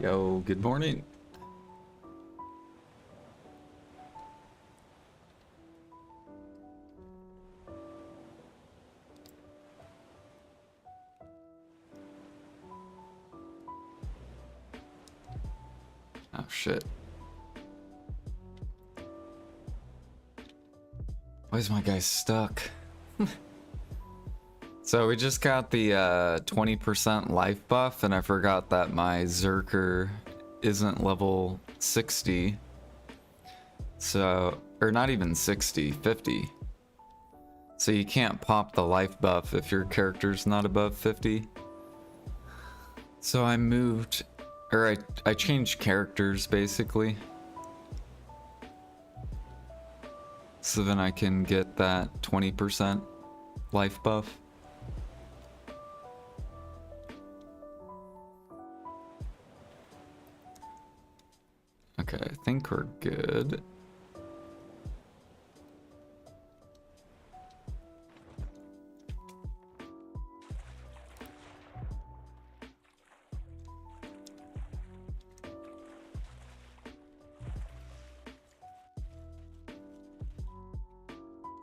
Yo, good morning. Oh shit. Why is my guy stuck? So we just got the 20% life buff, and I forgot that my Zerker isn't level 60. So, or not even 60, 50. So you can't pop the life buff if your character's not above 50. So I moved, or I changed characters basically. So then I can get that 20% life buff. Okay, I think we're good.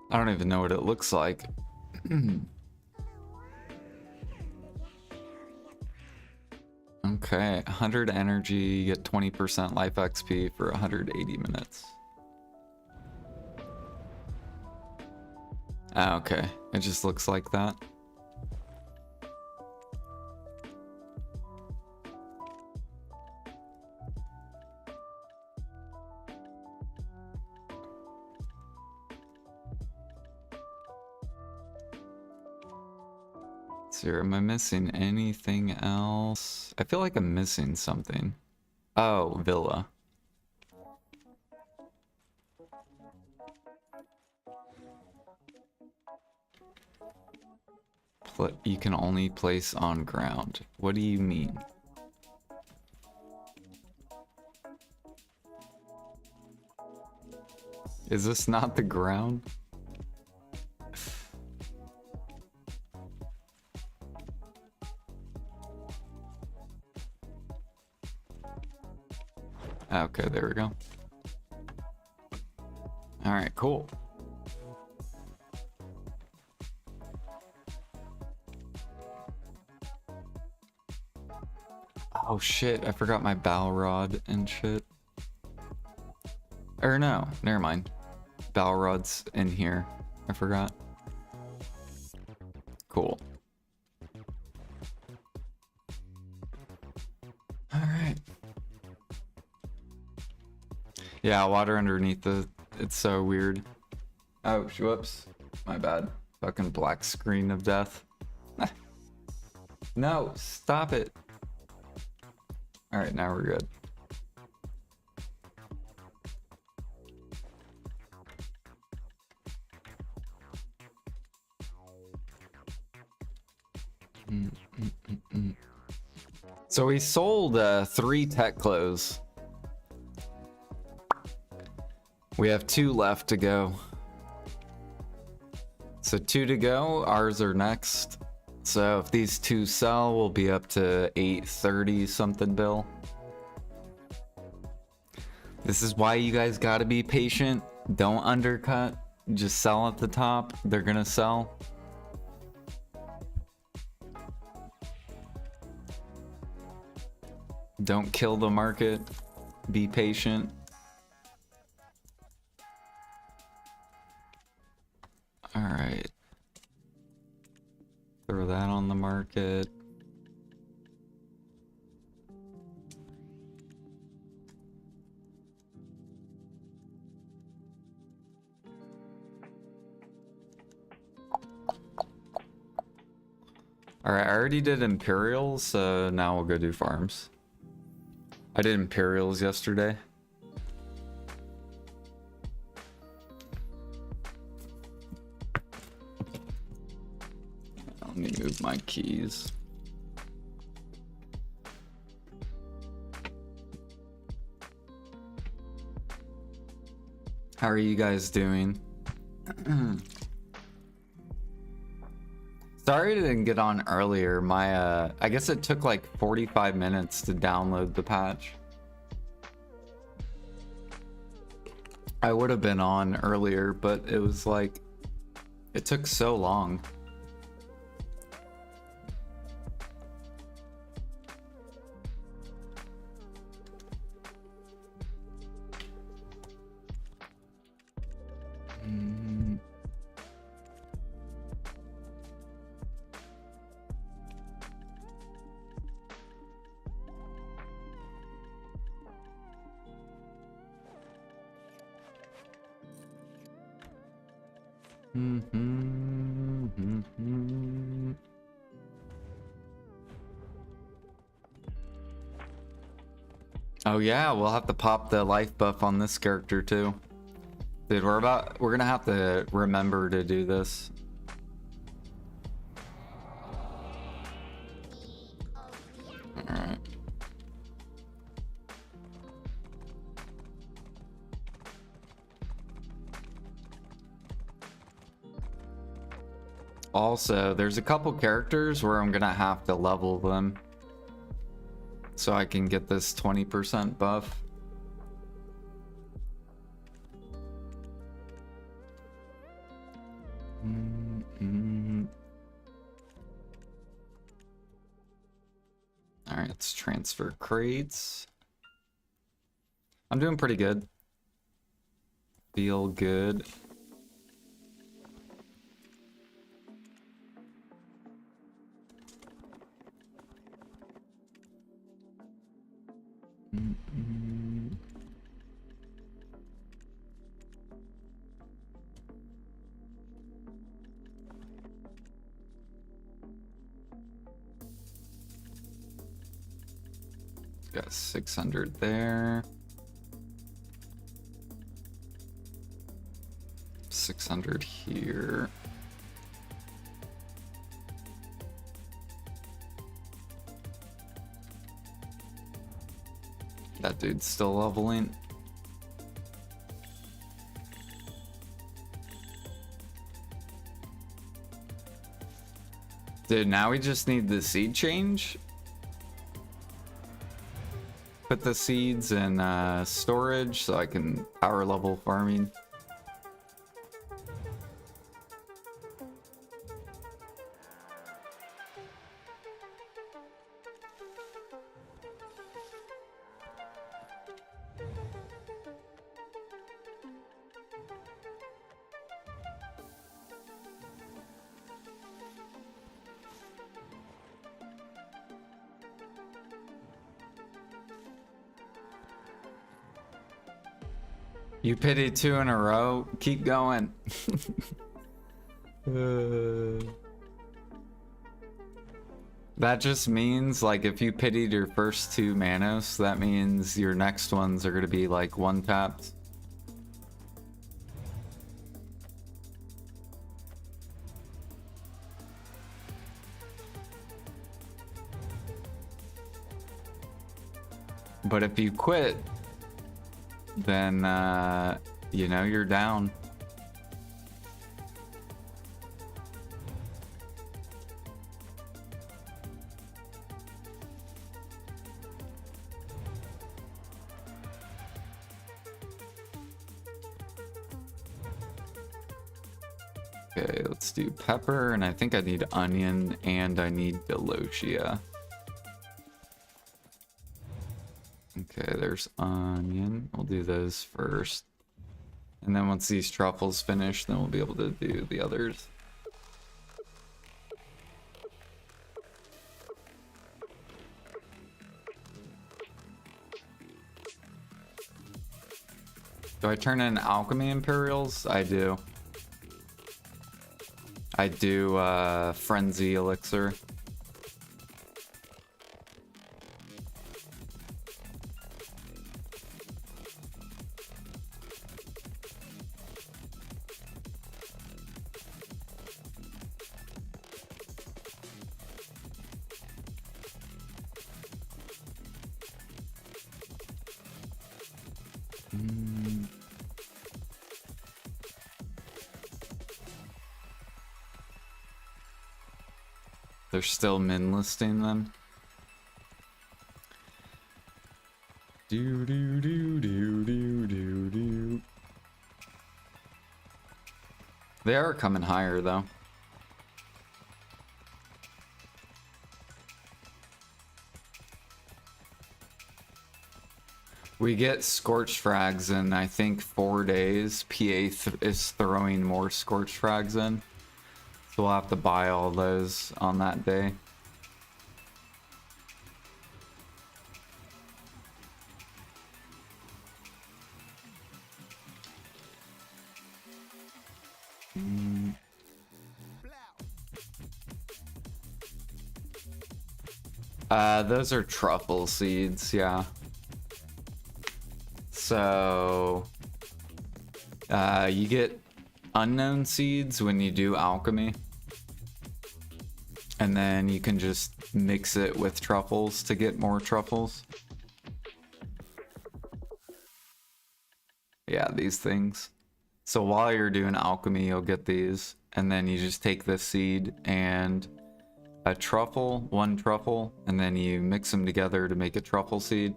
I don't even know what it looks like. Okay, 100 energy, you get 20% life XP for 180 minutes. Ah, okay. It just looks like that. So, am I missing anything else? I feel like I'm missing something. Oh, Villa. You can only place on ground. What do you mean? Is this not the ground? Okay, there we go. Alright, cool. Oh shit, I forgot my Balrod and shit. Or no, never mind. Balrod's in here. I forgot. Cool. Alright. Yeah, water underneath it's so weird. Oh, whoops. My bad. Fucking black screen of death. No, stop it. Alright, now we're good. So we sold 3 tech clothes. We have 2 left to go. So 2 to go, ours are next. So if these 2 sell, we'll be up to 830 something bill. This is why you guys gotta be patient. Don't undercut. Just sell at the top. They're gonna sell. Don't kill the market. Be patient. Alright. Throw that on the market. Alright, I already did Imperials, so now we'll go do farms. I did Imperials yesterday. Let me move my keys. How are you guys doing? Sorry I didn't get on earlier. My I guess it took like 45 minutes to download the patch. I would have been on earlier, but it was like it took so long. Oh yeah, we'll have to pop the life buff on this character too. Dude, we're gonna have to remember to do this. Alright. Also, there's a couple characters where I'm gonna have to level them so I can get this 20% buff. Alright, let's transfer crates. I'm doing pretty good. Feel good. Got 600 there. 600 here. That dude's still leveling. Dude, now we just need the seed change. Put the seeds in storage so I can power level farming. You pitied 2 in a row. Keep going. That just means, like, if you pitied your first 2 Manos, that means your next ones are going to be, like, 1-tapped. But if you quit, then, you know, you're down. Okay, let's do pepper, and I think I need onion, and I need Delosia. Okay, there's onion. We'll do those first. And then once these truffles finish, then we'll be able to do the others. Do I turn in alchemy imperials? I do. I do frenzy elixir. They're still min listing them. Do do do do do do do. They are coming higher though. We get scorched frags in, I think, 4 days. PA is throwing more scorched frags in. So we'll have to buy all those on that day. Those are truffle seeds, yeah. So, you get unknown seeds when you do alchemy. And then you can just mix it with truffles to get more truffles. Yeah, these things. So while you're doing alchemy, you'll get these. And then you just take this seed and a truffle, one truffle, and then you mix them together to make a truffle seed.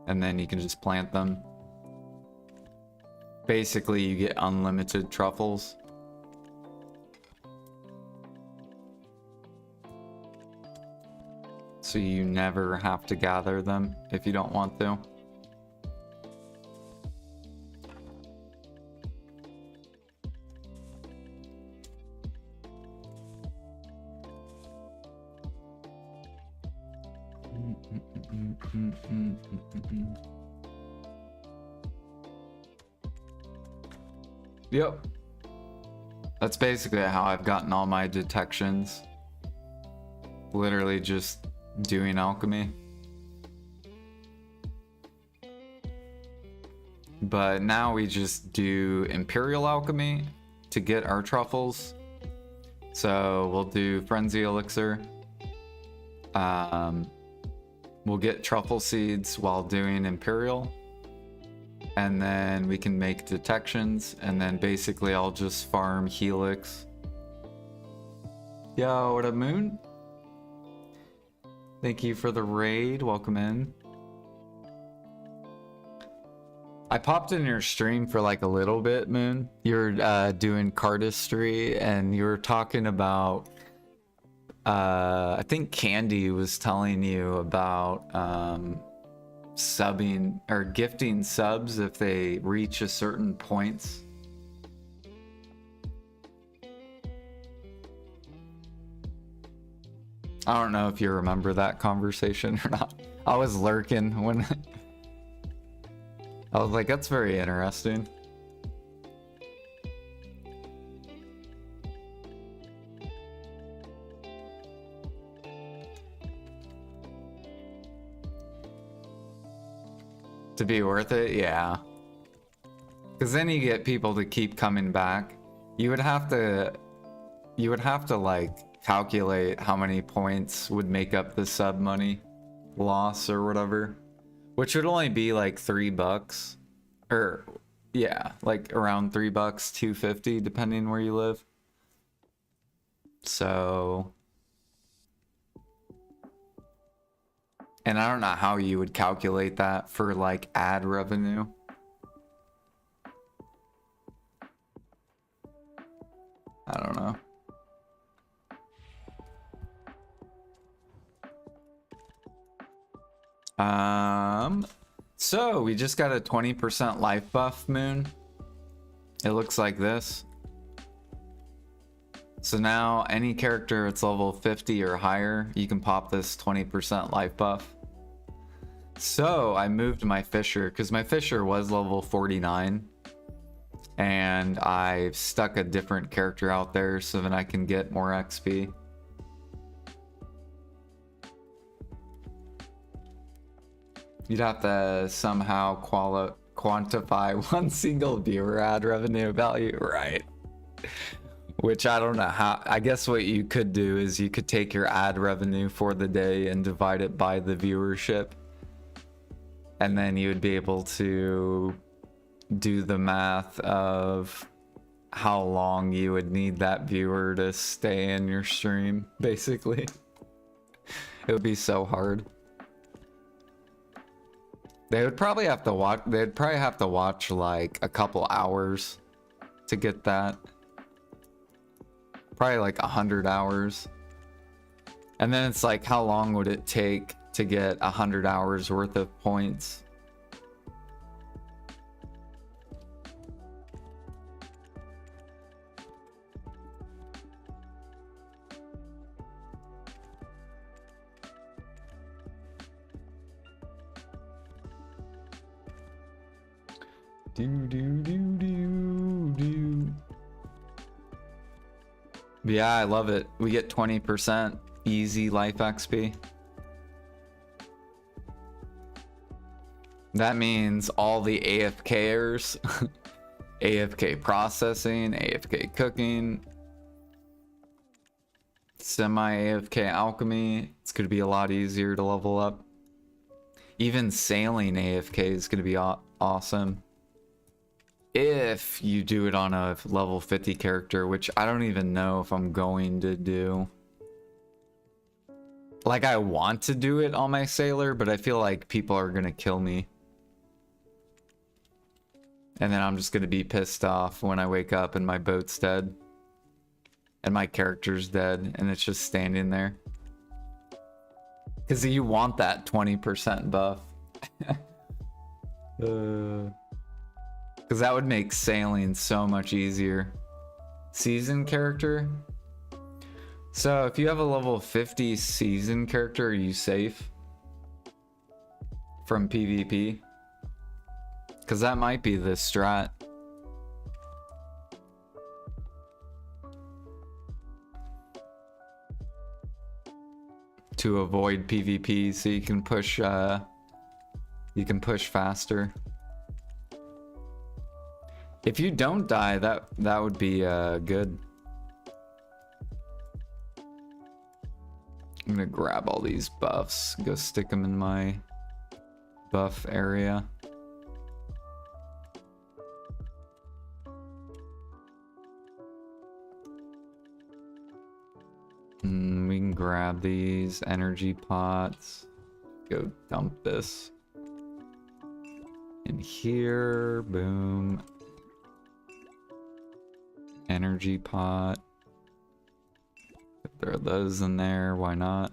And then you can just plant them. Basically, you get unlimited truffles. So you never have to gather them if you don't want to. Yep. That's basically how I've gotten all my detections. Literally just doing alchemy. But now we just do Imperial Alchemy to get our truffles. So we'll do Frenzy Elixir. We'll get truffle seeds while doing Imperial. And then we can make detections, and then basically I'll just farm Helix. Yo, what up, Moon? Thank you for the raid. Welcome in. I popped in your stream for like a little bit, Moon. You're doing cardistry, and you were talking about... I think Candy was telling you about... subbing or gifting subs if they reach a certain points. I don't know if you remember that conversation or not. I was lurking when I was like, that's very interesting. To be worth it, yeah. Because then you get people to keep coming back. You would have to like calculate how many points would make up the sub money loss or whatever, which would only be like $3, or yeah, like around $3, $2.50 depending where you live. So. And I don't know how you would calculate that for like ad revenue. I don't know. So we just got a 20% life buff, Moon. It looks like this. So now any character that's level 50 or higher, you can pop this 20% life buff. So I moved my Fisher because my Fisher was level 49, and I stuck a different character out there so that I can get more XP. You'd have to somehow quantify one single viewer ad revenue value, right? Which I don't know how. I guess what you could do is you could take your ad revenue for the day and divide it by the viewership. And then you would be able to do the math of how long you would need that viewer to stay in your stream, basically. It would be so hard. They'd probably have to watch like a couple hours to get that. Probably like 100 hours. And then it's like, how long would it take to get 100 hours worth of points? Yeah, I love it. We get 20% easy life XP. That means all the AFKers, AFK processing, AFK cooking, semi-AFK alchemy, it's going to be a lot easier to level up. Even sailing AFK is going to be awesome. If you do it on a level 50 character, which I don't even know if I'm going to do. Like, I want to do it on my sailor, but I feel like people are gonna kill me. And then I'm just gonna be pissed off when I wake up and my boat's dead. And my character's dead, and it's just standing there. Because you want that 20% buff. Because that would make sailing so much easier. Season character. So if you have a level 50 season character, are you safe from PvP? Because that might be the strat. To avoid PvP, so you can push faster. If you don't die, that would be good. I'm gonna grab all these buffs, go stick them in my buff area. We can grab these energy pots. Go dump this in here. Boom. Energy pot. Throw those in there, why not?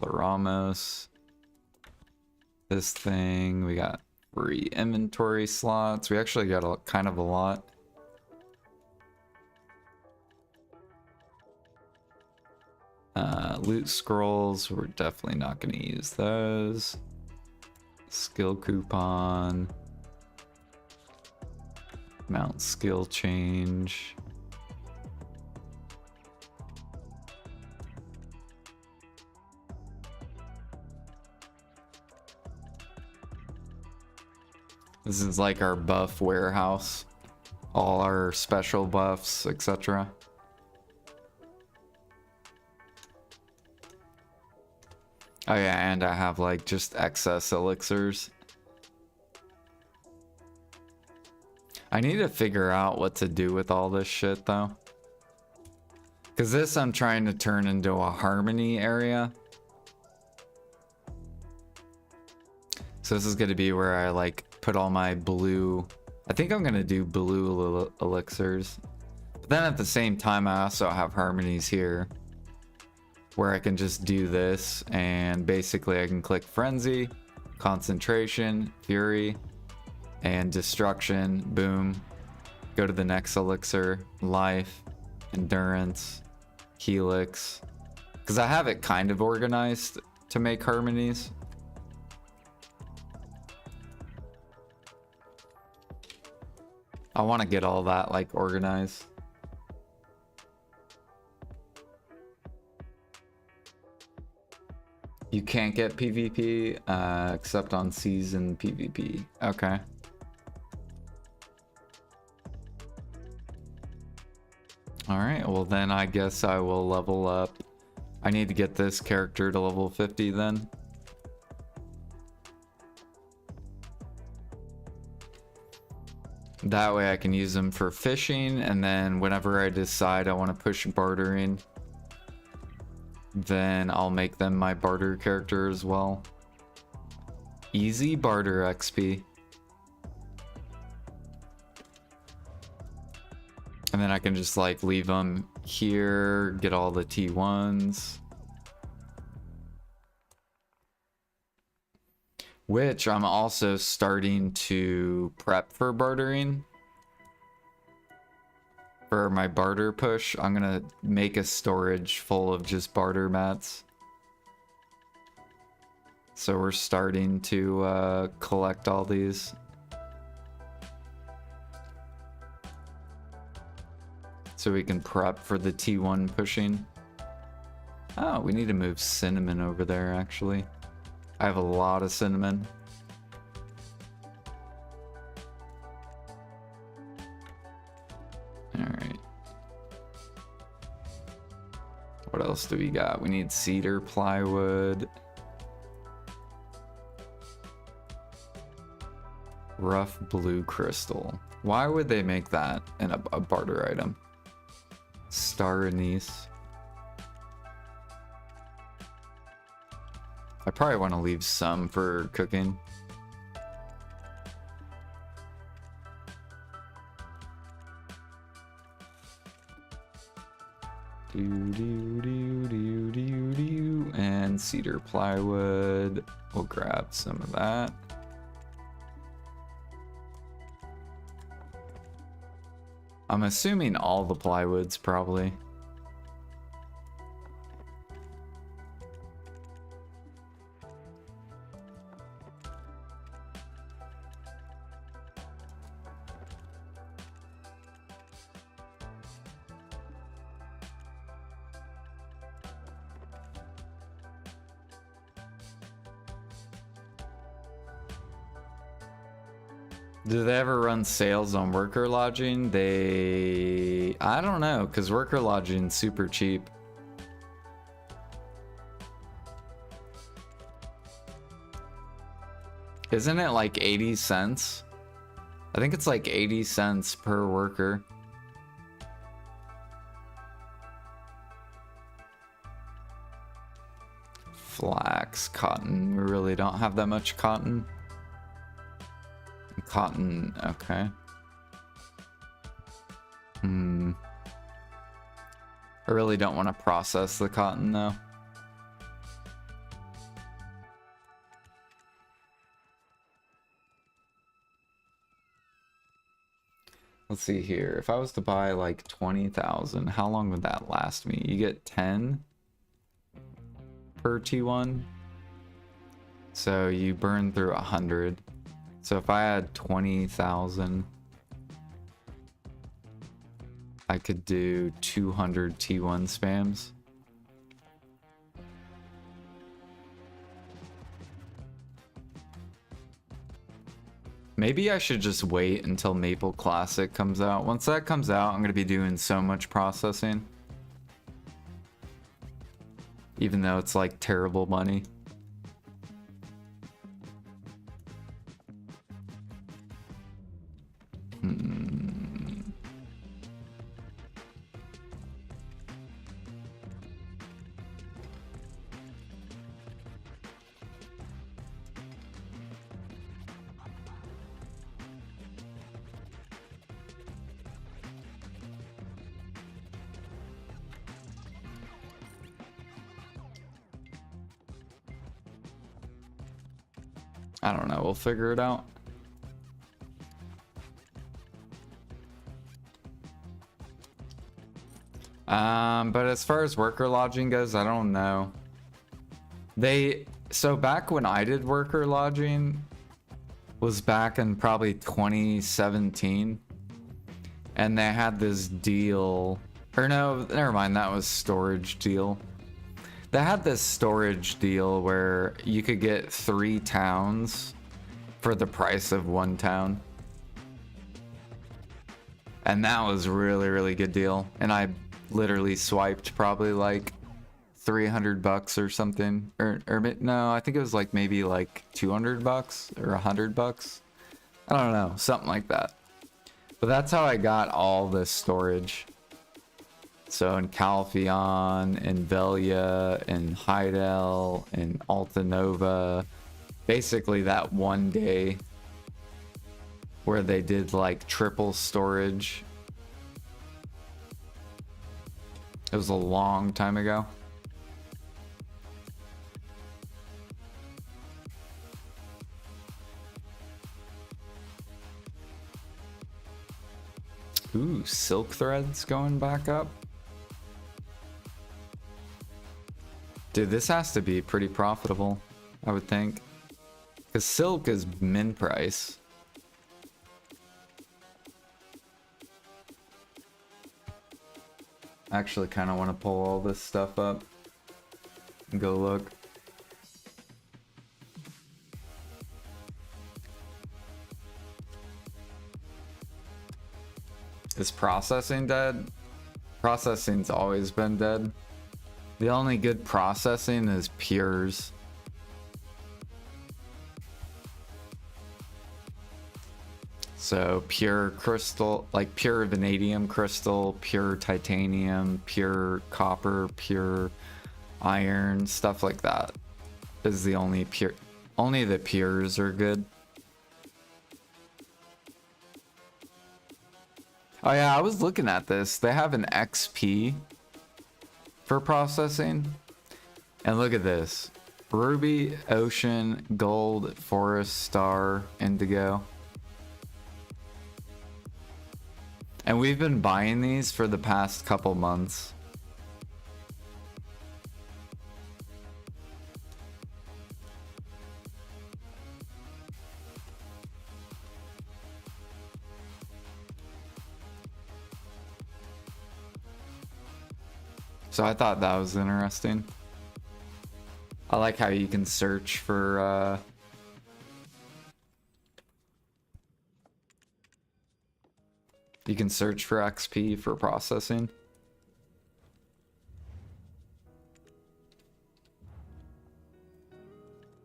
Ramos. This thing, we got free inventory slots. We actually got kind of a lot. Loot scrolls, we're definitely not going to use those. Skill coupon. Mount skill change. This is like our buff warehouse. All our special buffs, etc. Oh yeah, and I have like just excess elixirs. I need to figure out what to do with all this shit though. Because this I'm trying to turn into a harmony area. So this is going to be where I like put all my blue. I think I'm going to do blue elixirs. But then at the same time I also have harmonies here. Where I can just do this and basically I can click frenzy, concentration, fury, and destruction. Boom. Go to the next elixir, life, endurance, helix. Because I have it kind of organized to make harmonies. I want to get all that like organized. You can't get PvP except on season PvP. Okay. Alright, well then I guess I will level up. I need to get this character to level 50 then. That way I can use them for fishing, and then whenever I decide I want to push bartering, then I'll make them my barter character as well. Easy barter XP. And then I can just like leave them here, get all the T1s. Which I'm also starting to prep for bartering. For my barter push, I'm gonna make a storage full of just barter mats. So we're starting to collect all these. So we can prep for the T1 pushing. Oh, we need to move cinnamon over there actually. I have a lot of cinnamon. Alright. What else do we got? We need cedar plywood. Rough blue crystal. Why would they make that in a barter item? Star anise. I probably want to leave some for cooking. And cedar plywood. We'll grab some of that. I'm assuming all the plywoods probably. Do they ever run sales on worker lodging? I don't know, because worker lodging's super cheap. Isn't it like 80 cents? I think it's like 80 cents per worker. Flax, cotton. We really don't have that much cotton. Cotton, okay. I really don't want to process the cotton though. Let's see here. If I was to buy like 20,000, how long would that last me? You get 10 per T1. So you burn through 100. So if I had 20,000, I could do 200 T1 spams. Maybe I should just wait until Maple Classic comes out. Once that comes out, I'm going to be doing so much processing. Even though it's like terrible money. I don't know, we'll figure it out. But as far as worker lodging goes, I don't know. So back when I did worker lodging was back in probably 2017. And they had this deal, or no, never mind, that was storage deal. They had this storage deal where you could get 3 towns for the price of 1 town. And that was really, really good deal. And I literally swiped probably like 300 bucks or something. Or no, I think it was like maybe like 200 bucks or 100 bucks. I don't know, something like that. But that's how I got all this storage. So in Calpheon, in Velia, in Hydel, in Altanova, basically that one day where they did like triple storage. It was a long time ago. Ooh, silk threads going back up. Dude, this has to be pretty profitable, I would think. Because silk is min price. I actually kind of want to pull all this stuff up and go look. Is processing dead? Processing's always been dead. The only good processing is pures. So pure crystal, like pure vanadium crystal, pure titanium, pure copper, pure iron, stuff like that is the only pure. Only the pures are good. Oh yeah, I was looking at this. They have an XP for processing. And look at this. Ruby, ocean, gold, forest, star, indigo. And we've been buying these for the past couple months. So I thought that was interesting. I like how you can search for you can search for XP for processing.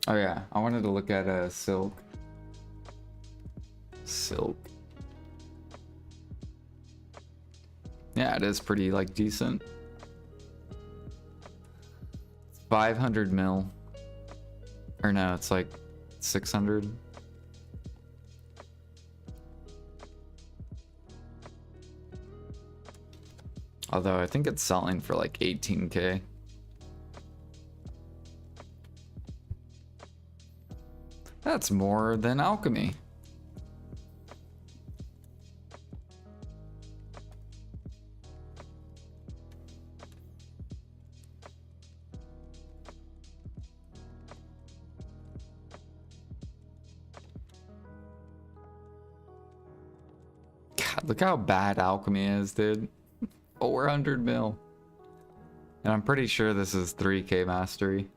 Oh yeah, I wanted to look at silk. Silk. Yeah, it is pretty like decent. 500 mil. Or no, it's like 600. Although I think it's selling for like 18K. That's more than alchemy. God, look how bad alchemy is, dude. 400 mil. And I'm pretty sure this is 3K mastery.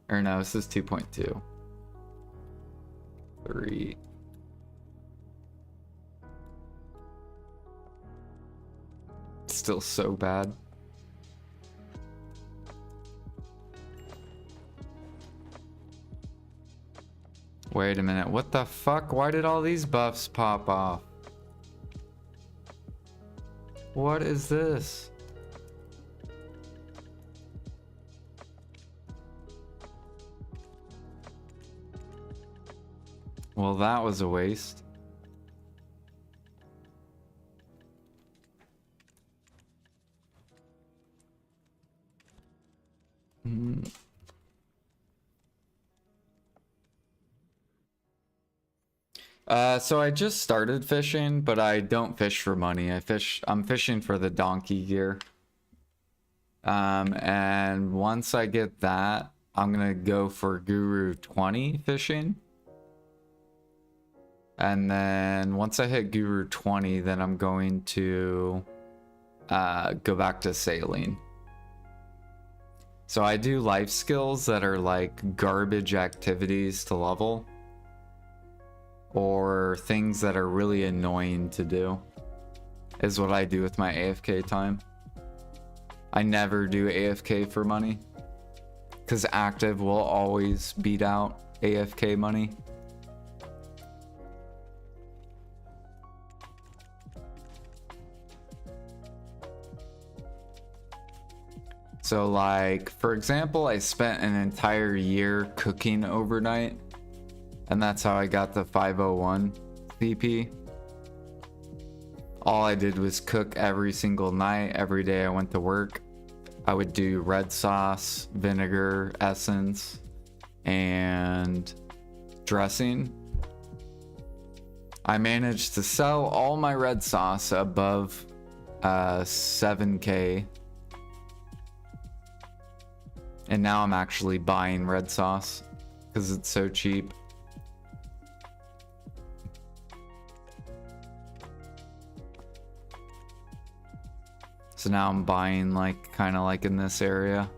Or no, this is 2.2. 3. Still so bad. Wait a minute, what the fuck? Why did all these buffs pop off? What is this? Well, that was a waste. So I just started fishing, but I don't fish for money. I'm fishing for the donkey gear. And once I get that, I'm gonna go for Guru 20 fishing. And then once I hit Guru 20, then I'm going to go back to sailing. So I do life skills that are like garbage activities to level, or things that are really annoying to do, is what I do with my AFK time. I never do AFK for money, because active will always beat out AFK money. So like, for example, I spent an entire year cooking overnight, and that's how I got the 501 CP. All I did was cook every single night. Every day I went to work, I would do red sauce, vinegar, essence, and dressing. I managed to sell all my red sauce above 7K. And now I'm actually buying red sauce because it's so cheap. So now I'm buying like kind of like in this area.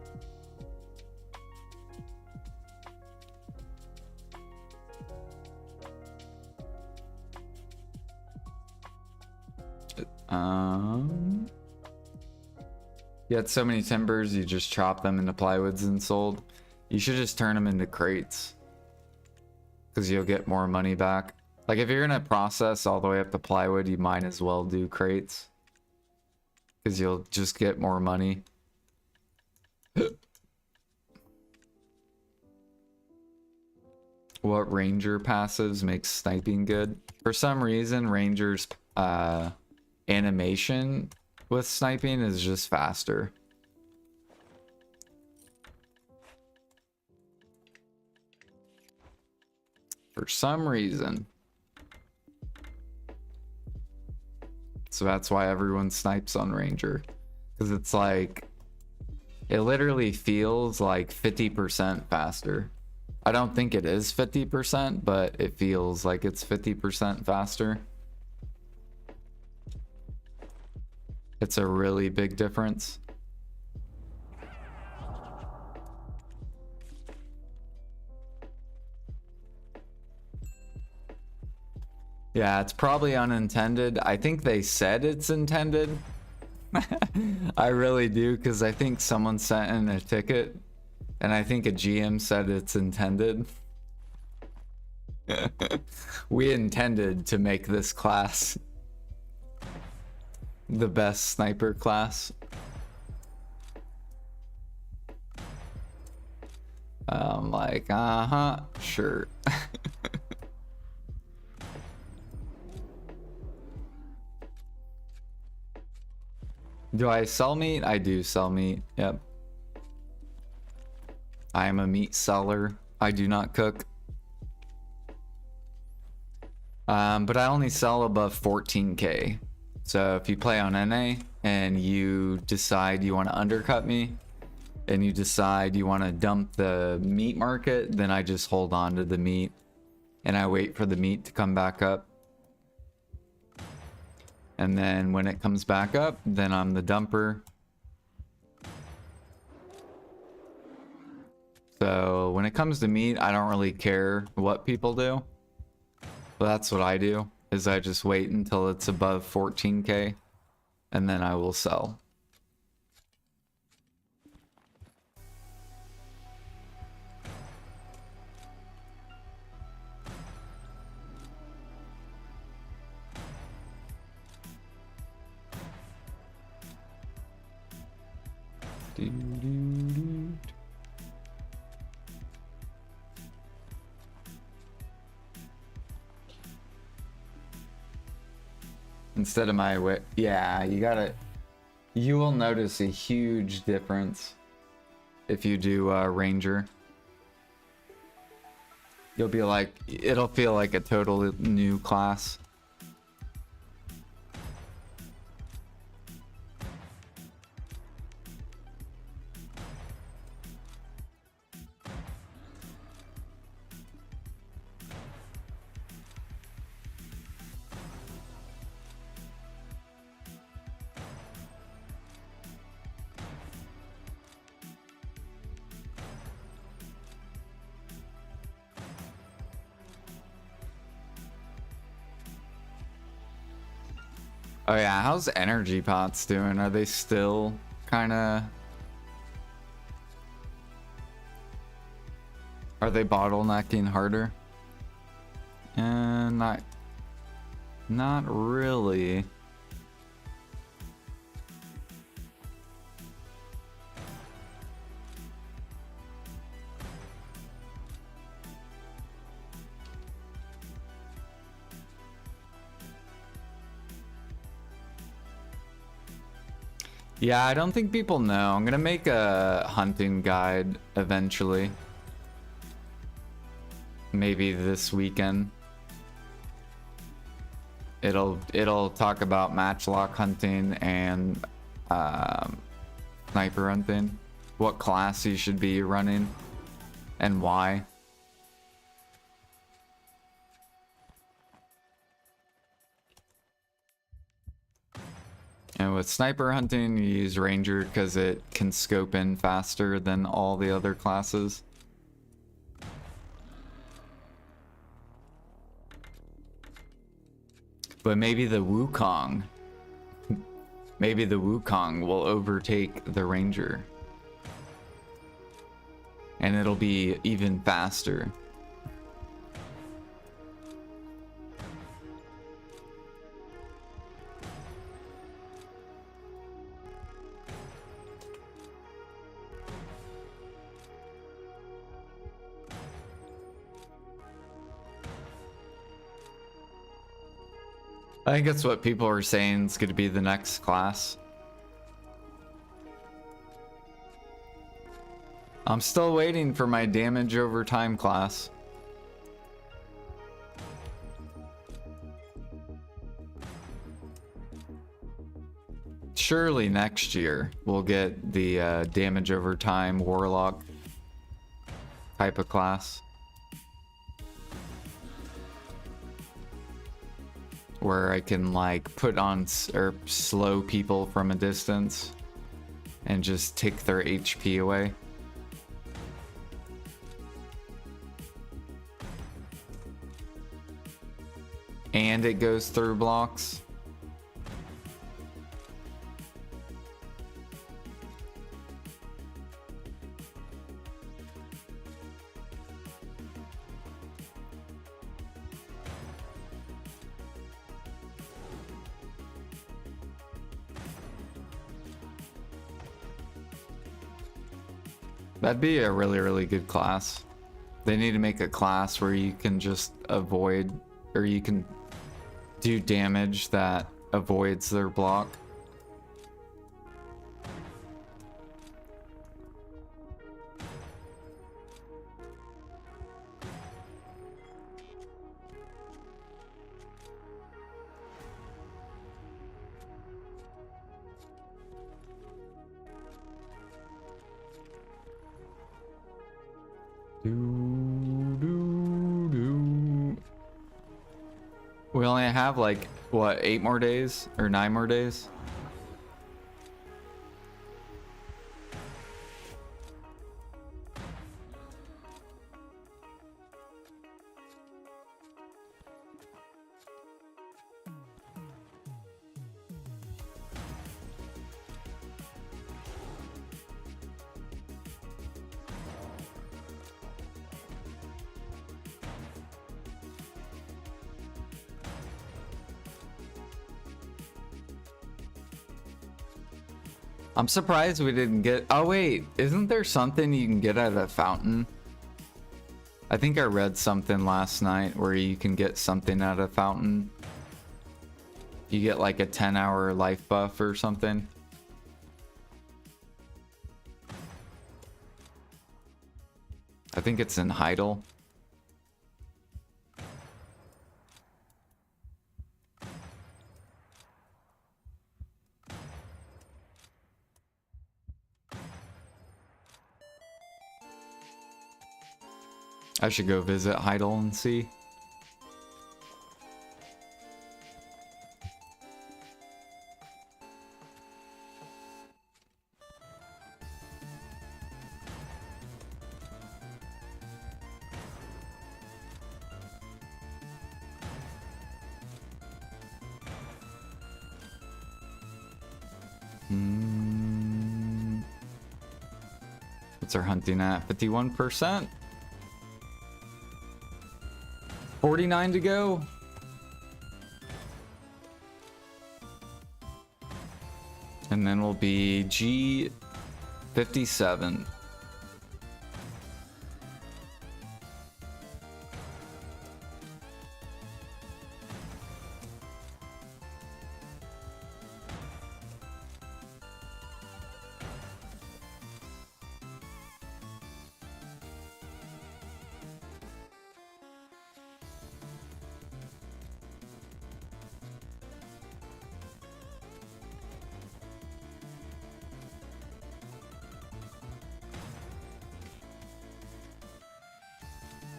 You had so many timbers, you just chop them into plywoods and sold. You should just turn them into crates, because you'll get more money back. Like if you're gonna process all the way up to plywood, you might as well do crates, because you'll just get more money. What ranger passives makes sniping good? For some reason, rangers animation with sniping is just faster. For some reason. So that's why everyone snipes on ranger, because it's like, it literally feels like 50% faster. I don't think it is 50%, but it feels like it's 50% faster. It's a really big difference. Yeah, it's probably unintended. I think they said it's intended. I really do, because I think someone sent in a ticket, and I think a GM said it's intended. We intended to make this class the best sniper class. I'm like, sure. Do I sell meat? I do sell meat, yep. I am a meat seller. I do not cook. But I only sell above 14K. So if you play on NA and you decide you want to undercut me, and you decide you want to dump the meat market, then I just hold on to the meat and I wait for the meat to come back up. And then when it comes back up, then I'm the dumper. So when it comes to meat, I don't really care what people do. But that's what I do, is I just wait until it's above 14K and then I will sell. Instead of my way, yeah, you will notice a huge difference if you do ranger. You'll be like, it'll feel like a totally new class. Oh yeah, how's energy pots doing? Are they still kind of... Are they bottlenecking harder? And not really. Yeah, I don't think people know. I'm gonna make a hunting guide eventually. Maybe this weekend. It'll talk about matchlock hunting and sniper hunting. What class you should be running and why. And with sniper hunting, you use ranger because it can scope in faster than all the other classes. But maybe the Wukong. Maybe the Wukong will overtake the ranger. And it'll be even faster. I think that's what people are saying is going to be the next class. I'm still waiting for my damage over time class. Surely next year we'll get the damage over time warlock type of class. Where I can like put on or slow people from a distance and just take their HP away. And it goes through blocks. That'd be a really, really good class. They need to make a class where you can just avoid, or you can do damage that avoids their block. We only have like, what, 8 more days? Or 9 more days? I'm surprised we didn't get... Oh wait, isn't there something you can get at a fountain? I think I read something last night where you can get something at a fountain. You get like a 10-hour life buff or something. I think it's in Heidel. I should go visit Heidel and see. What's our hunting at? 51%? 49 to go. And then we'll be G57.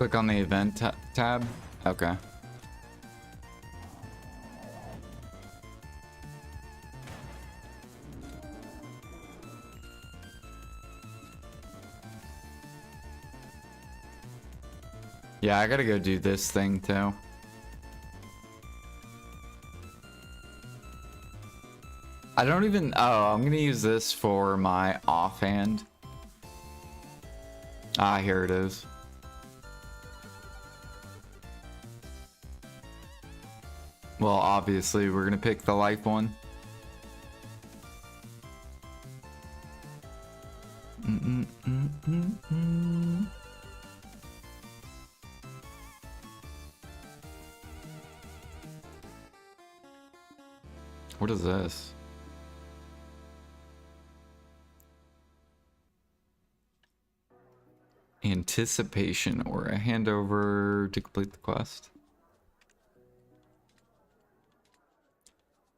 Click on the event tab. Okay. Yeah, I gotta go do this thing too. I don't even... Oh, I'm gonna use this for my offhand. Ah, here it is. Well, obviously, we're gonna pick the life one. What is this? Anticipation or a handover to complete the quest.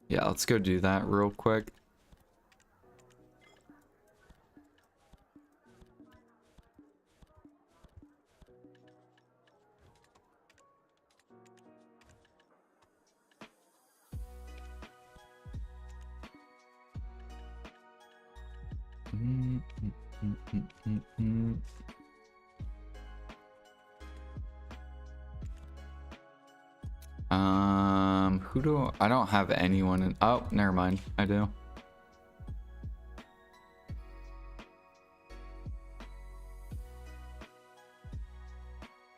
Yeah, let's go do that real quick. I don't have anyone in... Oh, never mind. I do.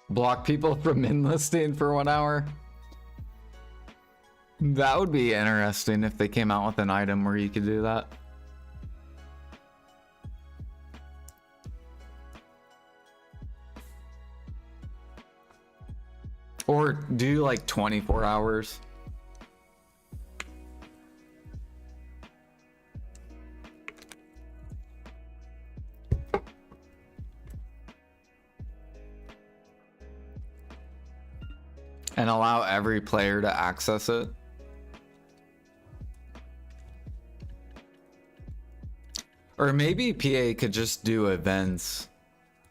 Block people from enlisting for 1 hour. That would be interesting if they came out with an item where you could do that. Or do like 24 hours. And allow every player to access it. Or maybe PA could just do events.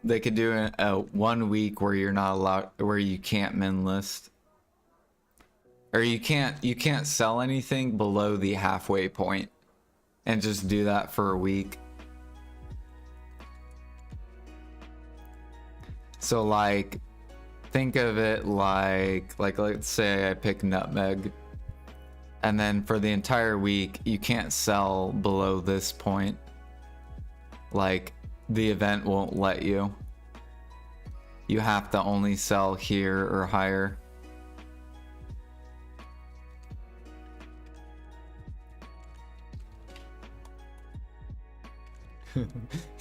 They could do a 1 week where you're not allowed, where you can't min list. Or you can't sell anything below the halfway point. And just do that for a week. So like, think of it like let's say I pick nutmeg. And then for the entire week, you can't sell below this point. Like, the event won't let you. You have to only sell here or higher.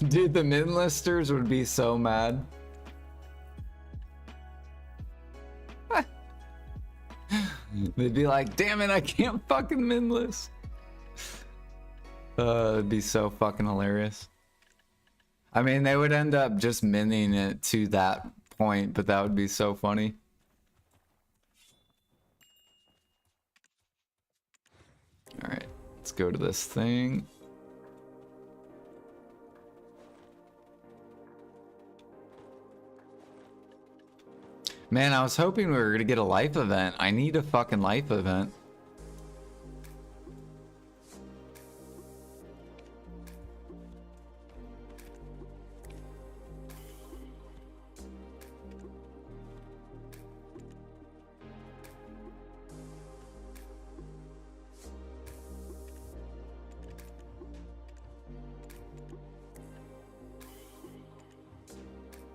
Dude, the min listers would be so mad. They'd be like, damn it, I can't fucking min list. It'd be so fucking hilarious. I mean, they would end up just minning it to that point, but that would be so funny. All right, let's go to this thing. Man, I was hoping we were gonna get a life event. I need a fucking life event.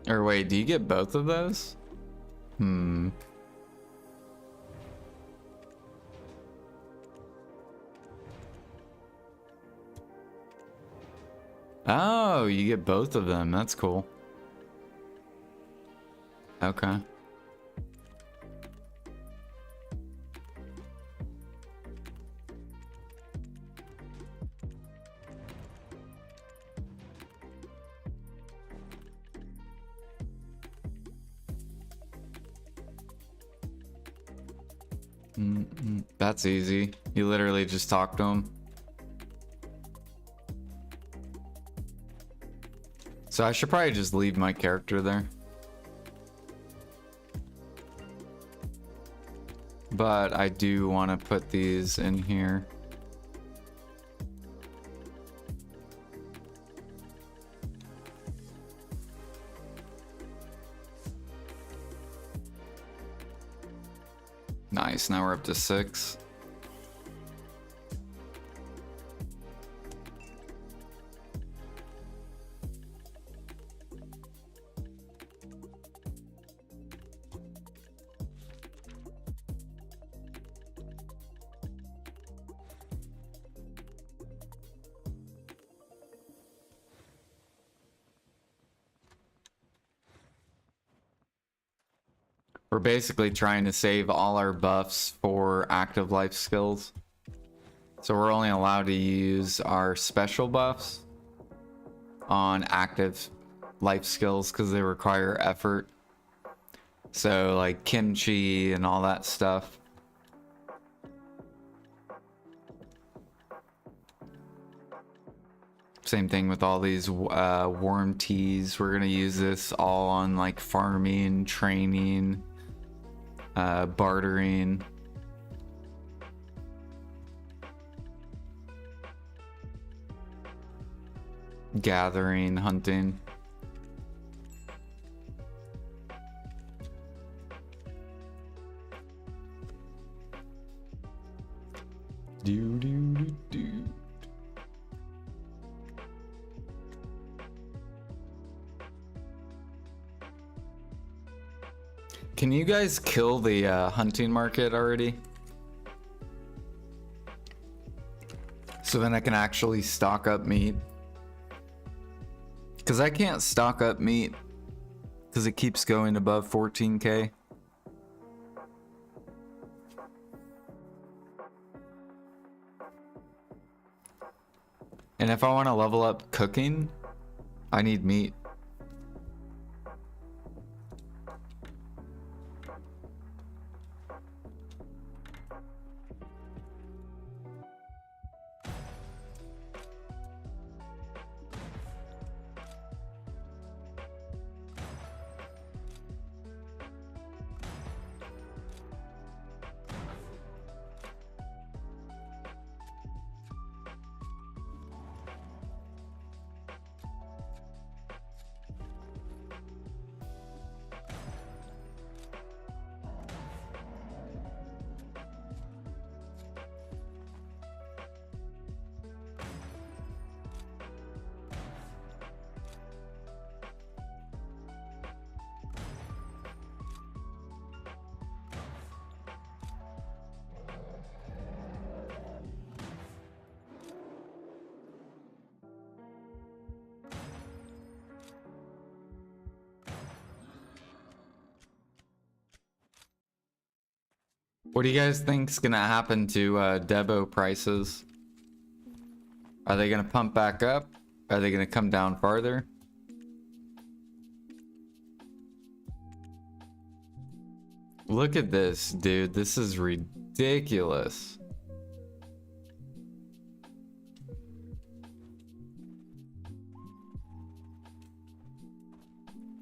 Or wait, do you get both of those? Oh, you get both of them. That's cool. Okay. That's easy. You literally just talk to him. So I should probably just leave my character there. but I do want to put these in here. Nice, now we're up to 6. We're basically trying to save all our buffs for active life skills. So we're only allowed to use our special buffs on active life skills because they require effort. So like kimchi and all that stuff. Same thing with all these worm teas. We're gonna use this all on like farming, training, bartering. Gathering, hunting. Do do do do. Can you guys kill the hunting market already? So then I can actually stock up meat. Because I can't stock up meat because it keeps going above 14k. And if I want to level up cooking, I need meat. What do you guys think's gonna happen to debo prices? Are they gonna pump back up? Are they gonna come down farther? Look at this, dude. This is ridiculous.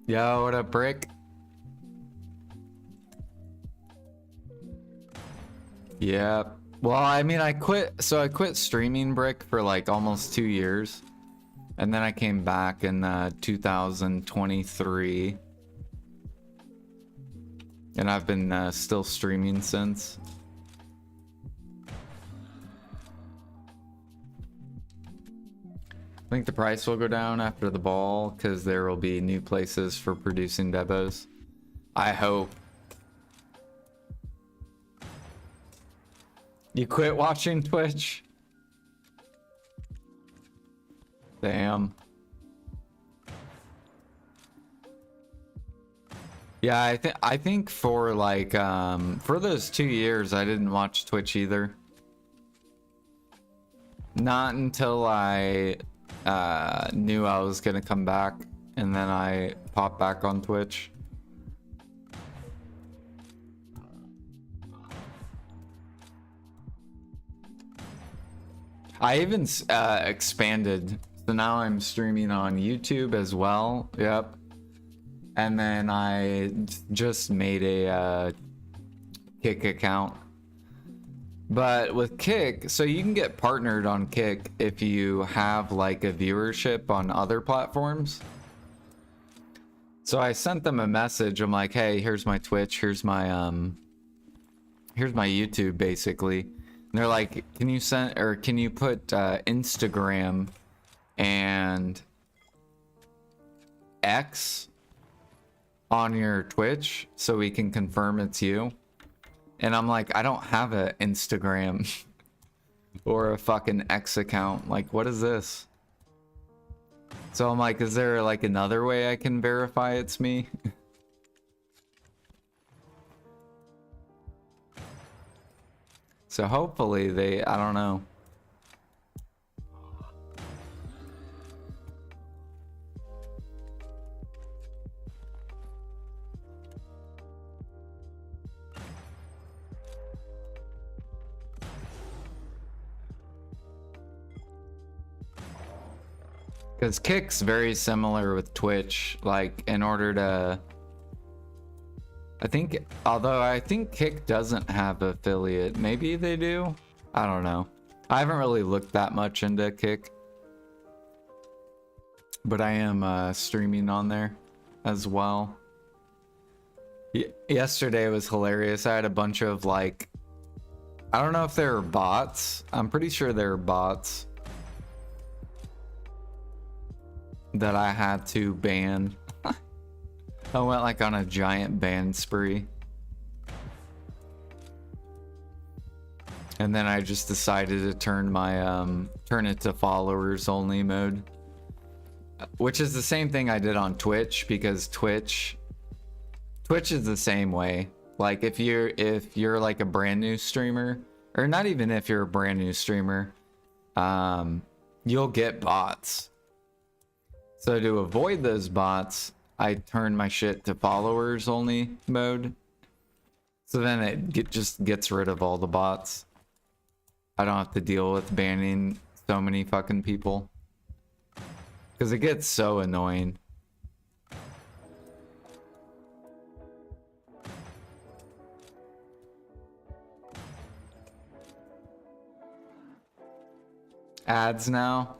Yo, what up, Brick? Yeah. Well, I mean, I quit streaming, Brick, for like almost 2 years. And then I came back in 2023. And I've been still streaming since. I think the price will go down after the ball because there will be new places for producing debos. I hope. You quit watching Twitch? Damn. Yeah, I think for like for those 2 years I didn't watch Twitch either. Not until I knew I was gonna come back, and then I popped back on Twitch. I even expanded, so now I'm streaming on YouTube as well. Yep. And then I just made a Kick account. But with Kick, so you can get partnered on Kick if you have like a viewership on other platforms. So I sent them a message. I'm like, hey, here's my Twitch, here's my YouTube basically. And they're like, can you put Instagram and X on your Twitch so we can confirm it's you? And I'm like, I don't have an Instagram or a fucking X account. Like, what is this? So I'm like, is there like another way I can verify it's me? So hopefully they, I don't know. Because Kick's very similar with Twitch, like in order to, although I think Kick doesn't have affiliate, maybe they do? I don't know. I haven't really looked that much into Kick, but I am streaming on there as well. Yesterday was hilarious. I had a bunch of like, I don't know if they were bots. I'm pretty sure they were bots that I had to ban. I went like on a giant ban spree. And then I just decided to turn my turn it to followers only mode. Which is the same thing I did on Twitch, because Twitch is the same way. Like if you're like a brand new streamer, or not even if you're a brand new streamer, you'll get bots. So to avoid those bots, I turn my shit to followers only mode. So then it just gets rid of all the bots. I don't have to deal with banning so many fucking people. Because it gets so annoying. Ads now?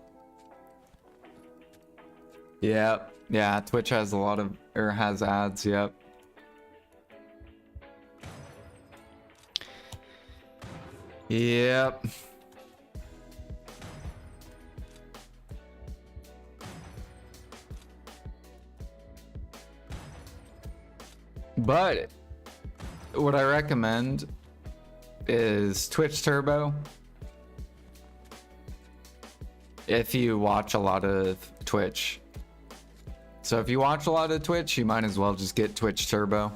Yep. Yeah, Twitch has a lot of, or has ads, yep. Yep. But what I recommend is Twitch Turbo. If you watch a lot of Twitch. So if you watch a lot of Twitch, you might as well just get Twitch Turbo.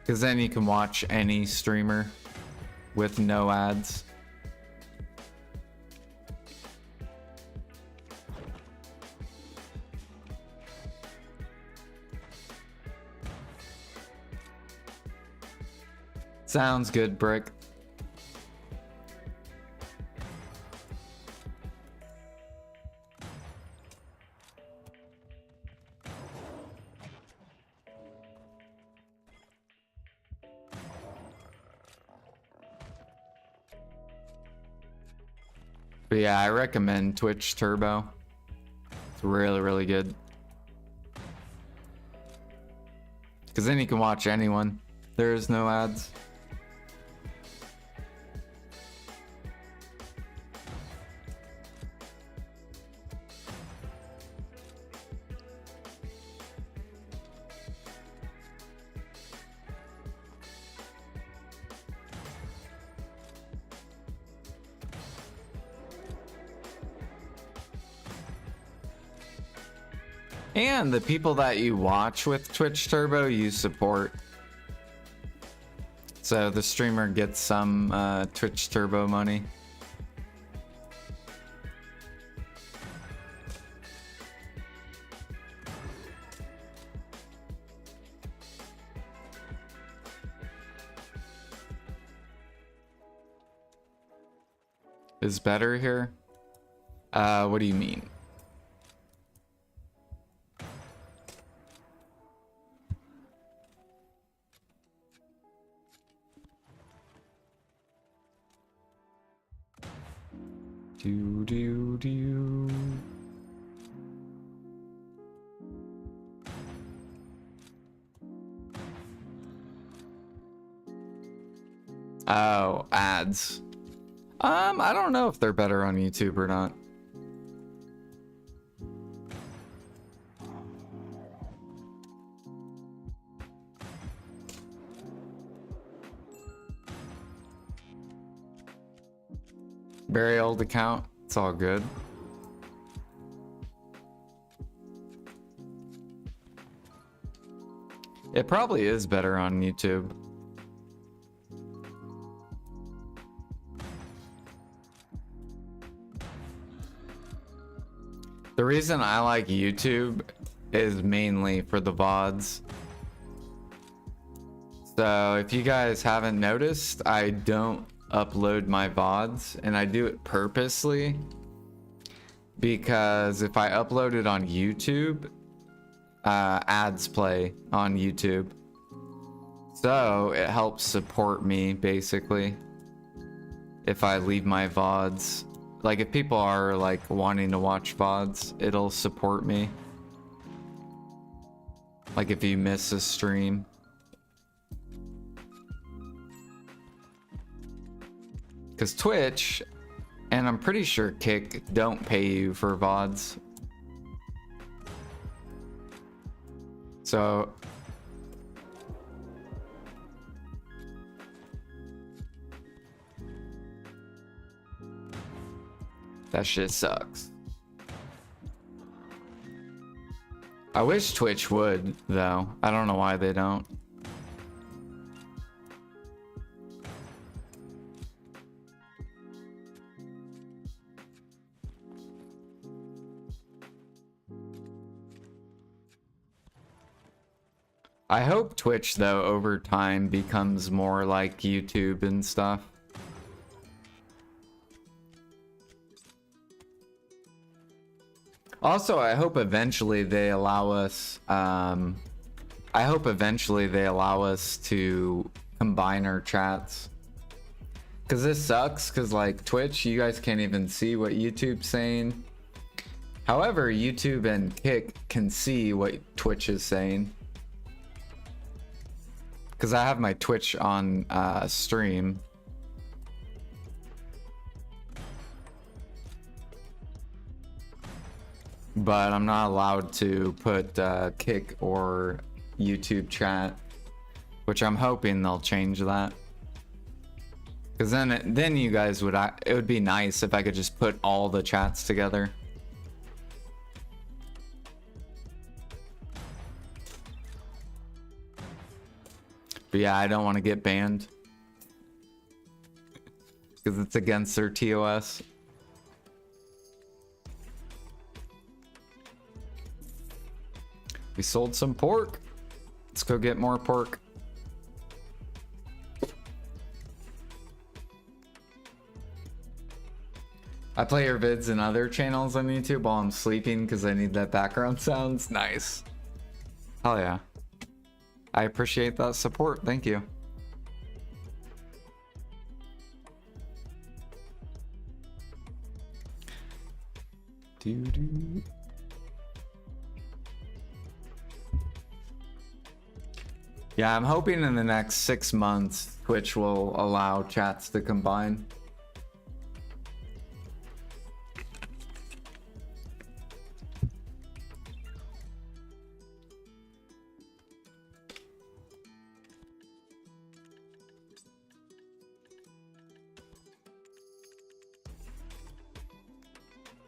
Because then you can watch any streamer with no ads. Sounds good, Brick. But yeah, I recommend Twitch Turbo. It's really, really good. Because then you can watch anyone. There is no ads. And the people that you watch with Twitch Turbo, you support. So the streamer gets some Twitch Turbo money. Is better here? What do you mean? Do do do. Oh, ads. I don't know if they're better on YouTube or not. Very old account. It's all good. It probably is better on YouTube. The reason I like YouTube is mainly for the VODs. So if you guys haven't noticed, I don't upload my VODs, and I do it purposely because if I upload it on YouTube, ads play on YouTube. So it helps support me basically if I leave my VODs. Like if people are like wanting to watch VODs, it'll support me. Like if you miss a stream. Because Twitch, and I'm pretty sure Kick, don't pay you for VODs. So that shit sucks. I wish Twitch would, though. I don't know why they don't. I hope Twitch, though, over time becomes more like YouTube and stuff. Also, I hope eventually they allow us, I hope eventually they allow us to combine our chats. Because this sucks, because like Twitch, you guys can't even see what YouTube's saying. However, YouTube and Kick can see what Twitch is saying. Because I have my Twitch on stream. But I'm not allowed to put Kick or YouTube chat, which I'm hoping they'll change that. Because then you guys would, it would be nice if I could just put all the chats together. But yeah, I don't want to get banned because it's against their TOS. We sold some pork. Let's go get more pork. I play your vids in other channels on YouTube while I'm sleeping because I need that background sounds. Nice. Hell yeah. I appreciate that support. Thank you. Doo-doo. Yeah, I'm hoping in the next 6 months, Twitch will allow chats to combine.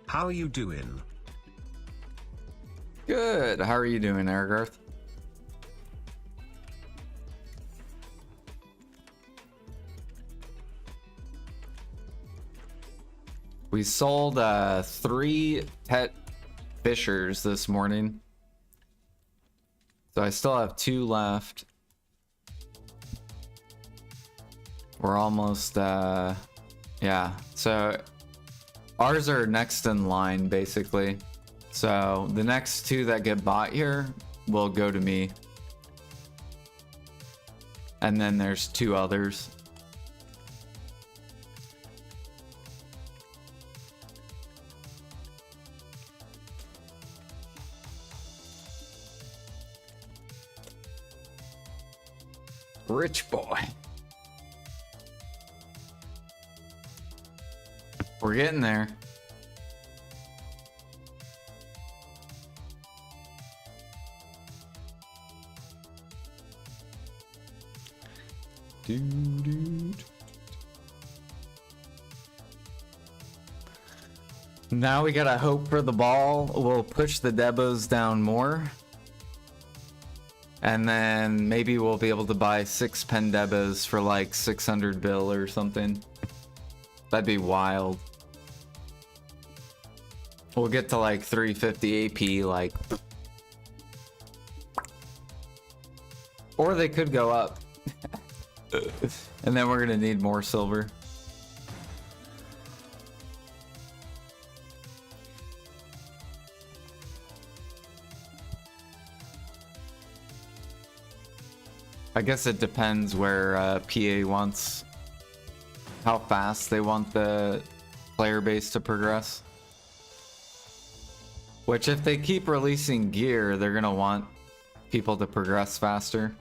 How are you doing? Good. How are you doing, Ergarth? We sold 3 pet fishers this morning. So I still have 2 left. We're almost, yeah. So ours are next in line, basically. So the next 2 that get bought here will go to me. And then there's 2 others. Rich boy. We're getting there. Dude. Now we gotta hope for the ball. We'll push the debos down more. And then maybe we'll be able to buy 6 pen debos for like 600 bill or something. That'd be wild. We'll get to like 350 AP, like. Or they could go up. And then we're gonna need more silver. I guess it depends where PA wants, how fast they want the player base to progress. Which if they keep releasing gear, they're gonna want people to progress faster.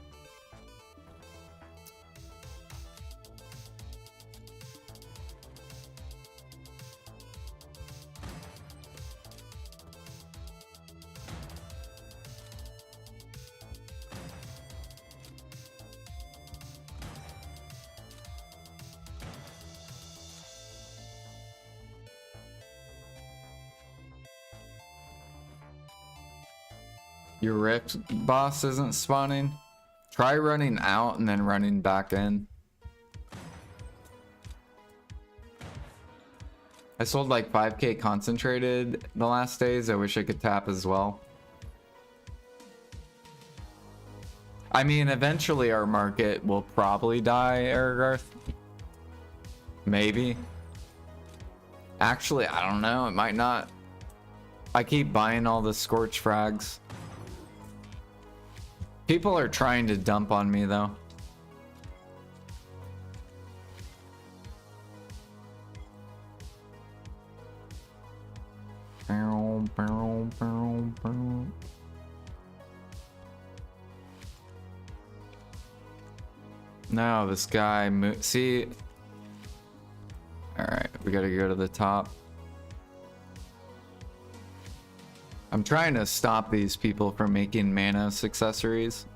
Your rift boss isn't spawning? Try running out and then running back in. I sold like 5k concentrated the last days. I wish I could tap as well. I mean, eventually our market will probably die, Aragarth. Maybe. Actually, I don't know. It might not. I keep buying all the scorch frags. People are trying to dump on me though. No, this guy see. All right, we gotta go to the top. I'm trying to stop these people from making Manos accessories.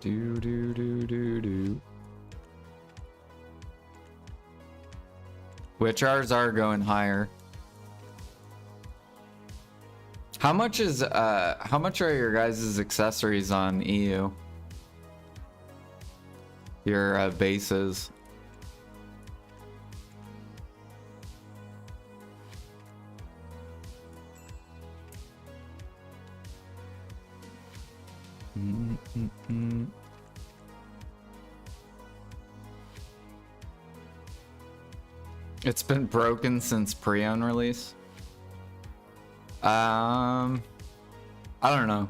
Do. Which ours are going higher. How much are your guys' accessories on EU? Your bases. It's been broken since pre-owned release. I don't know.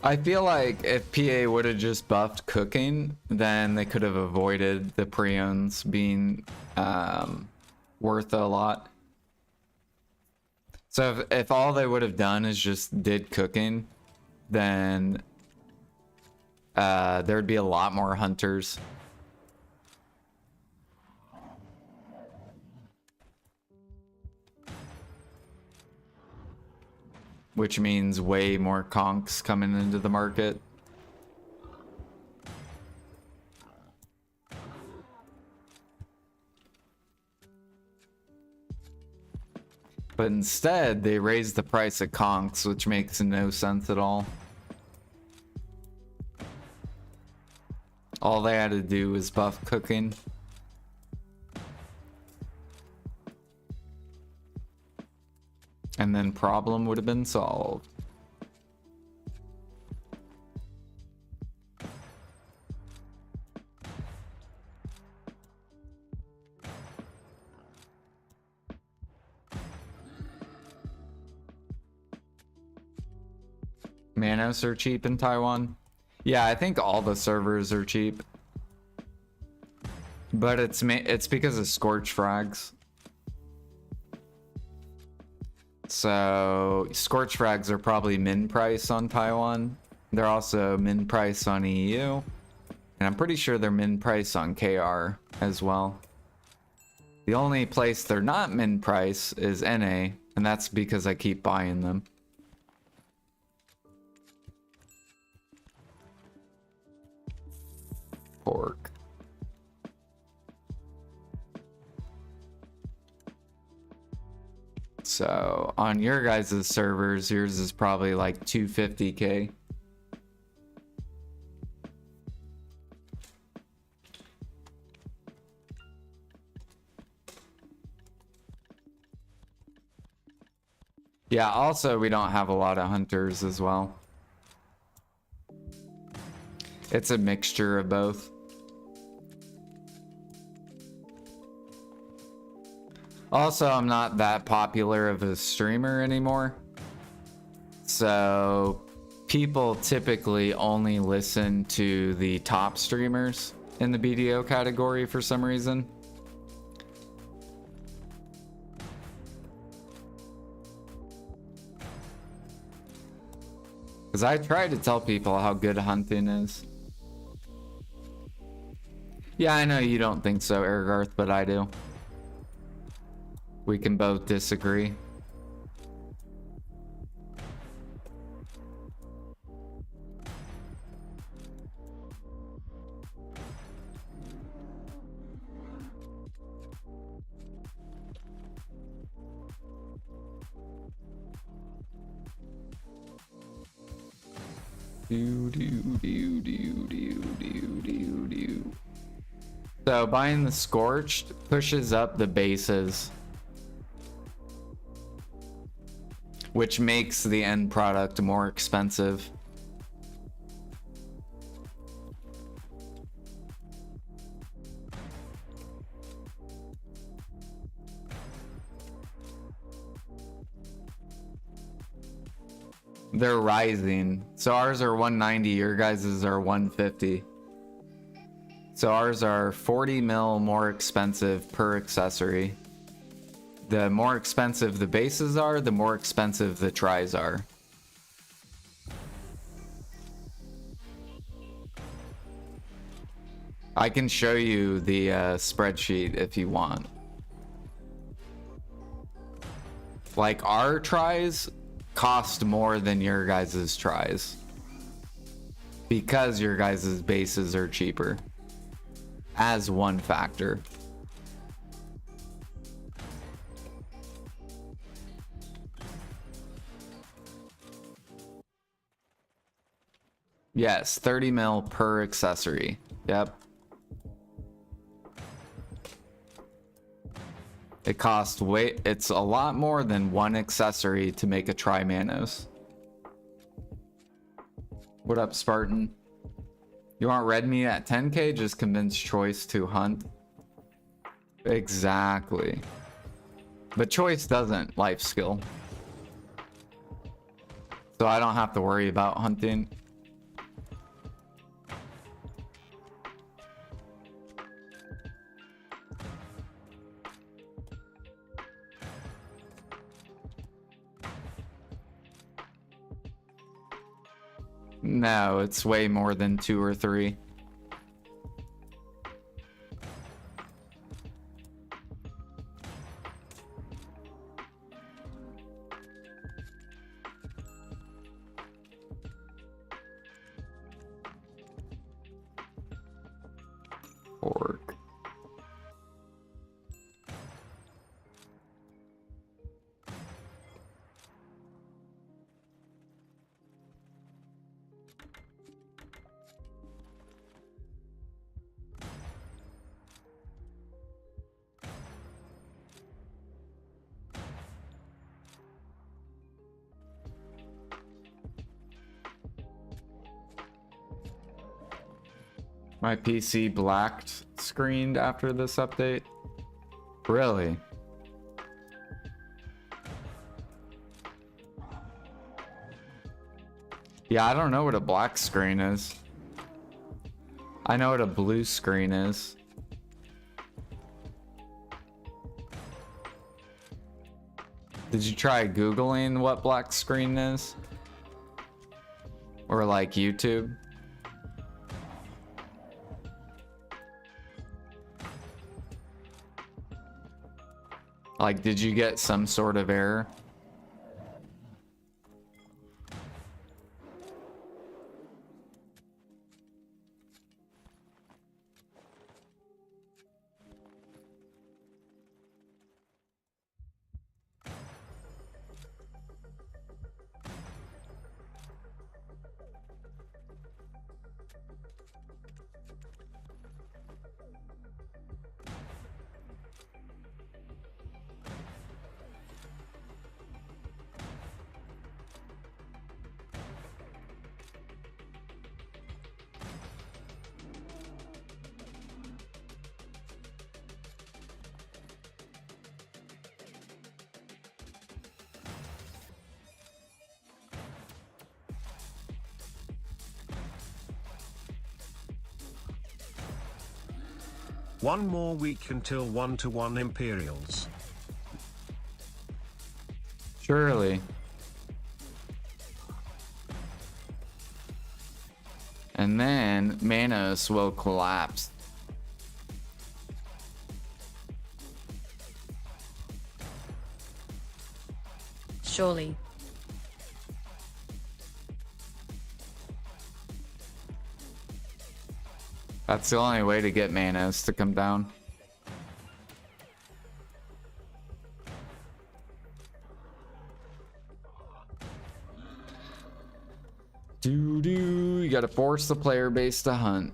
I feel like if PA would have just buffed cooking, then they could have avoided the preons being worth a lot. So if all they would have done is just did cooking, then there'd be a lot more hunters. Which means way more conks coming into the market. But instead, they raised the price of conks, which makes no sense at all. All they had to do was buff cooking. And then problem would have been solved. Manos are cheap in Taiwan. Yeah, I think all the servers are cheap. But it's because of scorch frags. So scorch frags are probably min price on Taiwan. They're also min price on EU. And I'm pretty sure they're min price on KR as well. The only place they're not min price is NA, and that's because I keep buying them. Pork. So on your guys' servers, yours is probably like 250k. Yeah, also we don't have a lot of hunters as well. It's a mixture of both. Also, I'm not that popular of a streamer anymore. So people typically only listen to the top streamers in the BDO category for some reason. Because I try to tell people how good hunting is. Yeah, I know you don't think so, Ergarth, but I do. We can both disagree. So buying the Scorched pushes up the bases, which makes the end product more expensive. They're rising. So ours are 190, your guys's are 150. So ours are 40 mil more expensive per accessory. The more expensive the bases are, the more expensive the tries are. I can show you the spreadsheet if you want. Like our tries cost more than your guys' tries because your guys' bases are cheaper as one factor. Yes, 30 mil per accessory. Yep. It costs it's a lot more than one accessory to make a Tri-Manos. What up, Spartan? You want red meat at 10k? Just convince Choice to hunt. Exactly. But Choice doesn't life skill. So I don't have to worry about hunting. No, it's way more than 2 or 3. Pork. My PC blacked screened after this update. Really? Yeah, I don't know what a black screen is. I know what a blue screen is. Did you try Googling what black screen is? Or like YouTube? Like, did you get some sort of error? One more week until 1-to-1 Imperials. Surely. And then Manos will collapse. Surely. That's the only way to get Manos to come down. You gotta force the player base to hunt.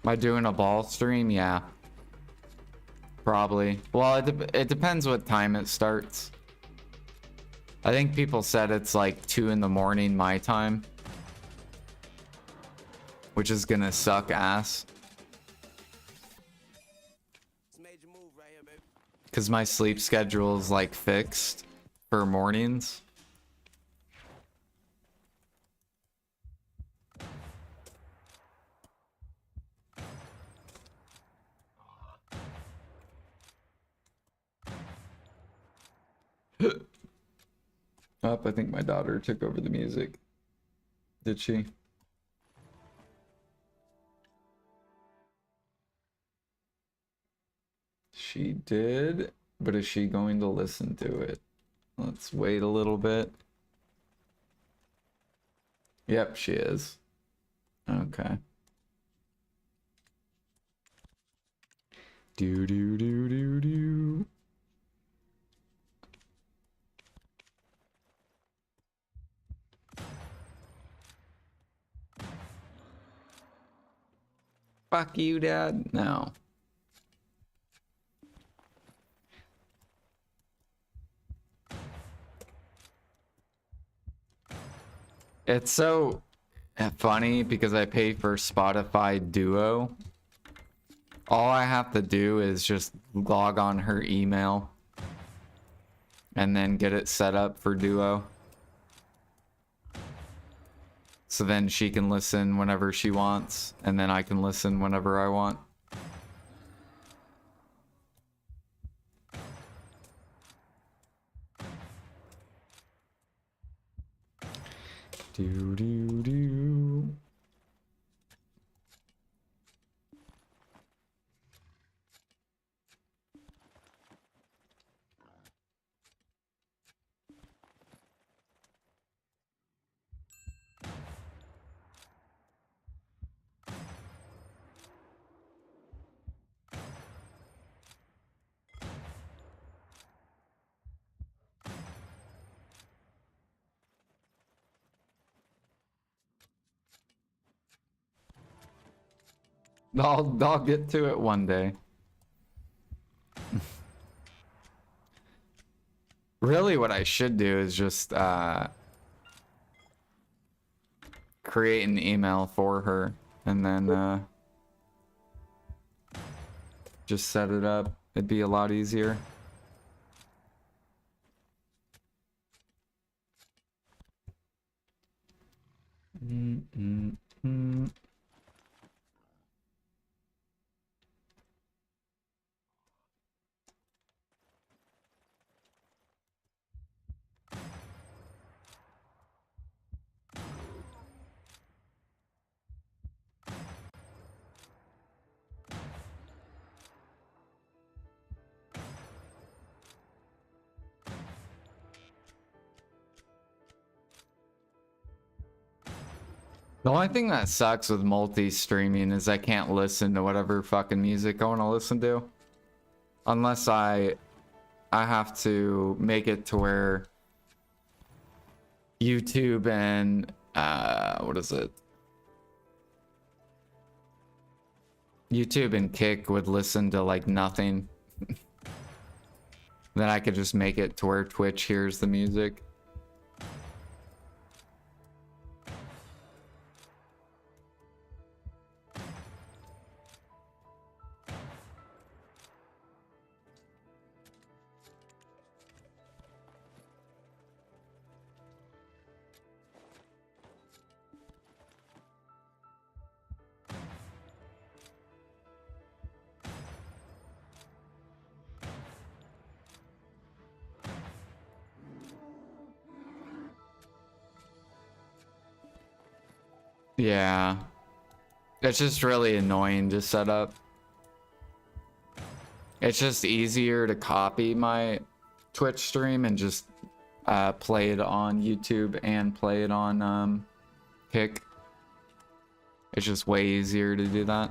Am I doing a ball stream? Yeah. Probably. Well, it depends what time it starts. I think people said it's like 2 in the morning my time. Which is gonna suck ass. Because my sleep schedule is like fixed for mornings. Oh, I think my daughter took over the music. Did she? She did, but is she going to listen to it? Let's wait a little bit. Yep, she is. Okay. Do do do do do. Fuck you, Dad. No. It's so funny because I pay for Spotify Duo. All I have to do is just log on her email and then get it set up for Duo. So then she can listen whenever she wants, and then I can listen whenever I want. Do do do. I'll get to it one day. Really, what I should do is just create an email for her and then just set it up. It'd be a lot easier. The only thing that sucks with multi-streaming is I can't listen to whatever fucking music I want to listen to. Unless I have to make it to where YouTube and what is it? YouTube and Kick would listen to like nothing. Then I could just make it to where Twitch hears the music. Yeah. It's just really annoying to set up. It's just easier to copy my Twitch stream and just play it on YouTube and play it on Kick. It's just way easier to do that.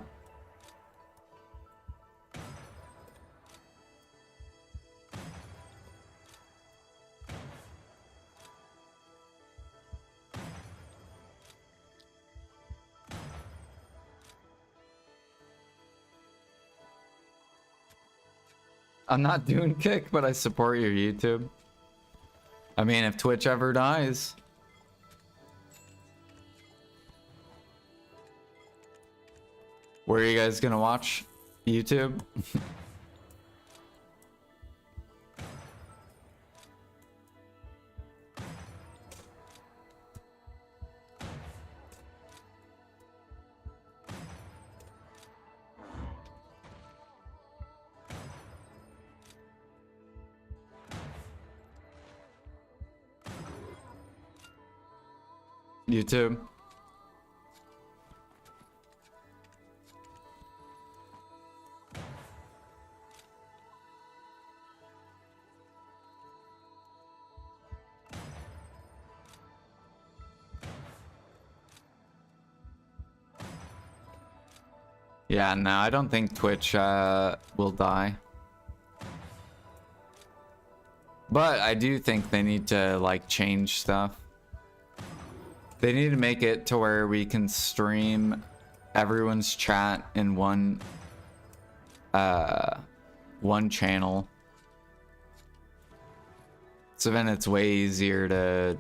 I'm not doing Kick, but I support your YouTube. I mean, if Twitch ever dies. Where are you guys gonna watch? YouTube? YouTube. Yeah, no, I don't think Twitch will die. But I do think they need to like change stuff. They need to make it to where we can stream everyone's chat in one channel. So then it's way easier to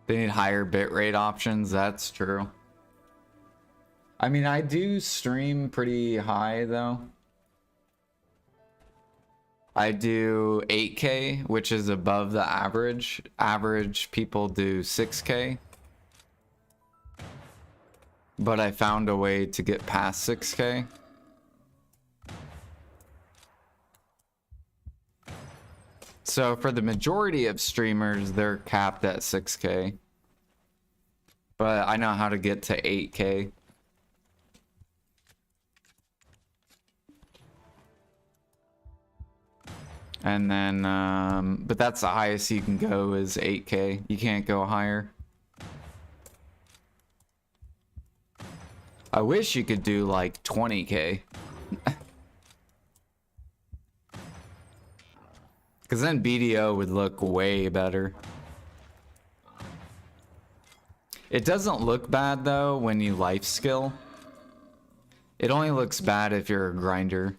They need higher bitrate options, that's true. I mean, I do stream pretty high though. I do 8K, which is above the average. Average people do 6K. But I found a way to get past 6K. So for the majority of streamers, they're capped at 6K. But I know how to get to 8K. And then, but that's the highest you can go is 8K. You can't go higher. I wish you could do like 20K. Because then BDO would look way better. It doesn't look bad though when you life skill. It only looks bad if you're a grinder.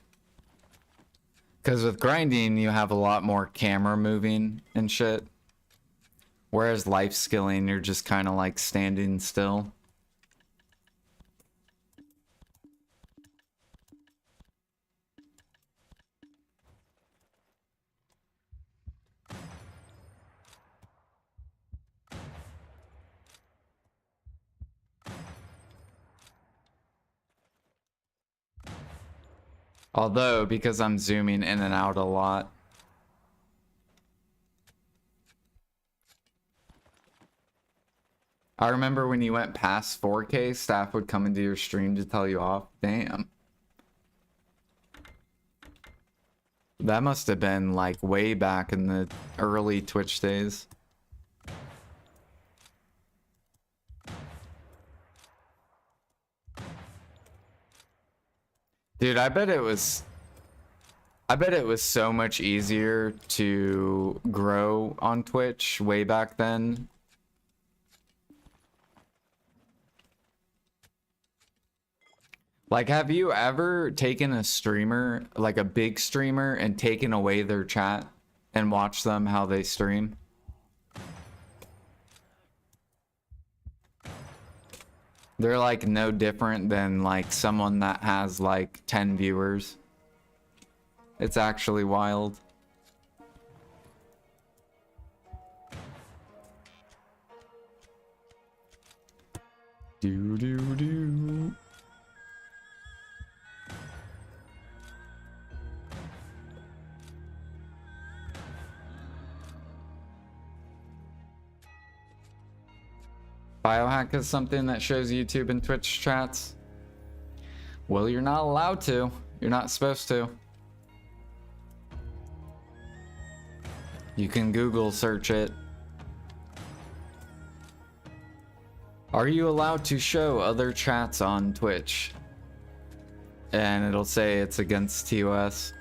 Because with grinding, you have a lot more camera moving and shit. Whereas life skilling, you're just kind of like standing still. Although, because I'm zooming in and out a lot. I remember when you went past 4K, staff would come into your stream to tell you off. Damn. That must have been like way back in the early Twitch days. Dude, I bet it was so much easier to grow on Twitch way back then. Like, have you ever taken a streamer, like a big streamer, and taken away their chat and watched them how they stream? They're like no different than like someone that has like 10 viewers. It's actually wild. Do do do. Biohack is something that shows YouTube and Twitch chats. Well, you're not allowed to. You're not supposed to. You can Google search it. Are you allowed to show other chats on Twitch? And it'll say it's against TOS.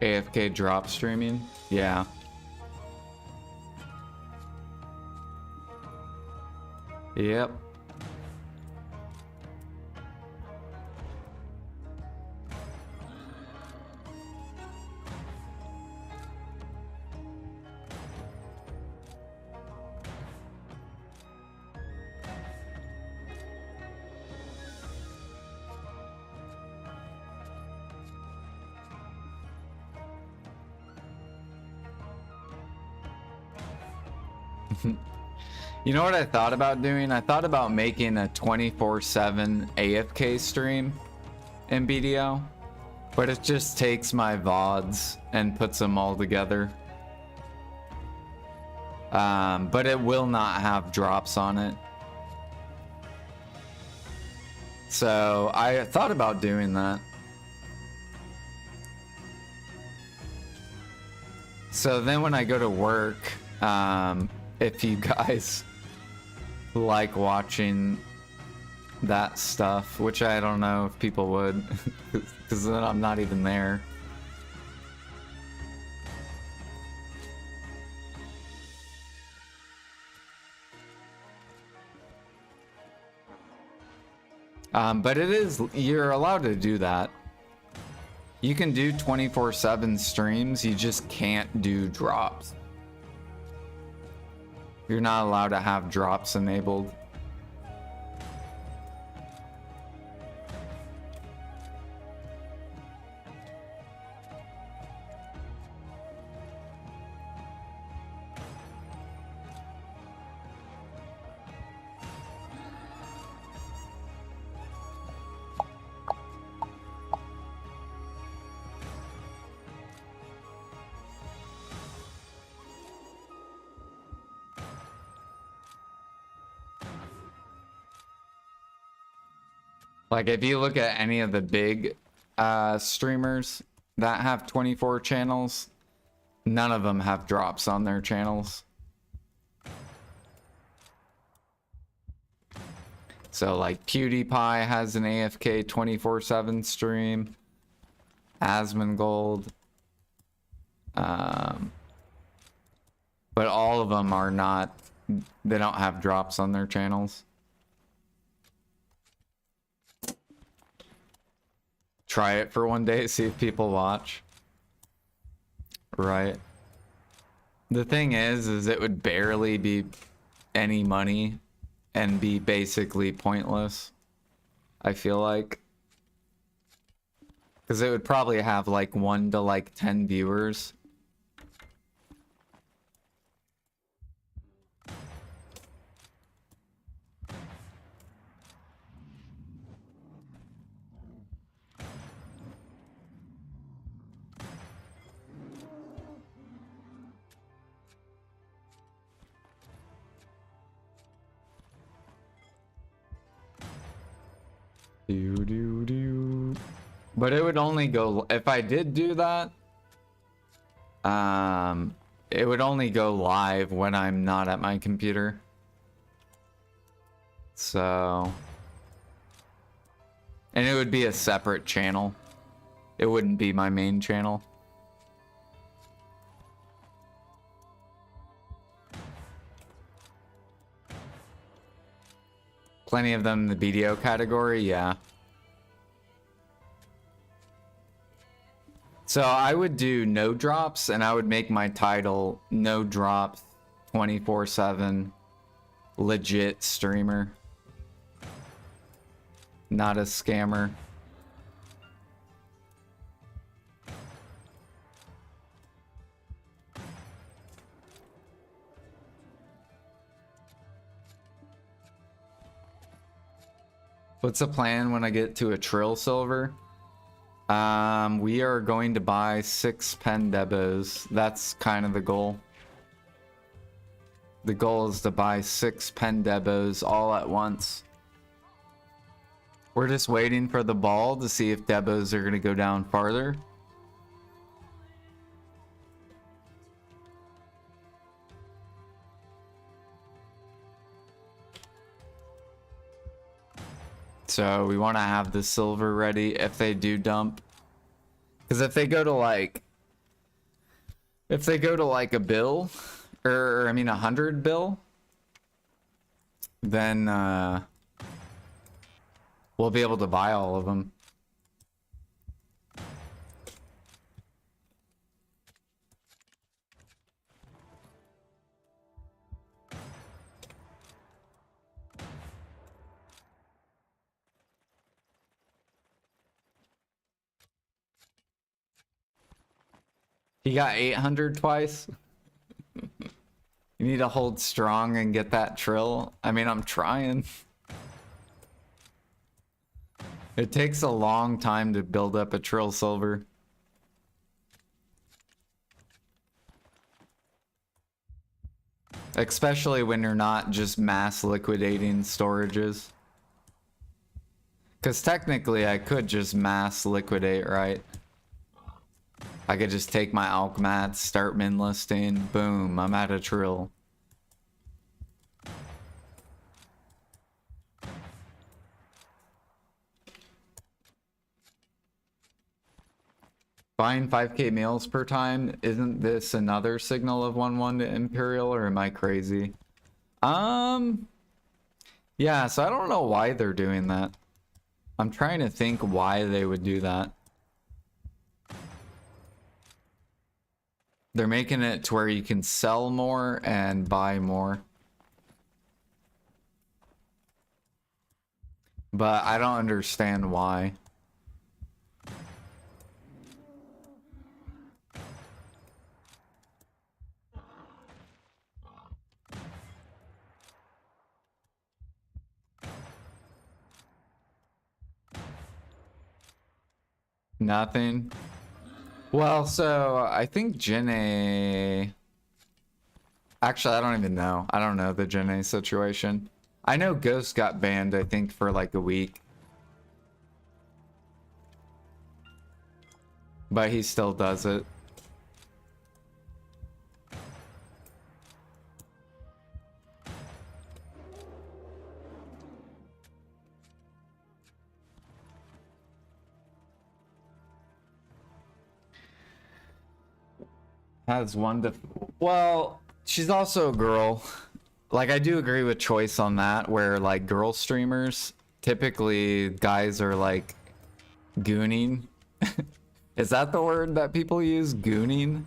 AFK drop streaming? Yeah. Yep. You know what I thought about doing? I thought about making a 24/7 AFK stream in BDO, but it just takes my VODs and puts them all together. But it will not have drops on it. So I thought about doing that. So then when I go to work, if you guys like watching that stuff, which I don't know if people would, because then I'm not even there. But it is, you're allowed to do that. You can do 24/7 streams, you just can't do drops. You're not allowed to have drops enabled. Like if you look at any of the big streamers that have 24 channels, none of them have drops on their channels. So like PewDiePie has an AFK 24/7 stream, Asmongold, but all of them are not, they don't have drops on their channels. Try it for one day, see if people watch. Right. The thing is it would barely be any money and be basically pointless, I feel like. Because it would probably have like 1 to like 10 viewers. Do. But it would only go if I did do that. It would only go live when I'm not at my computer. So, and it would be a separate channel. It wouldn't be my main channel. Plenty of them in the video category, yeah. So I would do no drops, and I would make my title no drops 24/7 legit streamer. Not a scammer. What's the plan when I get to a trill silver? We are going to buy 6 pen debos. That's kind of the goal. The goal is to buy 6 pen debos all at once. We're just waiting for the ball to see if debos are going to go down farther. So we want to have the silver ready if they do dump. Because if they go to like a bill, or I mean 100 bill, then we'll be able to buy all of them. He got 800 twice. You need to hold strong and get that trill. I mean, I'm trying. It takes a long time to build up a trill silver. Especially when you're not just mass liquidating storages. Because technically I could just mass liquidate, right? I could just take my alch mats, start min listing, boom, I'm at a trill. Buying 5k meals per time, isn't this another signal of 1-1 to Imperial, or am I crazy? Yeah, so I don't know why they're doing that. I'm trying to think why they would do that. They're making it to where you can sell more and buy more. But I don't understand why. Nothing. Well, so I think Jenny. Actually, I don't even know. I don't know the Jenny situation. I know Ghost got banned, I think, for like a week. But he still does it. Has one to... Well, she's also a girl. Like, I do agree with Choice on that, where, like, girl streamers, typically guys are, like, gooning. Is that the word that people use? Gooning?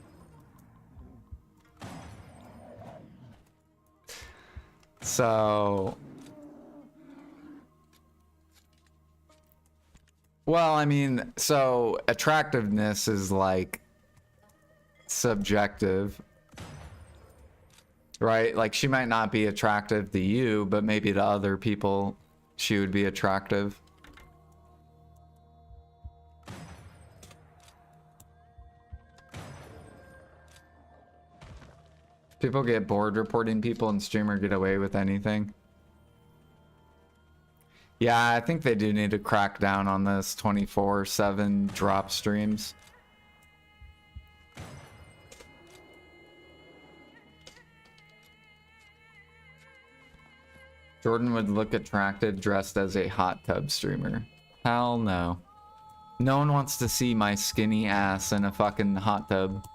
So... Well, I mean, so attractiveness is like subjective, right? Like she might not be attractive to you, but maybe to other people she would be attractive. People get bored reporting people and streamer get away with anything. Yeah, I think they do need to crack down on this 24/7 drop streams. Jordan would look attractive dressed as a hot tub streamer. Hell no. No one wants to see my skinny ass in a fucking hot tub.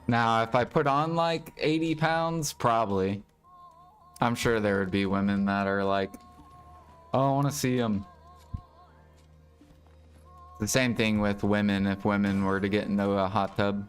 Now, if I put on like 80 pounds, probably. I'm sure there would be women that are like, oh, I want to see them. The same thing with women if women were to get into a hot tub.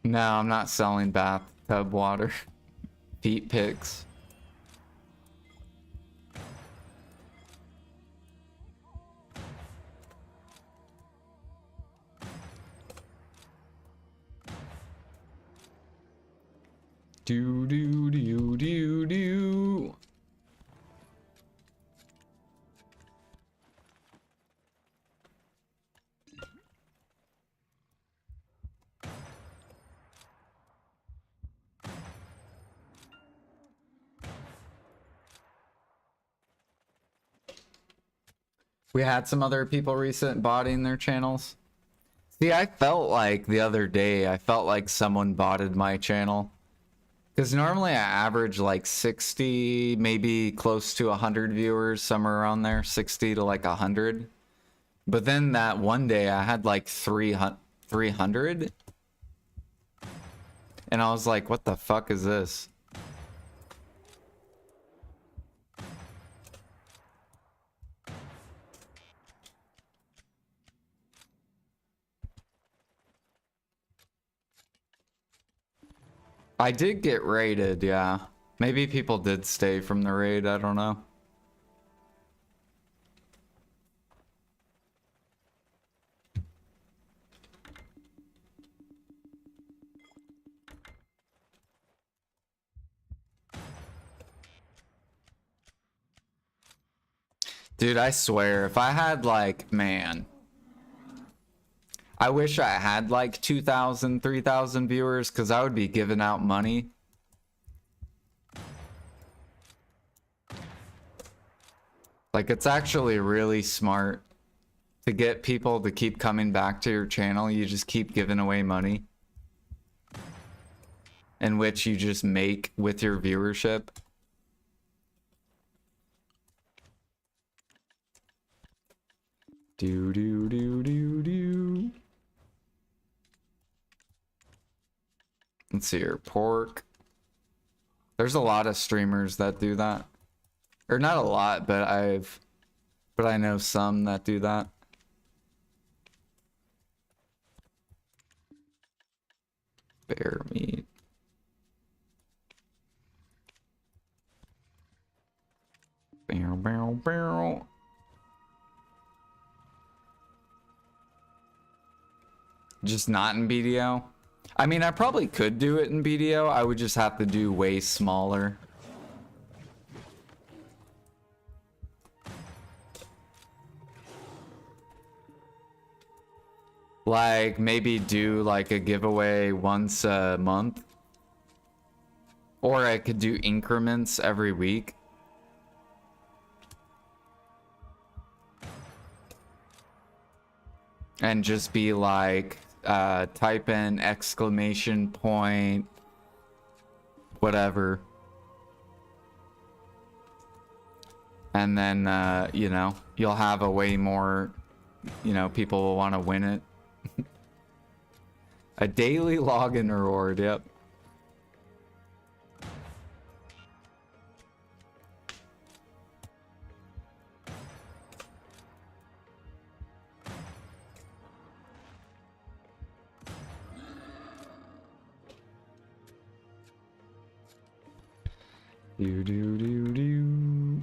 No, I'm not selling bathtub water. Feet pics. Do do do do do. We had some other people recent botting their channels. See, I felt like the other day, I felt like someone botted my channel. Because normally I average like 60, maybe close to 100 viewers, somewhere around there, 60 to like 100. But then that one day I had like 300. And I was like, what the fuck is this? I did get raided, yeah. Maybe people did stay from the raid, I don't know. Dude, I swear, if I had like, man, I wish I had like 2,000, 3,000 viewers because I would be giving out money. Like, it's actually really smart to get people to keep coming back to your channel. You just keep giving away money, in which you just make with your viewership. Do do do do do. Let's see here, pork. There's a lot of streamers that do that. Or not a lot, but I know some that do that. Bear meat. Barrel, barrel, barrel. Just not in BDO? I mean, I probably could do it in BDO. I would just have to do way smaller. Like, maybe do like a giveaway once a month. Or I could do increments every week. And just be like, type in exclamation point whatever. And then, you know, you'll have a way more, you know, people will want to win it. A daily login reward, yep. Do do do do.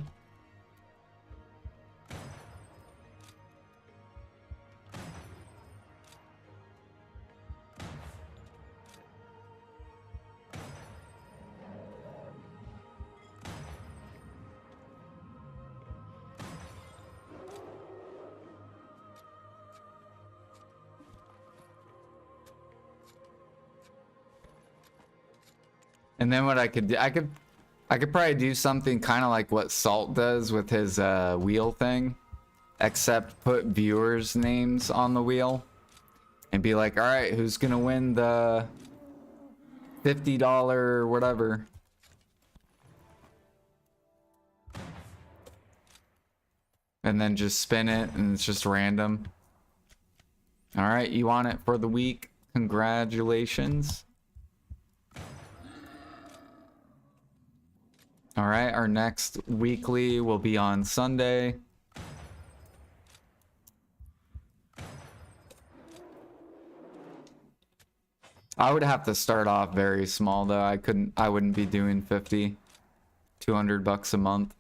And then what I could do, I could probably do something kind of like what Salt does with his wheel thing, except put viewers' names on the wheel and be like, all right, who's gonna win the $50 whatever? And then just spin it and it's just random. All right, you want it for the week? Congratulations. All right, our next weekly will be on Sunday. I would have to start off very small though. I wouldn't be doing 50, 200 bucks a month.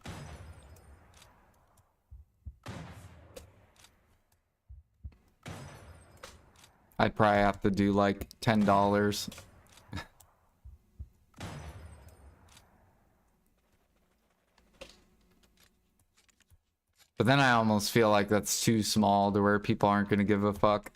I'd probably have to do like $10. But then I almost feel like that's too small to where people aren't going to give a fuck.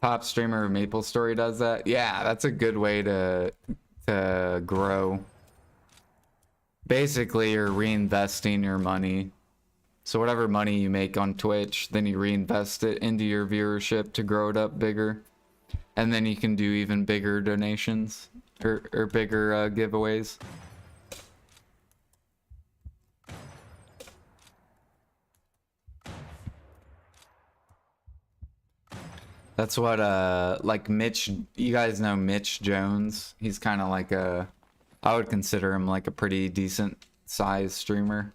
Top streamer of MapleStory does that. Yeah, that's a good way to grow. Basically, you're reinvesting your money. So whatever money you make on Twitch, then you reinvest it into your viewership to grow it up bigger. And then you can do even bigger donations or bigger giveaways. That's what like Mitch, you guys know Mitch Jones. He's kind of like I would consider him like a pretty decent size streamer.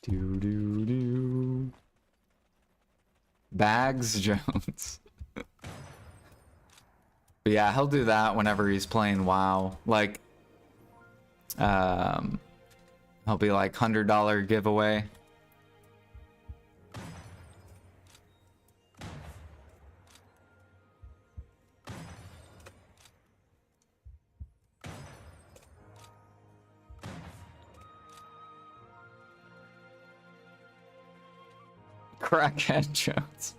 Do do do. Bags Jones. But yeah, he'll do that whenever he's playing WoW. Like, he'll be like $100 giveaway. Crackhead Jones.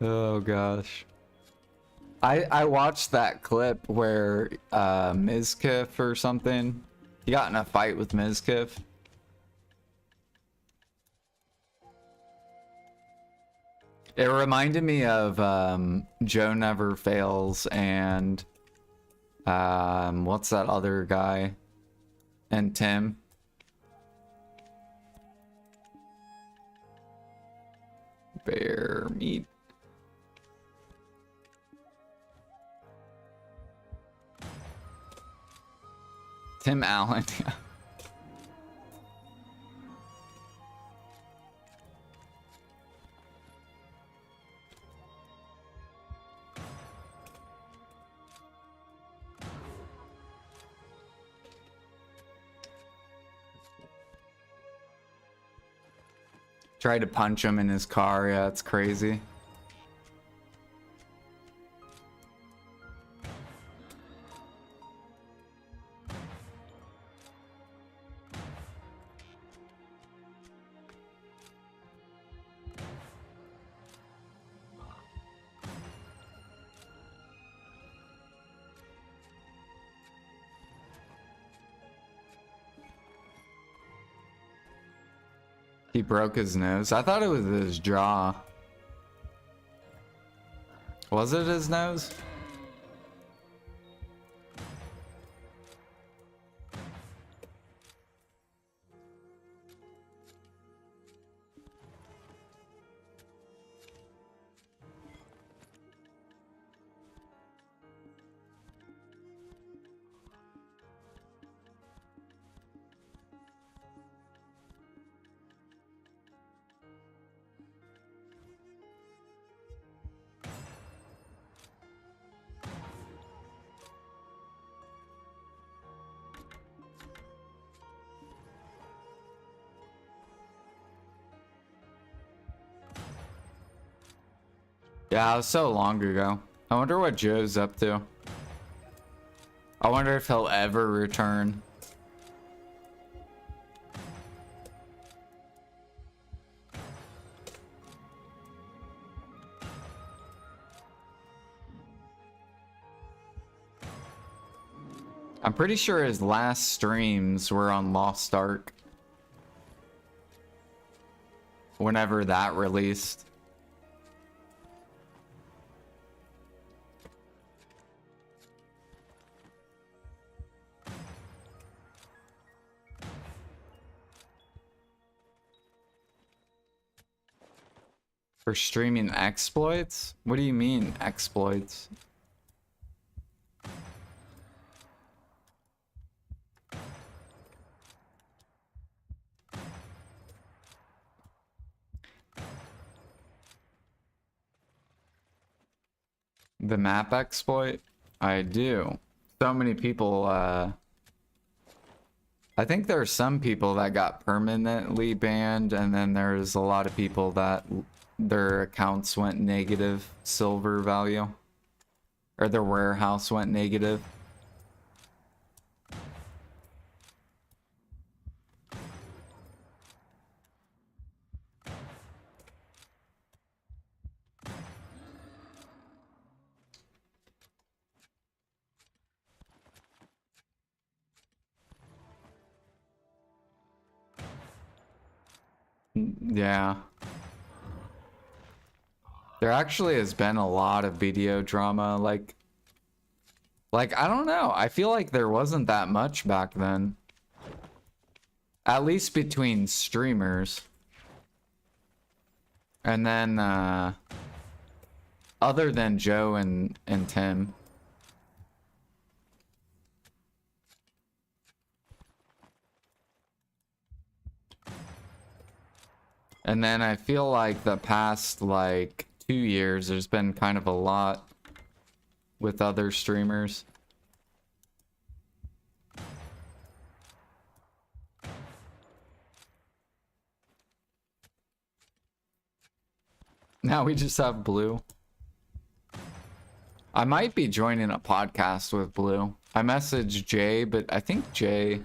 Oh gosh. I watched that clip where Mizkif or something, he got in a fight with Mizkif. It reminded me of Joe Never Fails and what's that other guy? And Tim. Bear meat. Tim Allen. Tried to punch him in his car. Yeah, it's crazy. He broke his nose. I thought it was his jaw. Was it his nose? Yeah, it was so long ago. I wonder what Joe's up to. I wonder if he'll ever return. I'm pretty sure his last streams were on Lost Ark. Whenever that released. For streaming exploits? What do you mean, exploits? The map exploit? I do. So many people, I think there are some people that got permanently banned, and then there's a lot of people that their accounts went negative silver value. Or their warehouse went negative. Yeah. There actually has been a lot of video drama, like I don't know. I feel like there wasn't that much back then. At least between streamers. And then other than Joe and Tim. And then I feel like the past like 2 years there's been kind of a lot with other streamers. Now we just have Blue. I might be joining a podcast with Blue. I messaged Jay, but I think Jay,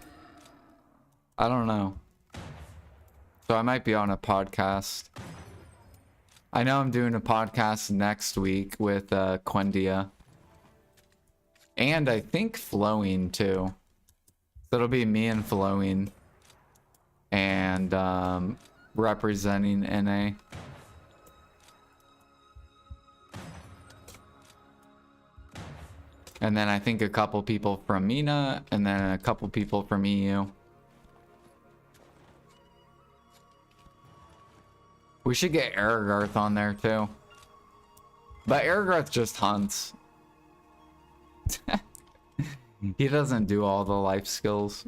I don't know. So I might be on a podcast. I know I'm doing a podcast next week with Quendia. And I think Flowing too. So it'll be me and Flowing. And representing NA. And then I think a couple people from MENA, and then a couple people from EU. We should get Aragarth on there too. But Aragarth just hunts. He doesn't do all the life skills.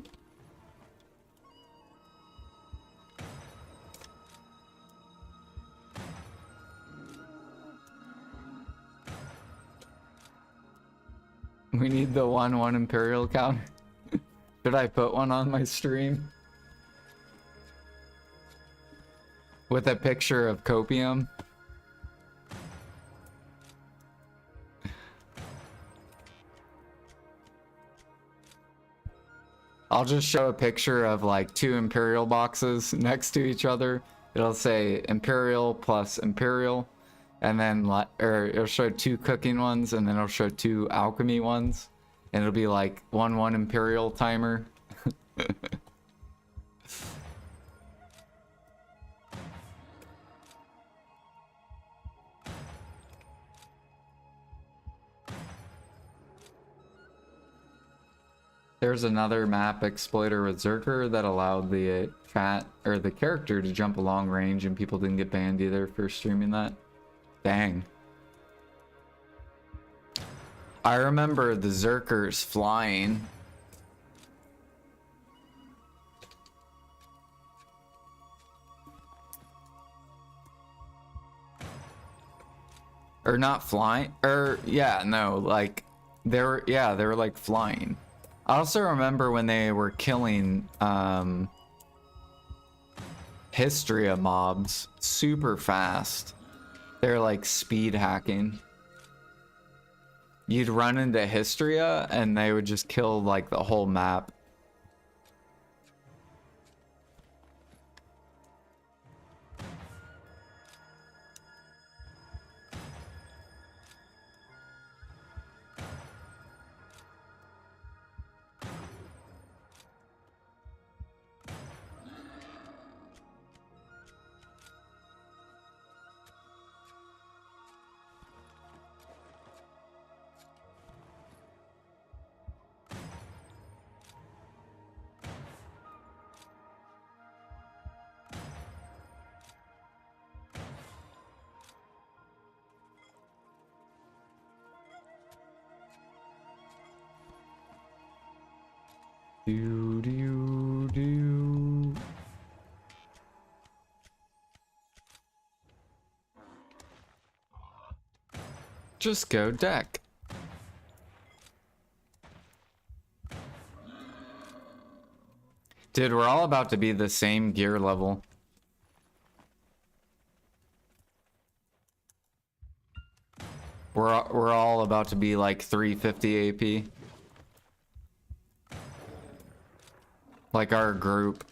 We need the 1-1 Imperial count. Should I put one on my stream? With a picture of Copium? I'll just show a picture of like 2 Imperial boxes next to each other. It'll say Imperial plus Imperial. And then, or it'll show 2 cooking ones, and then it'll show 2 alchemy ones. And it'll be like 1-1 Imperial timer. There's another map exploiter with Zerker that allowed the chat or the character to jump a long range, and people didn't get banned either for streaming that. Dang. I remember the Zerkers flying. Or not flying, or yeah, no, like they were like flying. I also remember when they were killing Histria mobs super fast. They're like speed hacking. You'd run into Histria and they would just kill like the whole map. Do do do. Just go deck. Dude, we're all about to be the same gear level. We're all about to be like 350 AP. Like our group.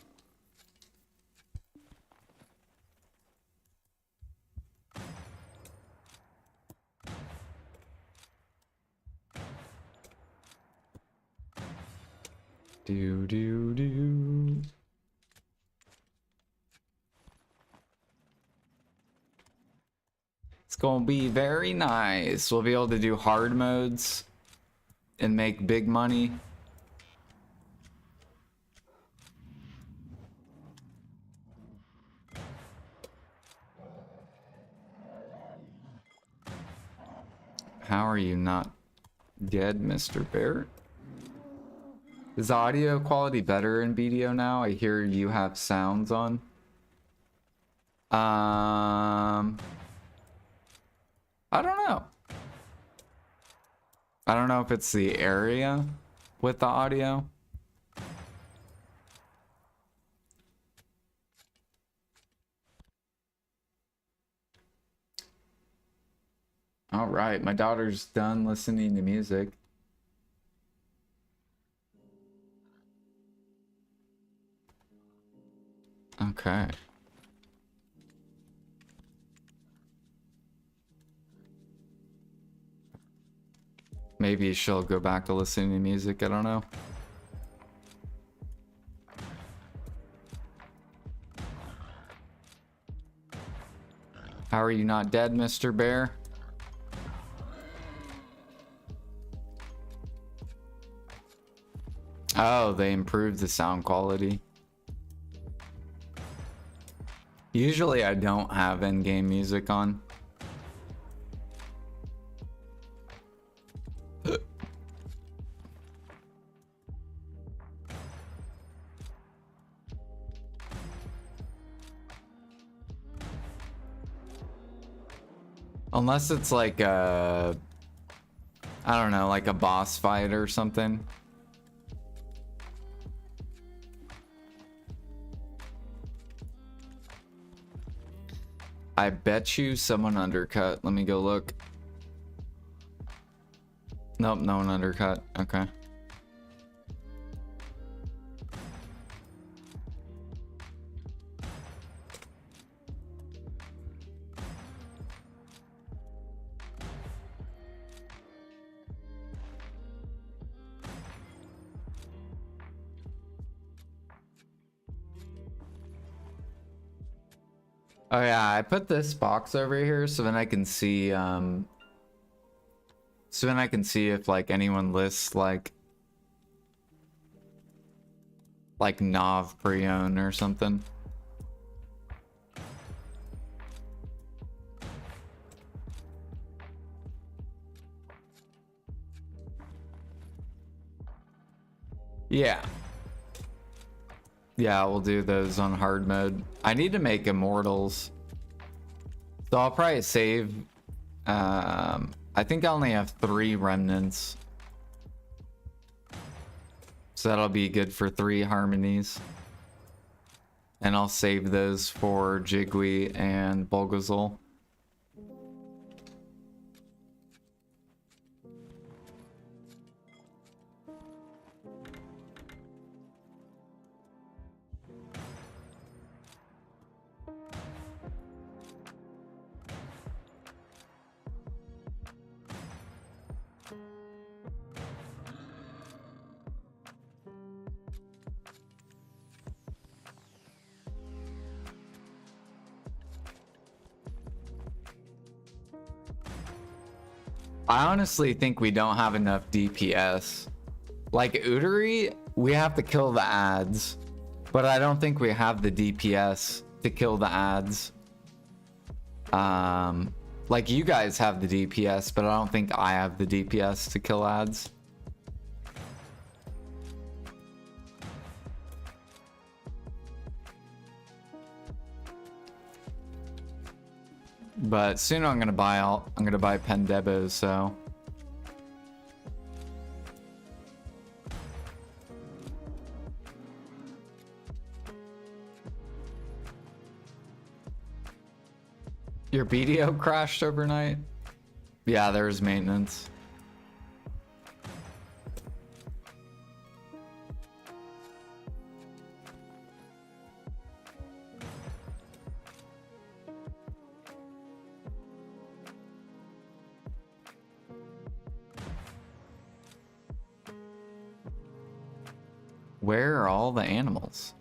Do do do. It's gonna be very nice. We'll be able to do hard modes and make big money. How are you not dead, Mr. Bear? Is the audio quality better in BDO now? I hear you have sounds on. I don't know. I don't know if it's the area with the audio. All right, my daughter's done listening to music. Okay. Maybe she'll go back to listening to music, I don't know. How are you not dead, Mr. Bear? Oh, they improved the sound quality. Usually I don't have in-game music on. Unless it's like a, I don't know, like a boss fight or something. I bet you someone undercut. Let me go look. Nope, no one undercut. Okay. Oh yeah, I put this box over here so then I can see if like anyone lists like like Nav Preone or something. Yeah. Yeah, we'll do those on hard mode. I need to make immortals. So I'll probably save. I think I only have 3 remnants. So that'll be good for 3 harmonies. And I'll save those for Jigwe and Bulgazol. I honestly think we don't have enough DPS. Like Uteri, we have to kill the ads, but I don't think we have the DPS to kill the ads. Like you guys have the DPS, but I don't think I have the DPS to kill ads. But soon I'm gonna buy pen debos, so. Your BDO crashed overnight? Yeah, there was maintenance. Where are all the animals?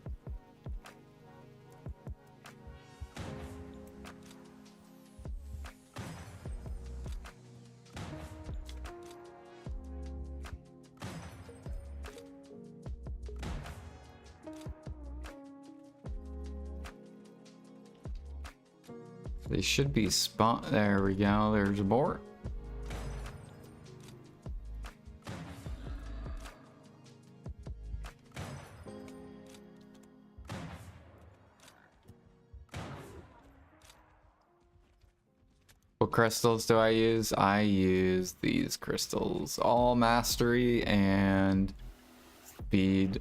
They should be spawn. There we go. There's a board. What crystals do I use? I use these crystals. All mastery and speed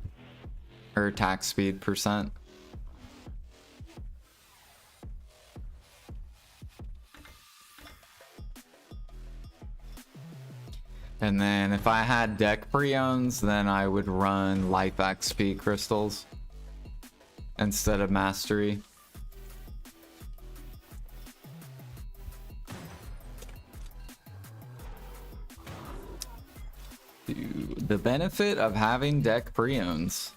or attack speed %. And then if I had deck preones, then I would run life XP crystals instead of mastery. The benefit of having deck preones.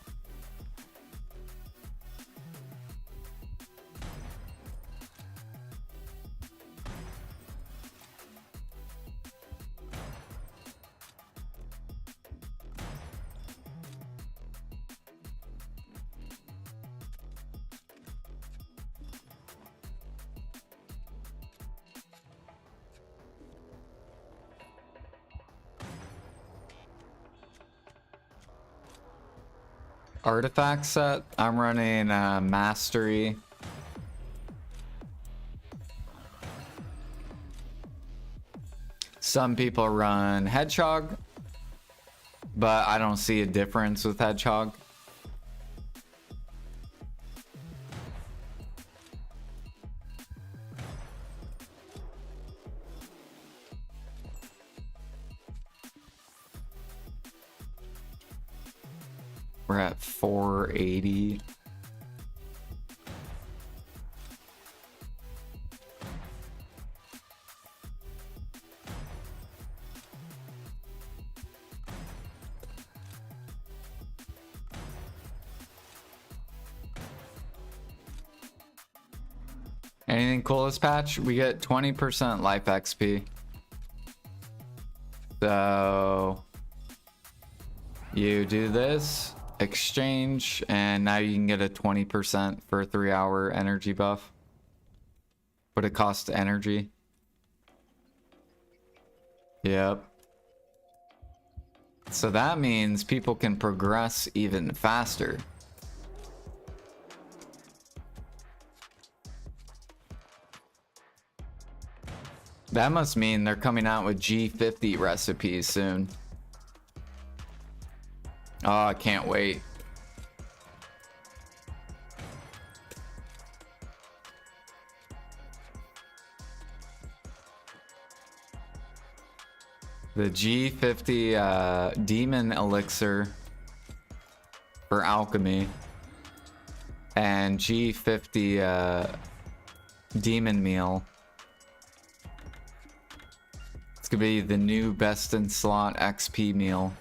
Artifact set, I'm running mastery. Some people run hedgehog, but I don't see a difference with hedgehog. We're at 480. Anything cool this patch? We get 20% life XP. So you do this exchange, and now you can get a 20% for a 3-hour energy buff. But it costs energy. Yep. So that means people can progress even faster. That must mean they're coming out with G50 recipes soon. Oh, I can't wait. The G50 demon elixir for alchemy and G50 demon meal. It's gonna be the new best in slot XP meal.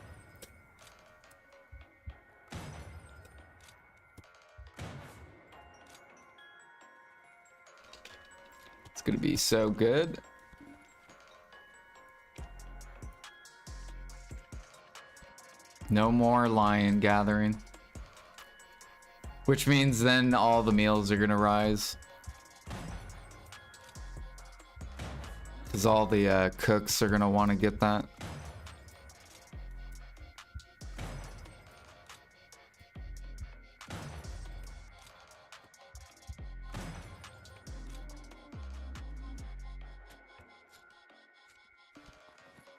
It's gonna be so good. No more lion gathering. Which means then all the meals are gonna rise. Because all the cooks are gonna want to get that.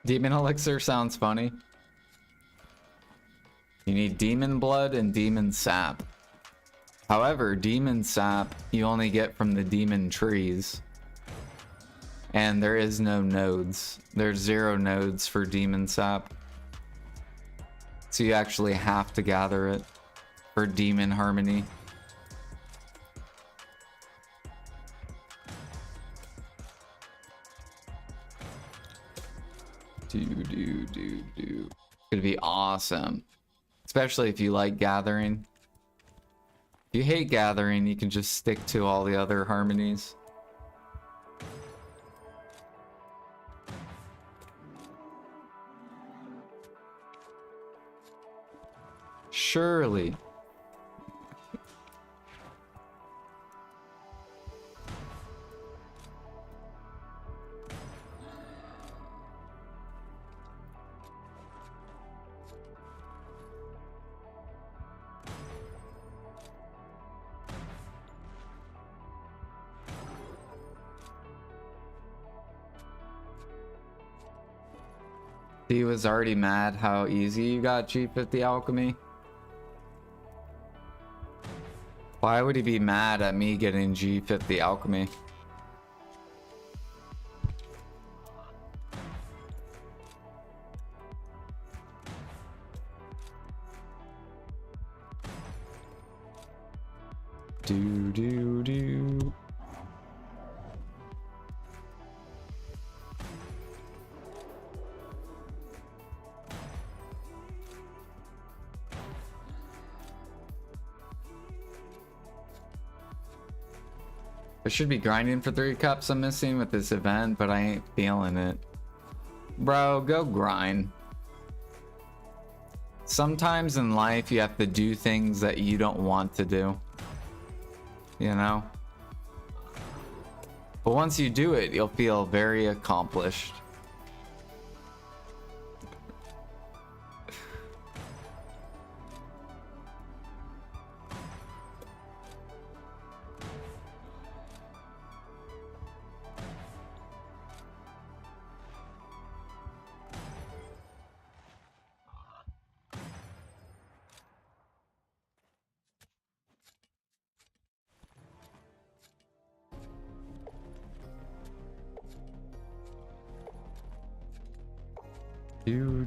Demon elixir sounds funny. You need demon blood and demon sap. However, demon sap you only get from the demon trees. And there is no nodes. There's 0 nodes for demon sap. So you actually have to gather it for demon harmony. It'd be awesome. Especially if you like gathering. If you hate gathering, you can just stick to all the other harmonies. Surely. He was already mad how easy you got G50 alchemy. Why would he be mad at me getting G50 alchemy? Do. I should be grinding for 3 cups I'm missing with this event, but I ain't feeling it. Bro, go grind. Sometimes in life you have to do things that you don't want to do. You know? But once you do it, you'll feel very accomplished. Do.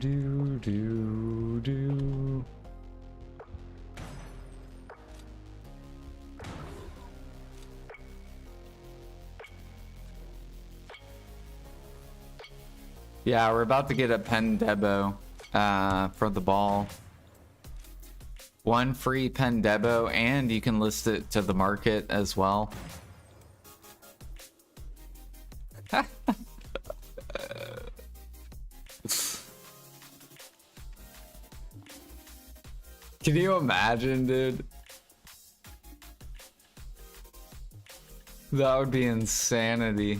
Yeah, we're about to get a pen debo for the ball. 1 free pen debo, and you can list it to the market as well. Can you imagine, dude? That would be insanity.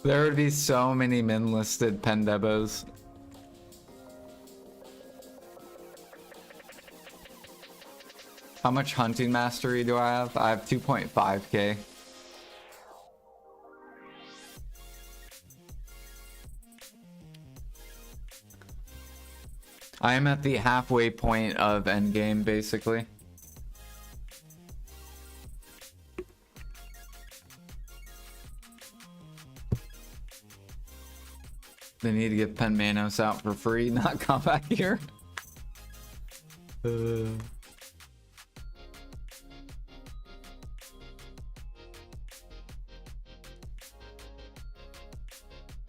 There would be so many min-listed pen debos. How much hunting mastery do I have? I have 2.5k. I am at the halfway point of endgame, basically. They need to get Pen Manos out for free, not combat gear.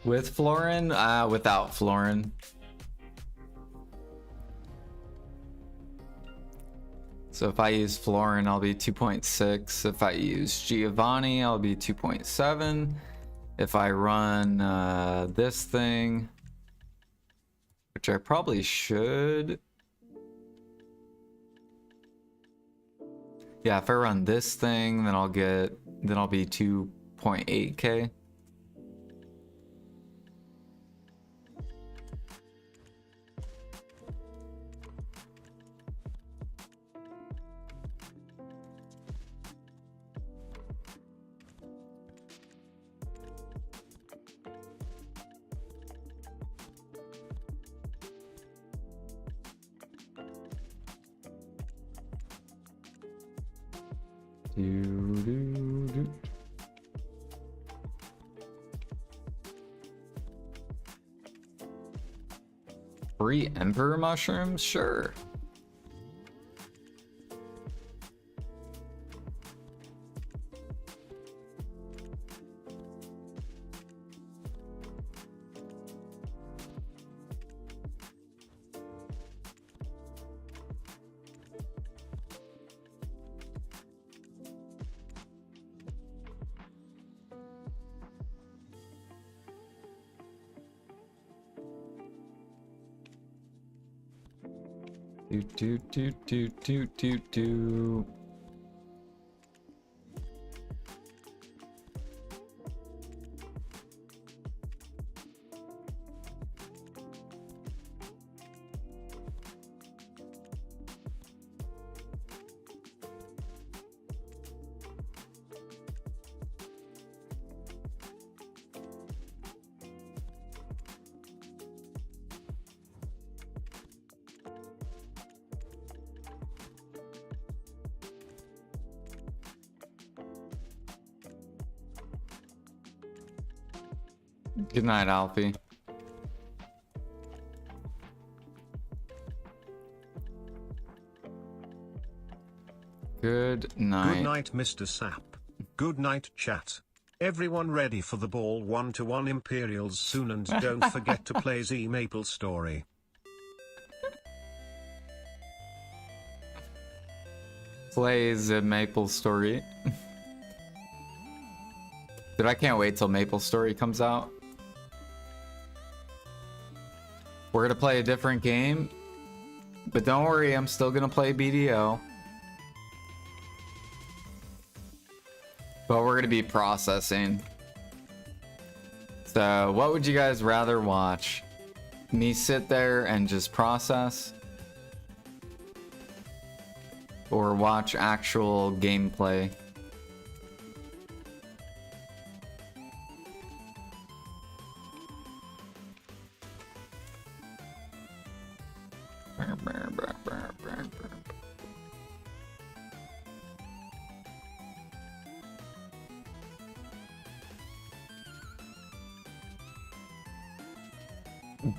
With Florin? Without Florin. So if I use Florin, I'll be 2.6. If I use Giovanni, I'll be 2.7. If I run this thing, which I probably should. Yeah, if I run this thing, then I'll be 2.8k. Free Emperor mushrooms? Sure. Do. Good night, Alfie. Good night. Good night, Mr. Sap. Good night, chat. Everyone ready for the ball 1-to-1 Imperials soon, and don't forget to play Z Maple Story. Plays a Maple Story. Dude, I can't wait till Maple Story comes out. We're gonna play a different game, but don't worry, I'm still gonna play BDO. But we're gonna be processing. So, what would you guys rather watch? Me sit there and just process? Or watch actual gameplay?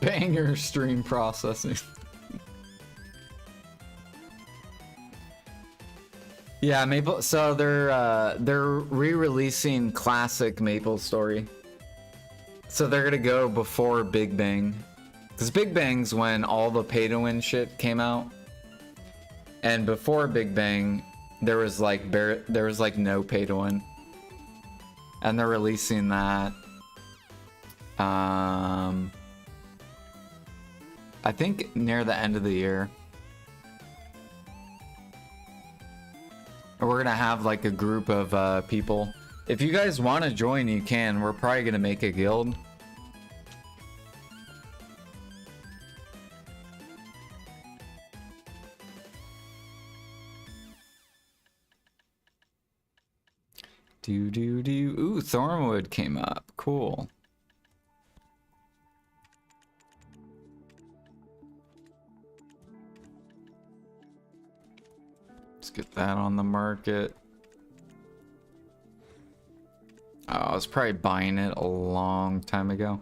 Banger stream processing. Yeah, Maple. So they're re-releasing classic Maple Story. So they're gonna go before Big Bang, because Big Bang's when all the pay-to-win shit came out, and before Big Bang, there was like no pay-to-win. And they're releasing that. I think near the end of the year. We're gonna have like a group of people. If you guys want to join, you can. We're probably gonna make a guild. Ooh, Thornwood came up. Cool. Let's get that on the market. Oh, I was probably buying it a long time ago.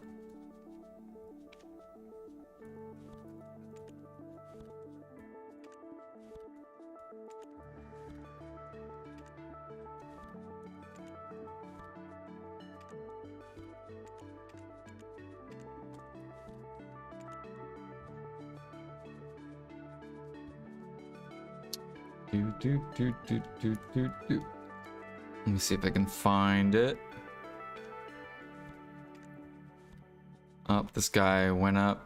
Let me see if I can find it. Oh, this guy went up.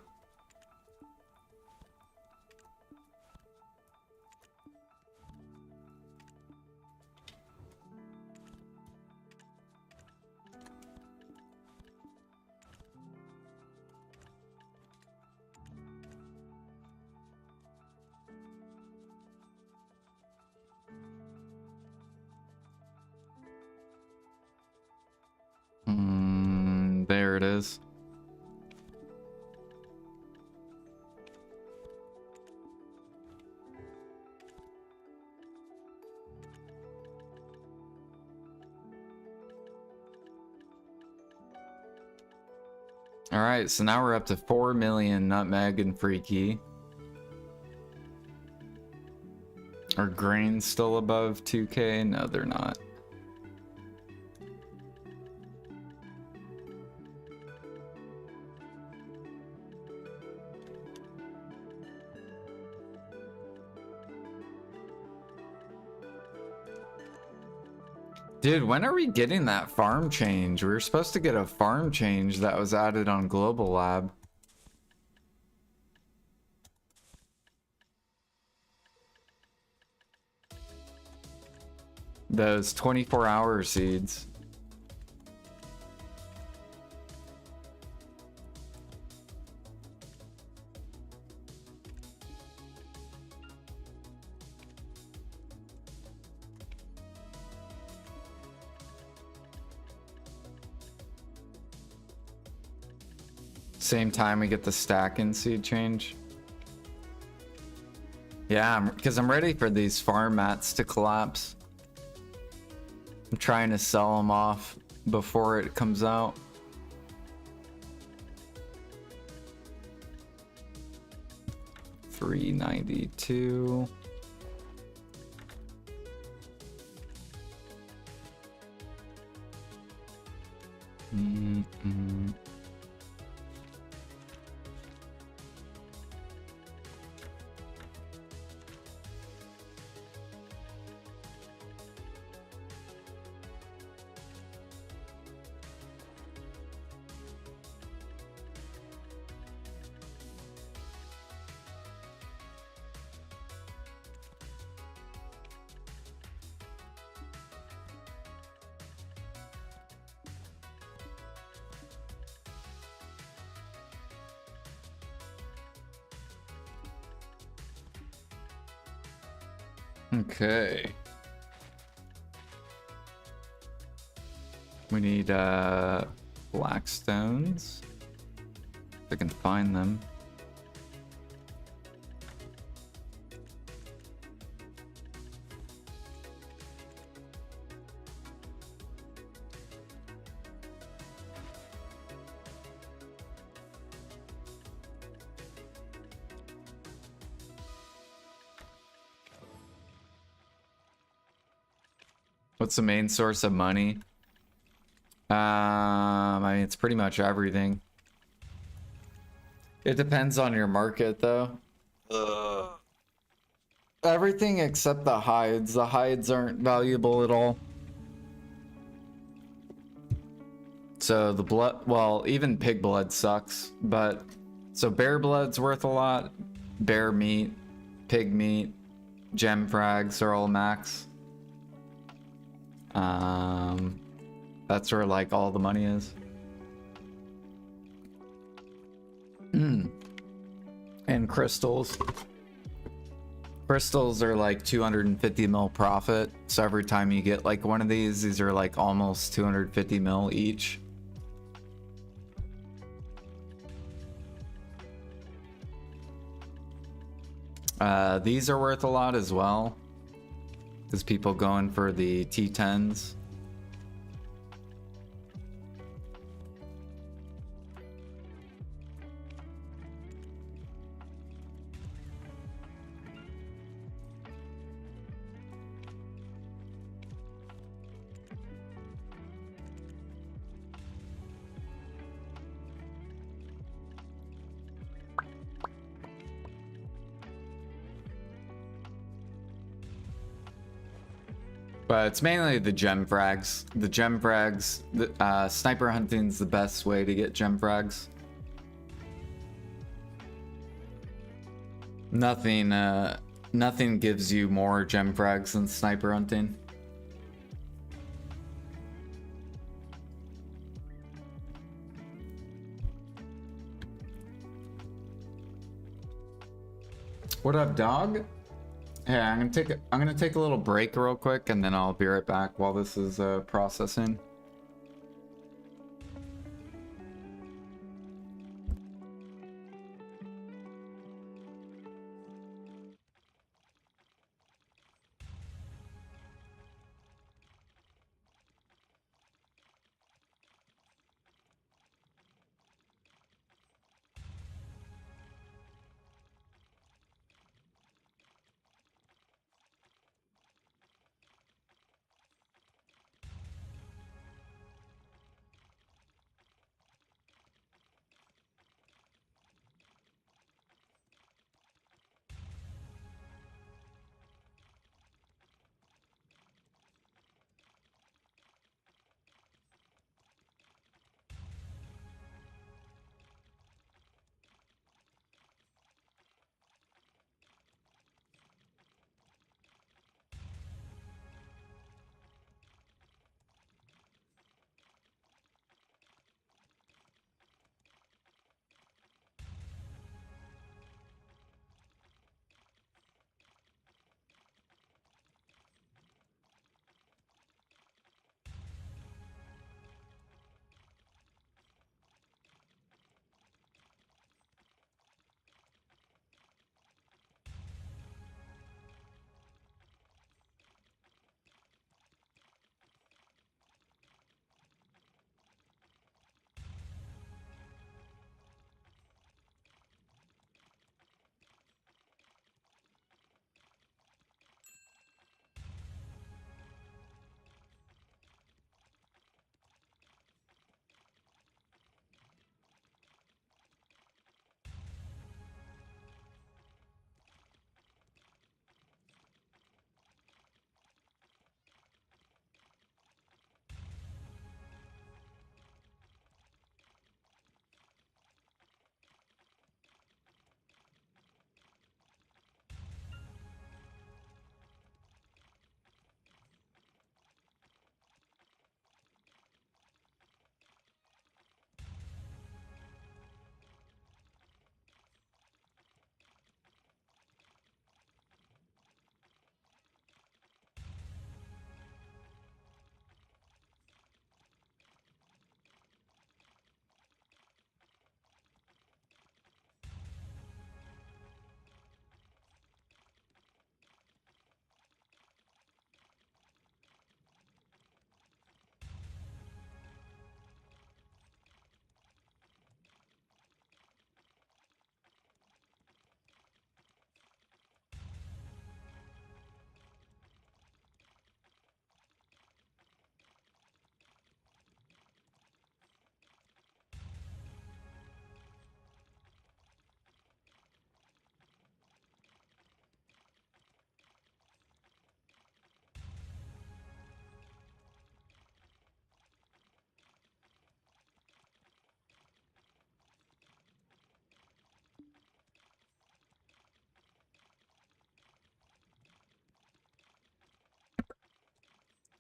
There it is. All right, so now we're up to 4 million nutmeg and freaky. Are grains still above 2K? No, they're not. Dude, when are we getting that farm change? We were supposed to get a farm change that was added on Global Lab. Those 24-hour seeds. Same time we get the stack and seed change. Yeah, because I'm ready for these farm mats to collapse. I'm trying to sell them off before it comes out. $392. Okay. We need black stones. If I can find them. What's the main source of money? I mean, it's pretty much everything. It depends on your market, though. Everything except the hides. The hides aren't valuable at all. So the blood, well, even pig blood sucks, but so bear blood's worth a lot. Bear meat, pig meat, gem frags are all max. That's where like all the money is. And crystals. Crystals are like 250 mil profit. So every time you get like one of these are like almost 250 mil each. These are worth a lot as well. There's people going for the T10s. But it's mainly the gem frags. The gem frags, sniper hunting's the best way to get gem frags. Nothing gives you more gem frags than sniper hunting. What up, dog? Hey, I'm gonna take a little break real quick, and then I'll be right back while this is processing.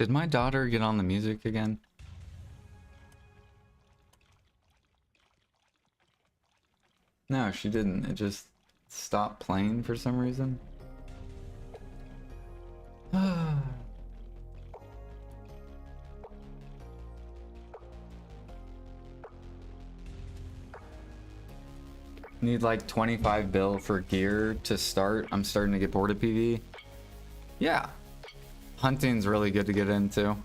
Did my daughter get on the music again? No, she didn't. It just stopped playing for some reason. Need like 25 bill for gear to start. I'm starting to get bored of PV. Yeah. Hunting's really good to get into.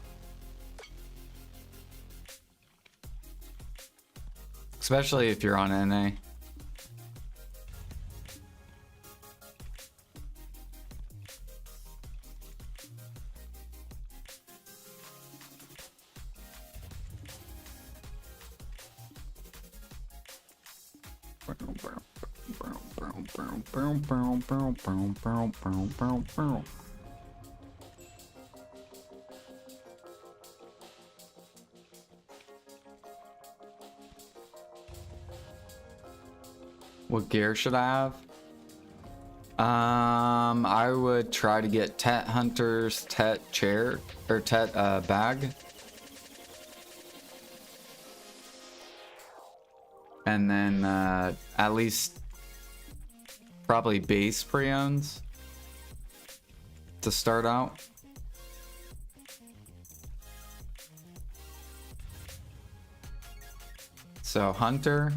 Especially if you're on NA. What gear should I have? I would try to get Tet Hunter's Tet chair or Tet bag. And then at least probably base preones to start out. So Hunter,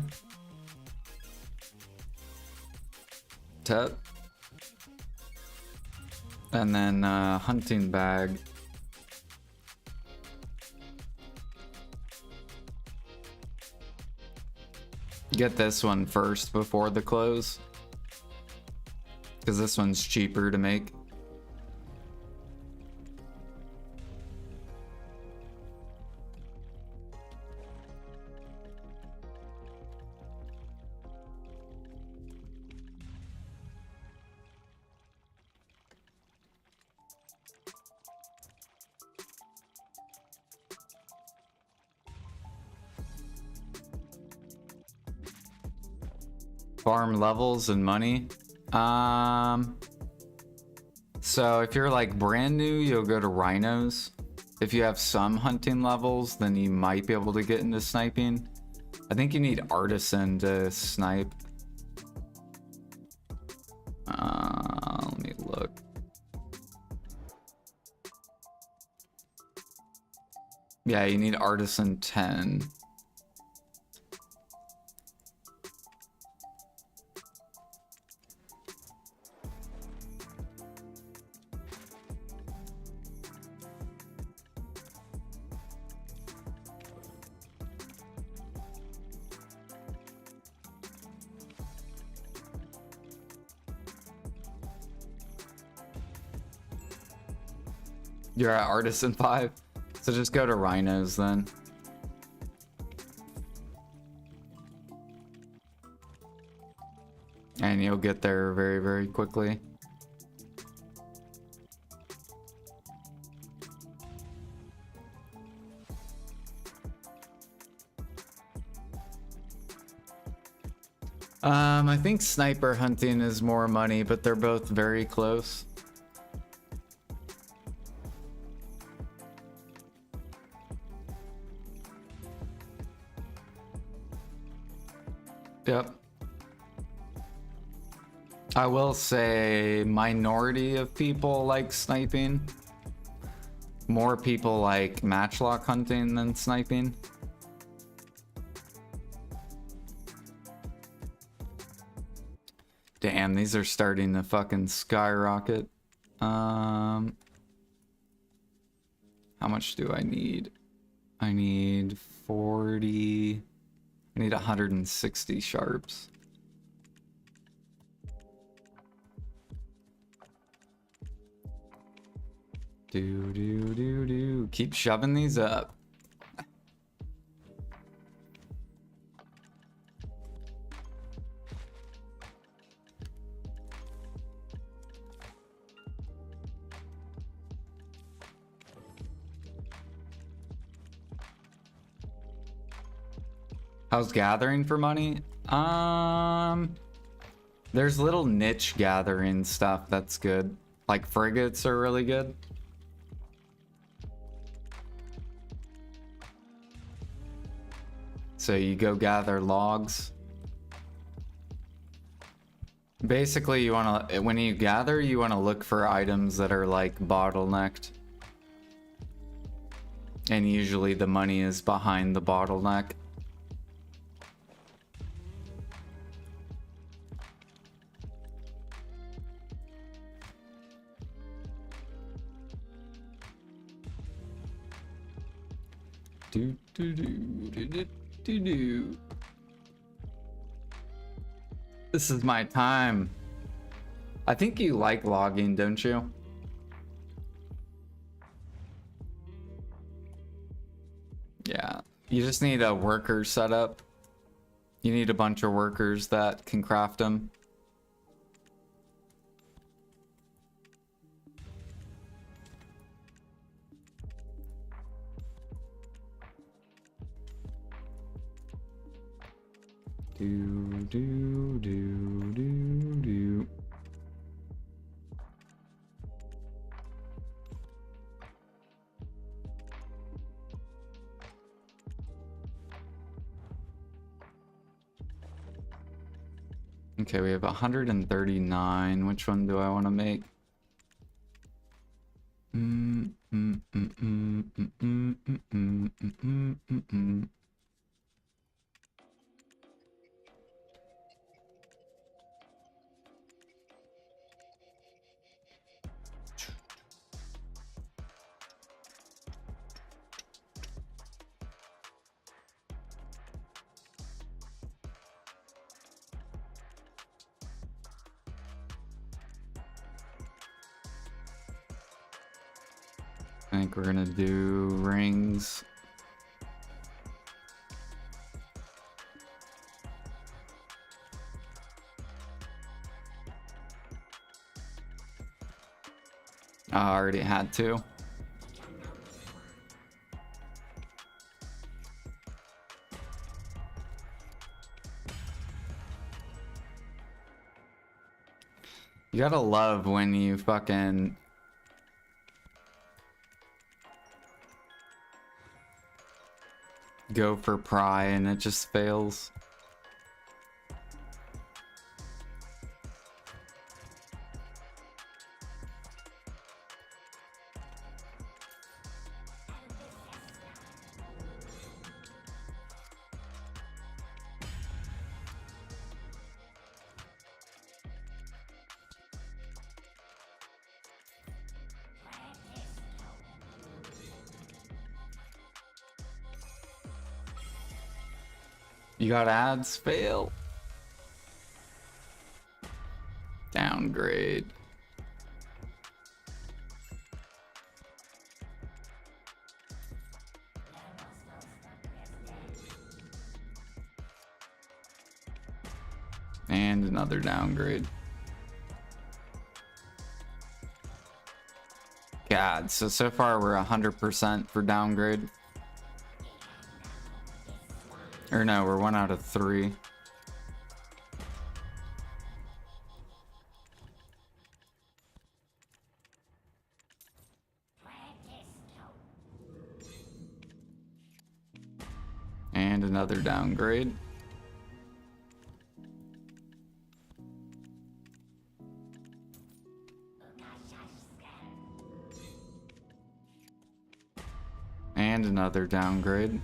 Tet, and then hunting bag. Get this one first before the close, because this one's cheaper to make. Farm levels and money. So if you're like brand new, you'll go to rhinos. If you have some hunting levels, then you might be able to get into sniping. I think you need artisan to snipe. Let me look. Yeah, you need artisan 10. You're at artisan 5, so just go to rhinos then. And you'll get there very, very quickly. I think sniper hunting is more money, but they're both very close. Yep. I will say minority of people like sniping. More people like matchlock hunting than sniping. Damn, these are starting to fucking skyrocket. How much do I need? I need 40. I need 160 sharps. Do. Keep shoving these up. How's gathering for money? There's little niche gathering stuff that's good. Like frigates are really good. So you go gather logs. Basically, you want to, when you gather, you want to look for items that are like bottlenecked. And usually the money is behind the bottleneck. Do do do do do do do. This is my time. I think you like logging, don't you? Yeah. You just need a worker setup. You need a bunch of workers that can craft them. Do do do do do. Okay, we have 139. Which one do I want to make? I think we're gonna do rings. I already had to. You gotta love when you fucking go for pry and it just fails. You got ads fail. Downgrade. And another downgrade. God, so far we're 100% for downgrade. Or no, we're 1 out of 3. And another downgrade. And another downgrade.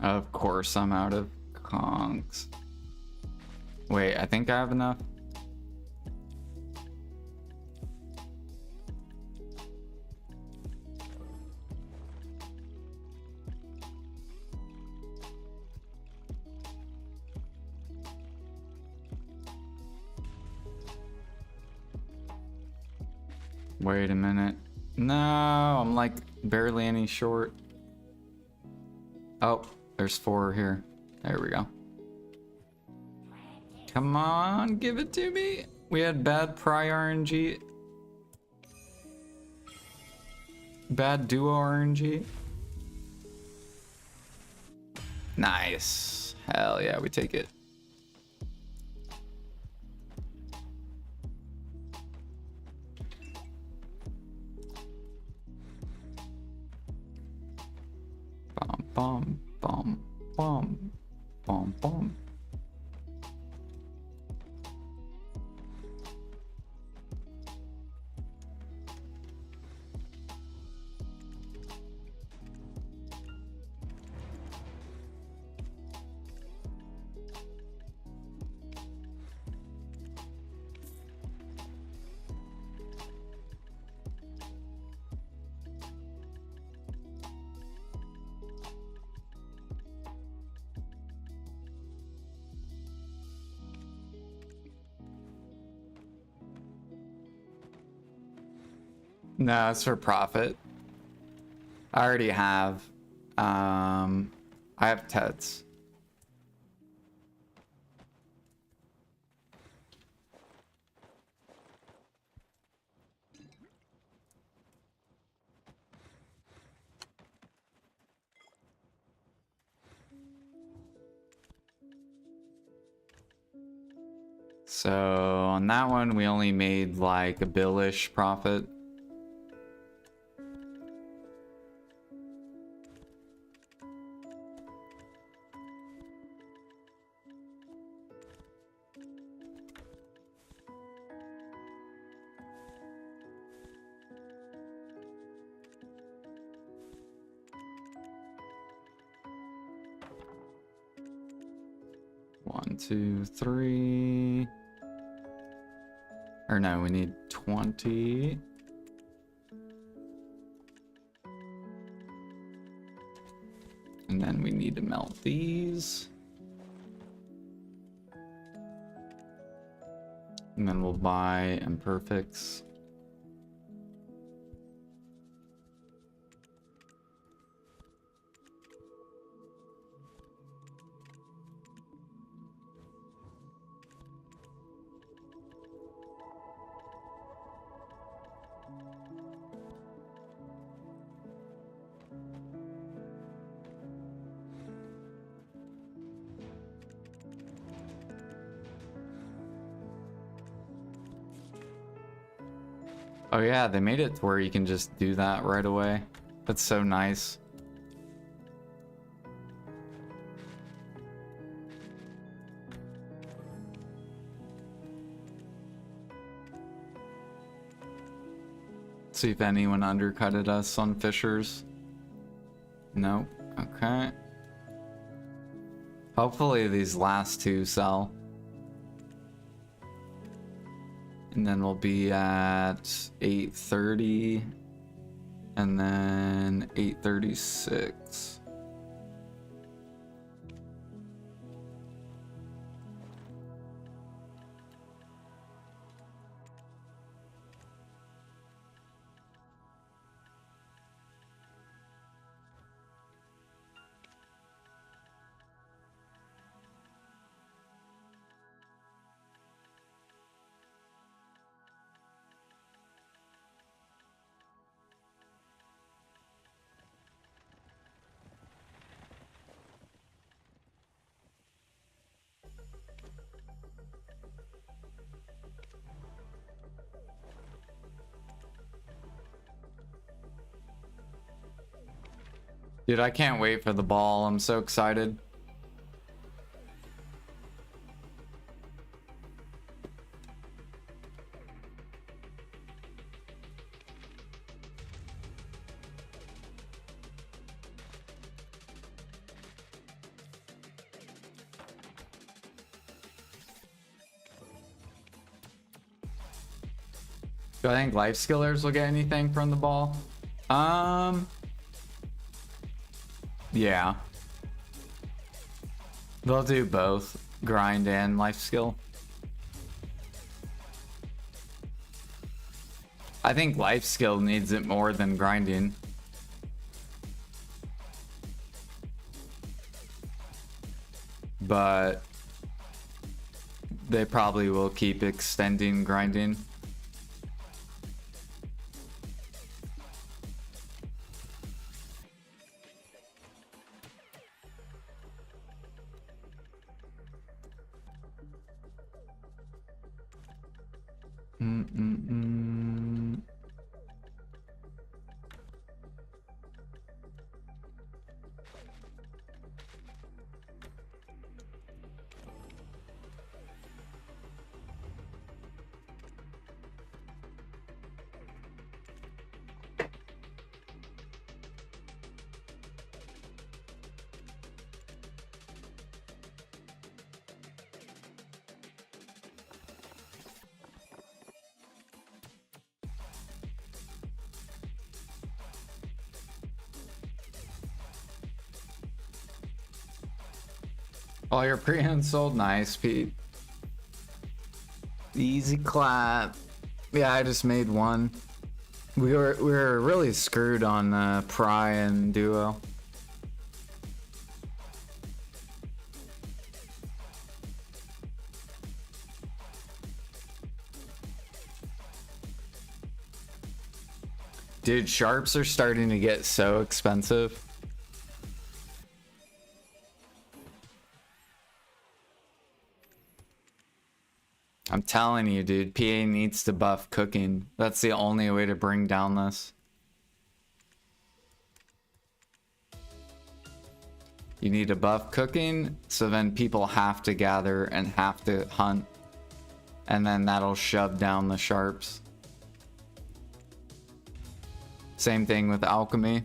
Of course, I'm out of conks. Wait, I think I have enough. Wait a minute. No, I'm like barely any short. Oh, there's 4 here. There we go. Come on, give it to me. We had bad pry RNG. Bad duo RNG. Nice. Hell yeah, we take it. Bum, bum, bum, bum, bum. No, it's for profit. I already have. I have Tets. So on that one, we only made like a billish profit. One, two, three. Or no, we need 20. And then we need to melt these. And then we'll buy imperfects. Oh yeah, they made it to where you can just do that right away. That's so nice. See if anyone undercutted us on Fishers. Nope. Okay. Hopefully these last two sell. And then we'll be at 8:30 and then 8:36. Dude, I can't wait for the ball. I'm so excited. Do I think life skillers will get anything from the ball? Yeah. They'll do both grind and life skill. I think life skill needs it more than grinding. But they probably will keep extending grinding. All your preones sold? Nice, Pete. Easy clap. Yeah, I just made one. We were really screwed on Pry and Duo. Dude, sharps are starting to get so expensive. I'm telling you, dude, PA needs to buff cooking. That's the only way to bring down this. You need to buff cooking, so then people have to gather and have to hunt. And then that'll shove down the sharps. Same thing with alchemy.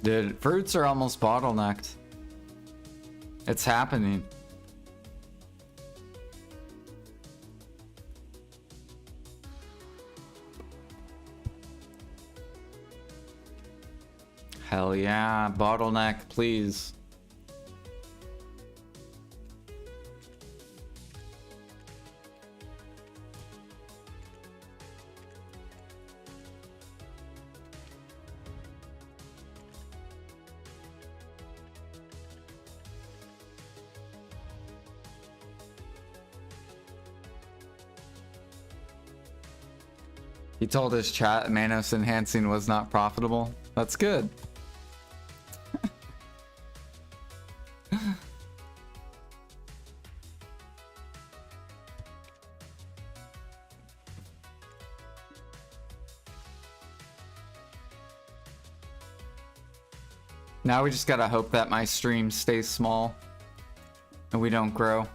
Dude, fruits are almost bottlenecked. It's happening. Hell yeah, bottleneck, please. He told his chat Manos enhancing was not profitable. That's good. Now we just gotta hope that my stream stays small and we don't grow.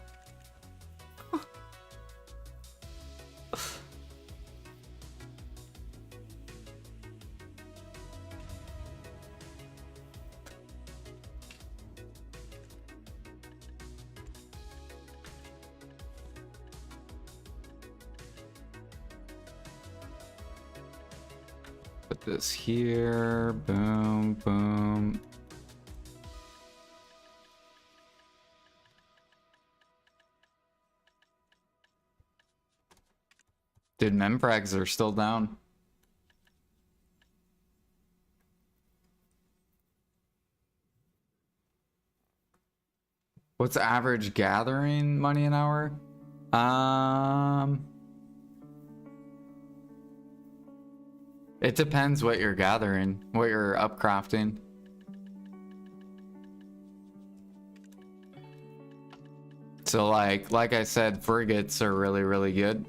Put this here, boom, boom. Dude, memfrags are still down. What's average gathering money an hour? It depends what you're gathering, what you're upcrafting. So like I said, frigates are really, really good.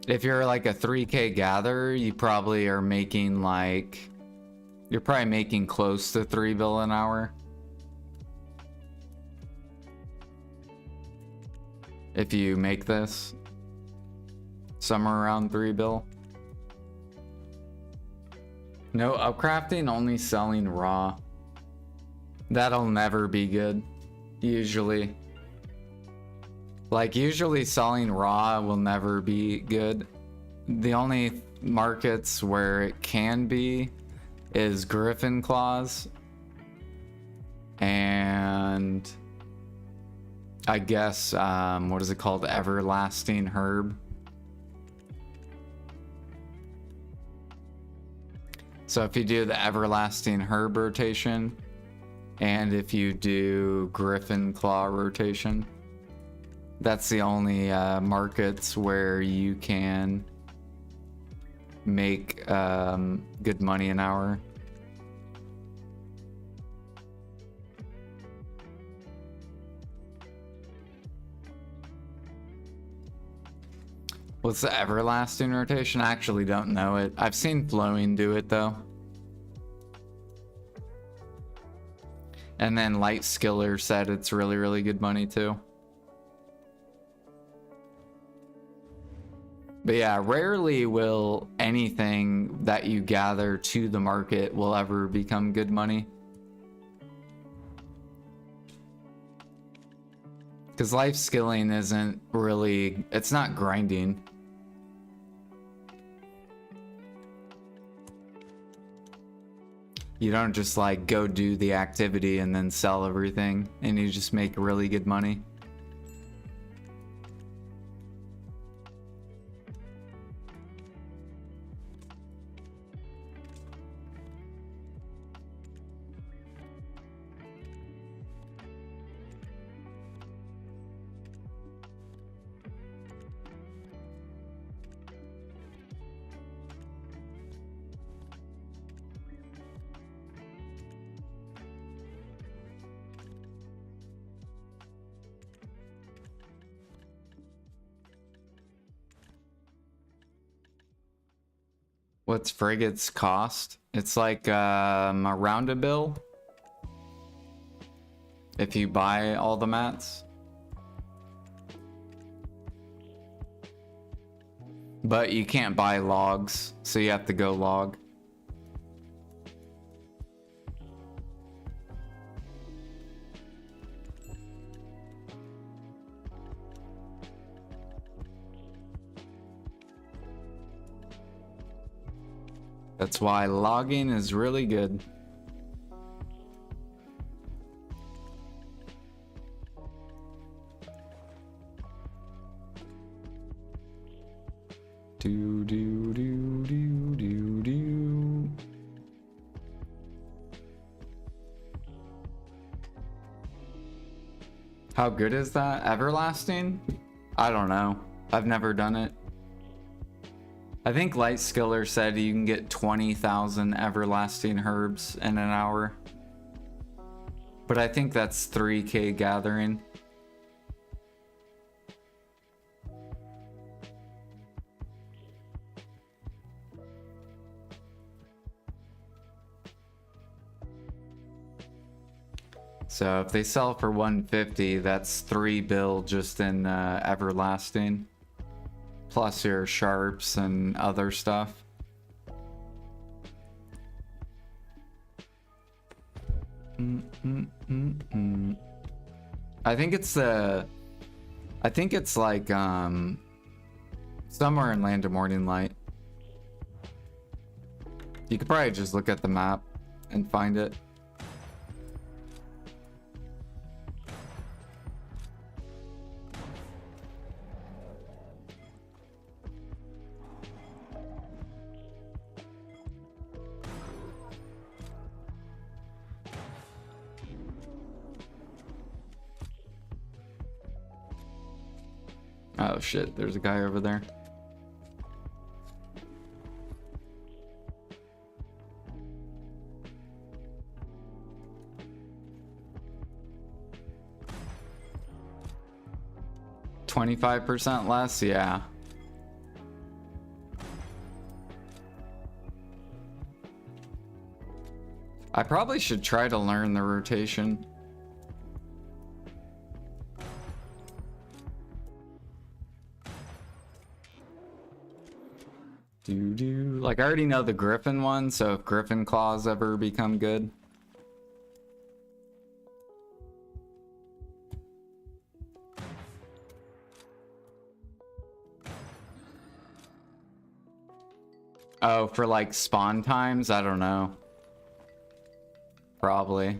If you're like a 3K gatherer, you probably are making like, you're probably making close to 3 bill an hour. If you make this, somewhere around 3 bill. No upcrafting, only selling raw. That'll never be good, usually. Like, usually selling raw will never be good. The only markets where it can be is Griffin Claws. And I guess, what is it called? Everlasting Herb. So if you do the everlasting herb rotation, and if you do Griffin Claw rotation, that's the only markets where you can make good money an hour. What's the everlasting rotation? I actually don't know it. I've seen Flowing do it though. And then Light Skiller said it's really, really good money too. But yeah, rarely will anything that you gather to the market will ever become good money. Because life skilling isn't really, it's not grinding. You don't just like go do the activity and then sell everything and you just make really good money. What's Frigate's cost? It's like a roundabill if you buy all the mats. But you can't buy logs, so you have to go log. That's why logging is really good. Do do do do do do. How good is that? Everlasting? I don't know. I've never done it. I think Light Skiller said you can get 20,000 everlasting herbs in an hour. But I think that's 3K gathering. So if they sell for 150, that's 3 bill just in everlasting. Plus your sharps and other stuff. I think it's like somewhere in Land of Morning Light. You could probably just look at the map and find it. Oh shit, there's a guy over there. $25% less, yeah. I probably should try to learn the rotation. Like I already know the Griffin one, so if Griffin Claws ever become good. Oh, for like spawn times? I don't know. Probably.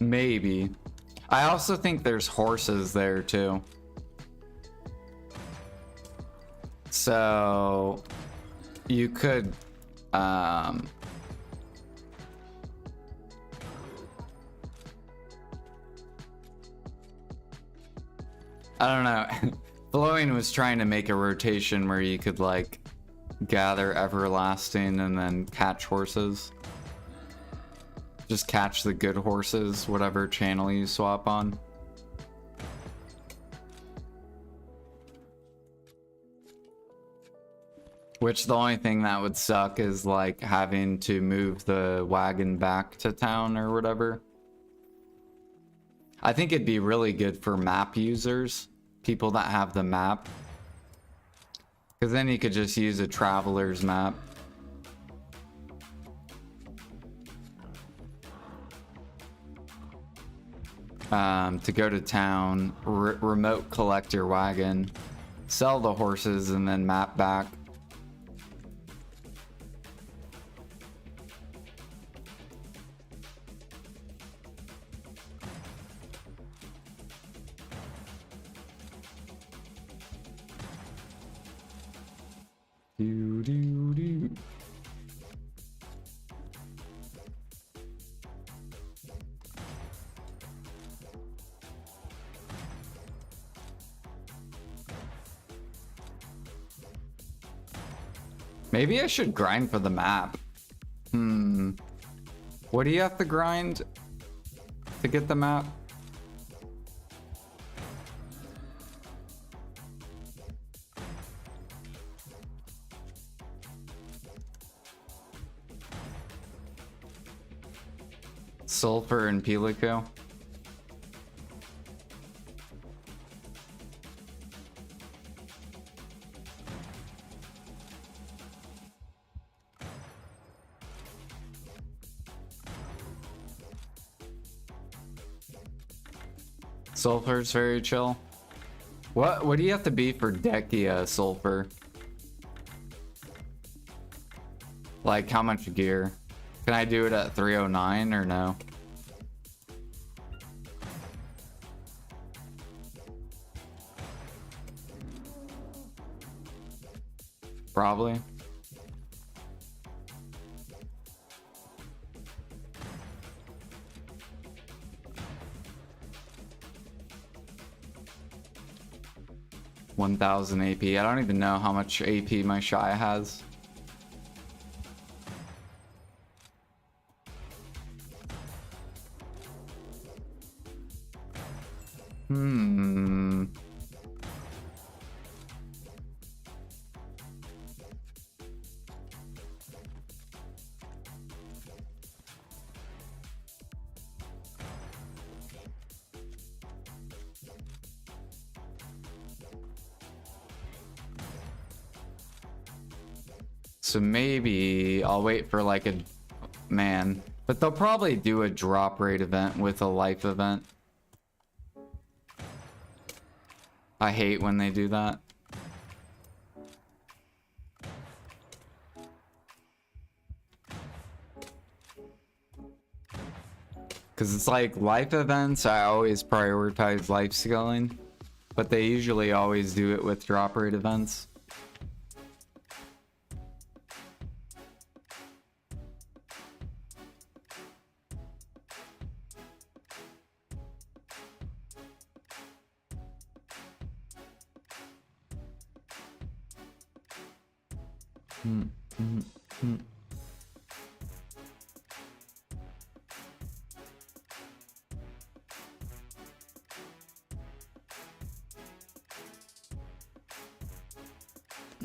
Maybe. I also think there's horses there too. So you could I don't know. Flowing was trying to make a rotation where you could like gather everlasting and then catch horses. Just catch the good horses, whatever channel you swap on. Which the only thing that would suck is like having to move the wagon back to town or whatever. I think it'd be really good for map users, people that have the map. Because then you could just use a traveler's map. To go to town, remote collect your wagon, sell the horses, and then map back. Do, do, do. Maybe I should grind for the map. What do you have to grind to get the map? Sulfur and Pelico. Sulfur's very chill. What do you have to be for Dekia Sulfur? Like how much gear? Can I do it at 309 or no? Probably. $1,000 AP. I don't even know how much AP my Shia has. So maybe I'll wait for like a man, but they'll probably do a drop rate event with a life event. I hate when they do that. Because it's like life events, I always prioritize life scaling, but they usually always do it with drop rate events.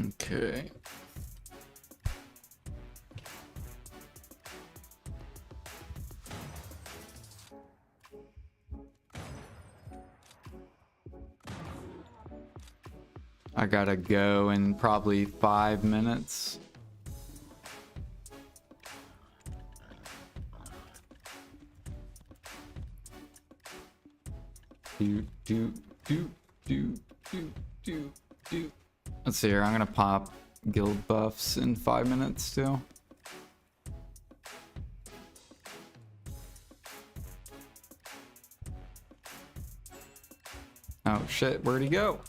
Okay. I gotta go in probably 5 minutes. Let's see here. I'm gonna pop guild buffs in 5 minutes too. Oh shit, where'd he go?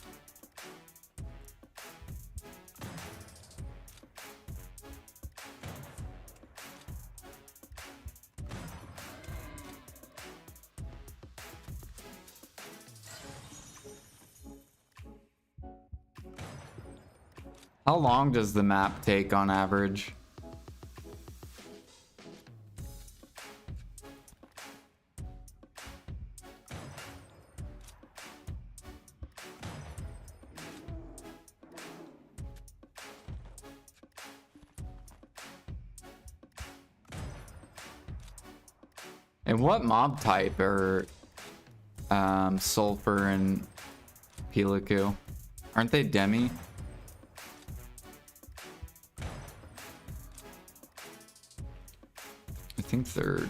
How long does the map take on average? And what mob type are Sulfur and Peliku? Aren't they demi? I think they're...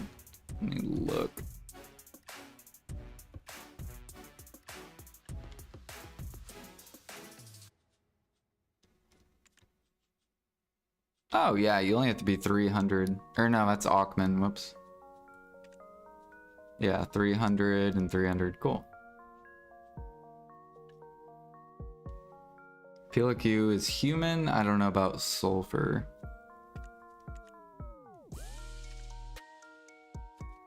Let me look. Oh yeah, you only have to be 300. Or no, that's Aukman, whoops. Yeah, 300 and 300, cool. Peliku is human, I don't know about Sulfur.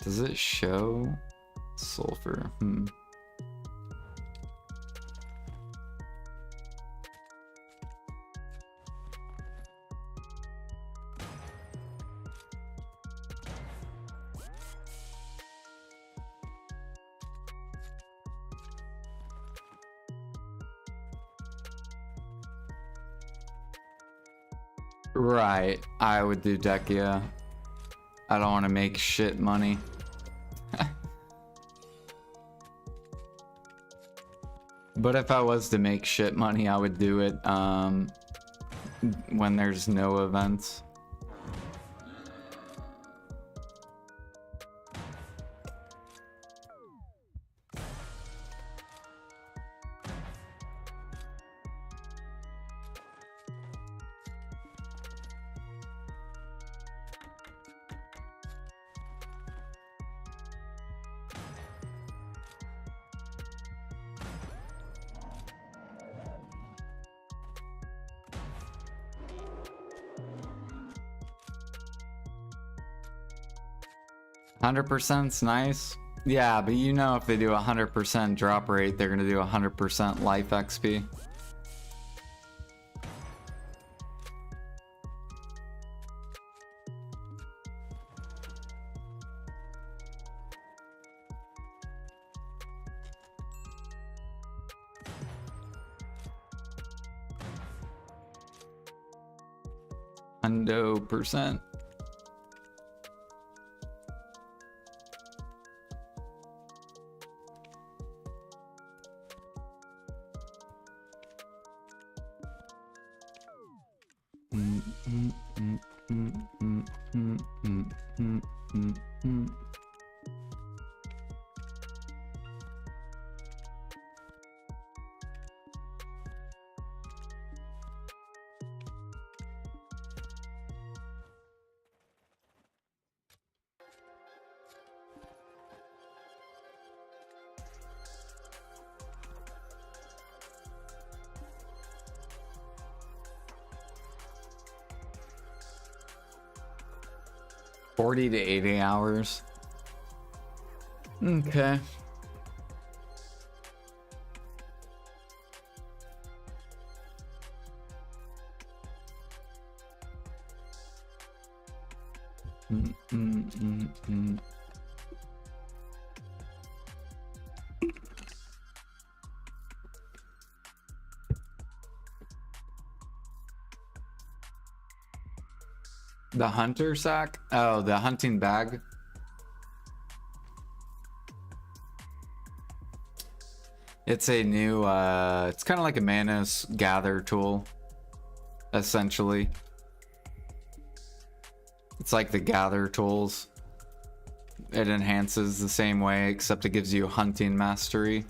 Does it show Sulfur? Right, I would do Dekia. I don't want to make shit money. But if I was to make shit money, I would do it when there's no events. %'s nice. Yeah, but you know if they do 100% drop rate, they're gonna do 100% life XP. %. $40 to $80 hours. Okay. The hunter sack? Oh, the hunting bag. It's a new, it's kind of like a Manos gather tool, essentially. It's like the gather tools. It enhances the same way, except it gives you hunting mastery.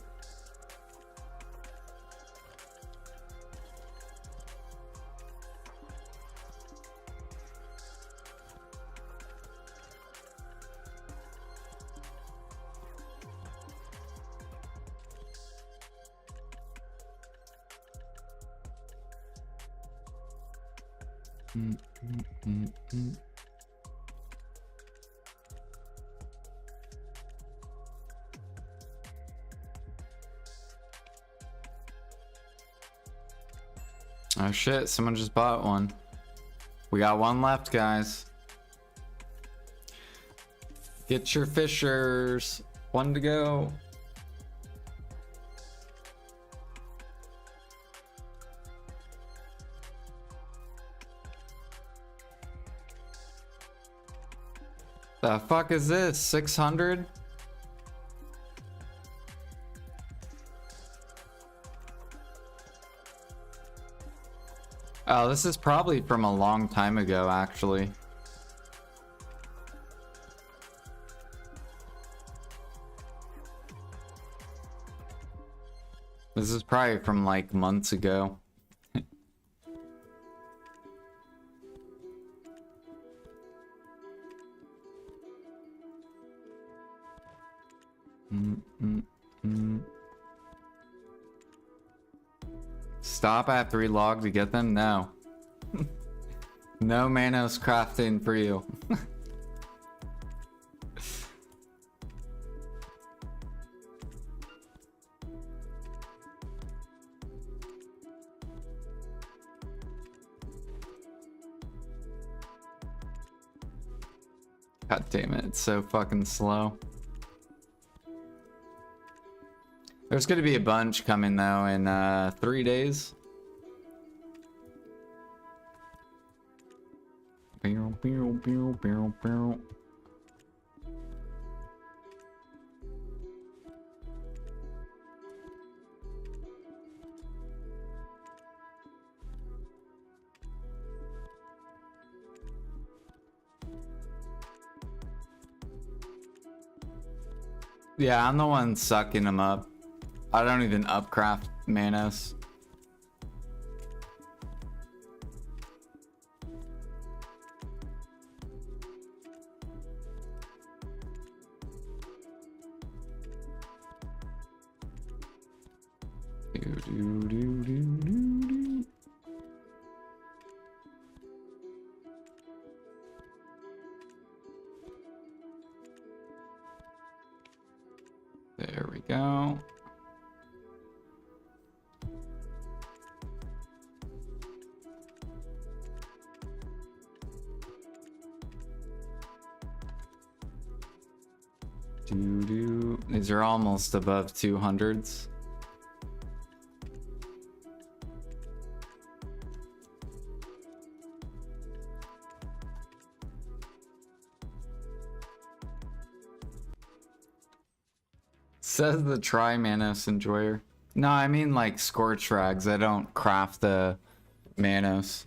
Oh shit, someone just bought one. We got one left, guys. Get your fishers. One to go. The fuck is this? 600? Oh, this is probably from a long time ago, actually. This is probably from like months ago. Stop at 3 log to get them? No. No Manos crafting for you. God damn it, it's so fucking slow. There's gonna be a bunch coming though in 3 days. Yeah, I'm the one sucking them up. I don't even upcraft Manos. There we go. These are almost above 200s. Says the Tri-Manos enjoyer. No, I mean like Scorch Rags. I don't craft the Manos.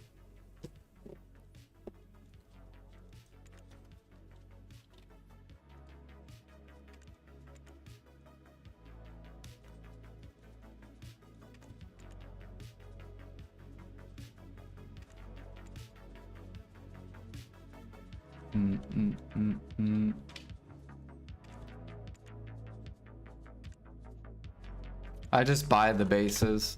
I just buy the bases.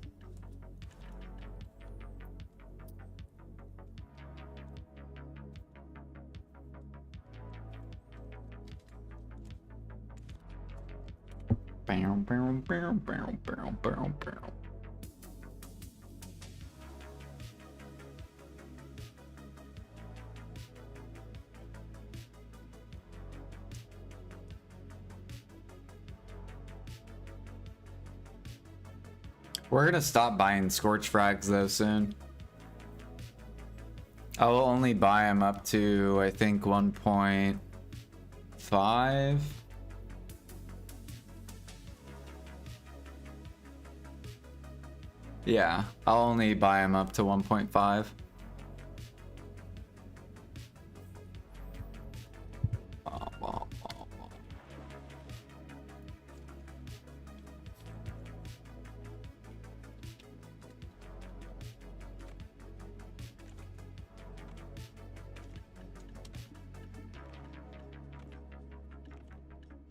We're gonna stop buying Scorch Frags though soon. I will only buy them up to, I think, 1.5. Yeah, I'll only buy them up to 1.5.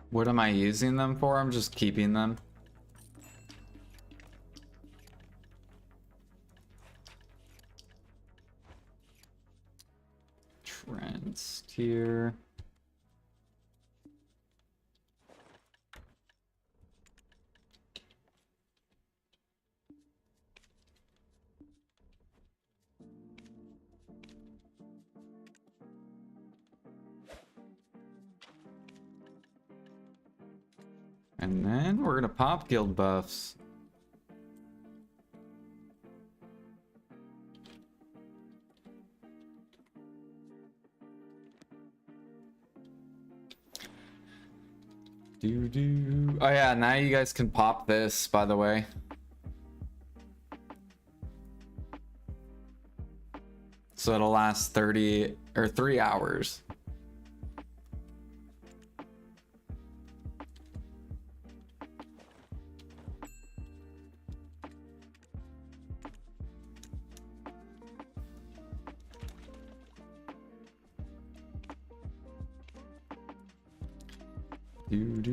What am I using them for? I'm just keeping them. And then we're gonna pop guild buffs. Oh yeah, now you guys can pop this, by the way. So it'll last 30 or 3 hours. Do.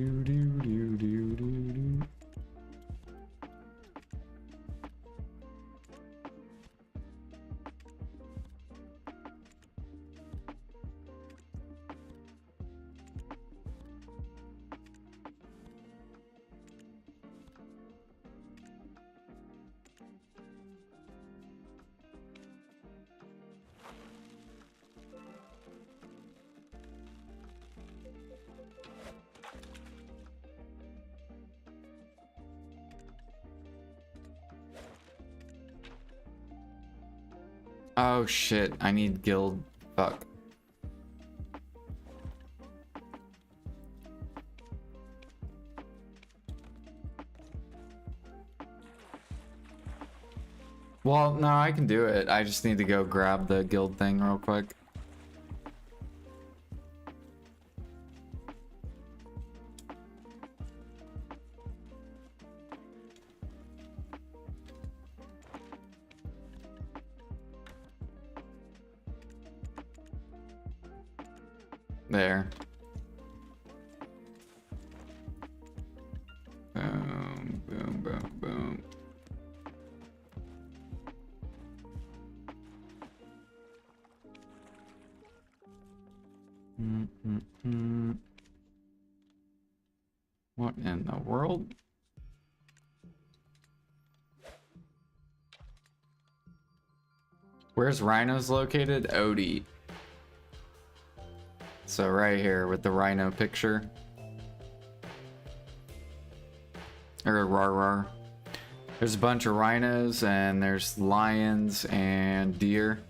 Oh shit, I need guild. Fuck. Well, no, I can do it. I just need to go grab the guild thing real quick. There. Boom, boom, boom, boom. What in the world? Where's Rhino's located? Odie. So right here with the rhino picture. Or rar. There's a bunch of rhinos and there's lions and deer.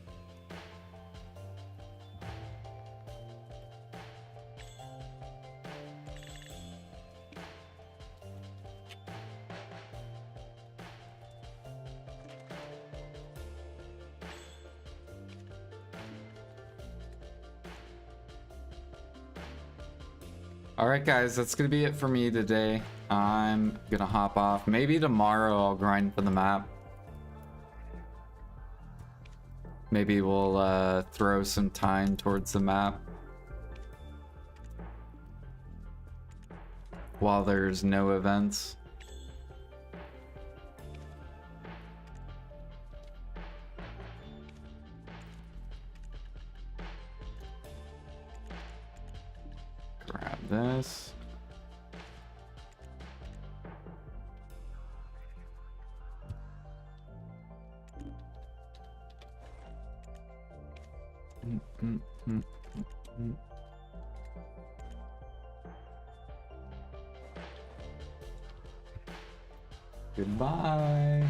Alright guys, that's gonna be it for me today. I'm gonna hop off. Maybe tomorrow I'll grind for the map. Maybe we'll throw some time towards the map while there's no events. Grab this. Goodbye.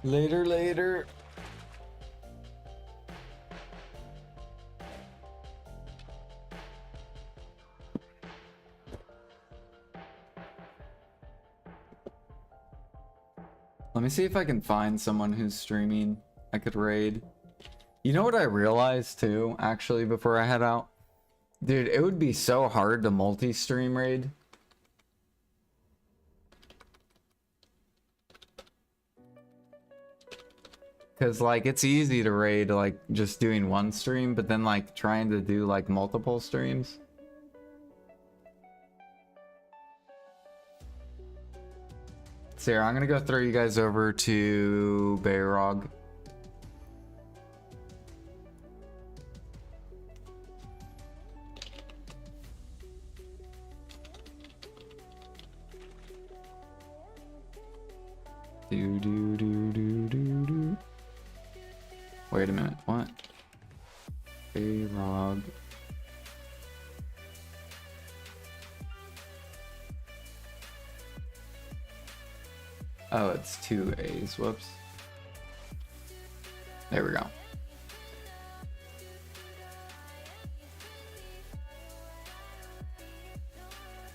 Later. Let me see if I can find someone who's streaming I could raid. You know what I realized too, actually, before I head out? Dude, it would be so hard to multi-stream raid. Cause like it's easy to raid like just doing one stream, but then like trying to do like multiple streams. So here, I'm gonna go throw you guys over to Bayrog. Do. Wait a minute, what? Bayrog. Oh, it's 2 A's. Whoops. There we go.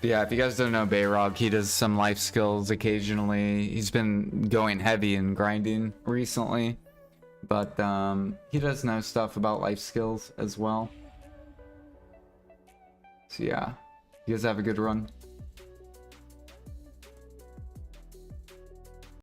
Yeah, if you guys don't know Bayrog, he does some life skills occasionally. He's been going heavy and grinding recently, but he does know stuff about life skills as well. So yeah, you guys have a good run.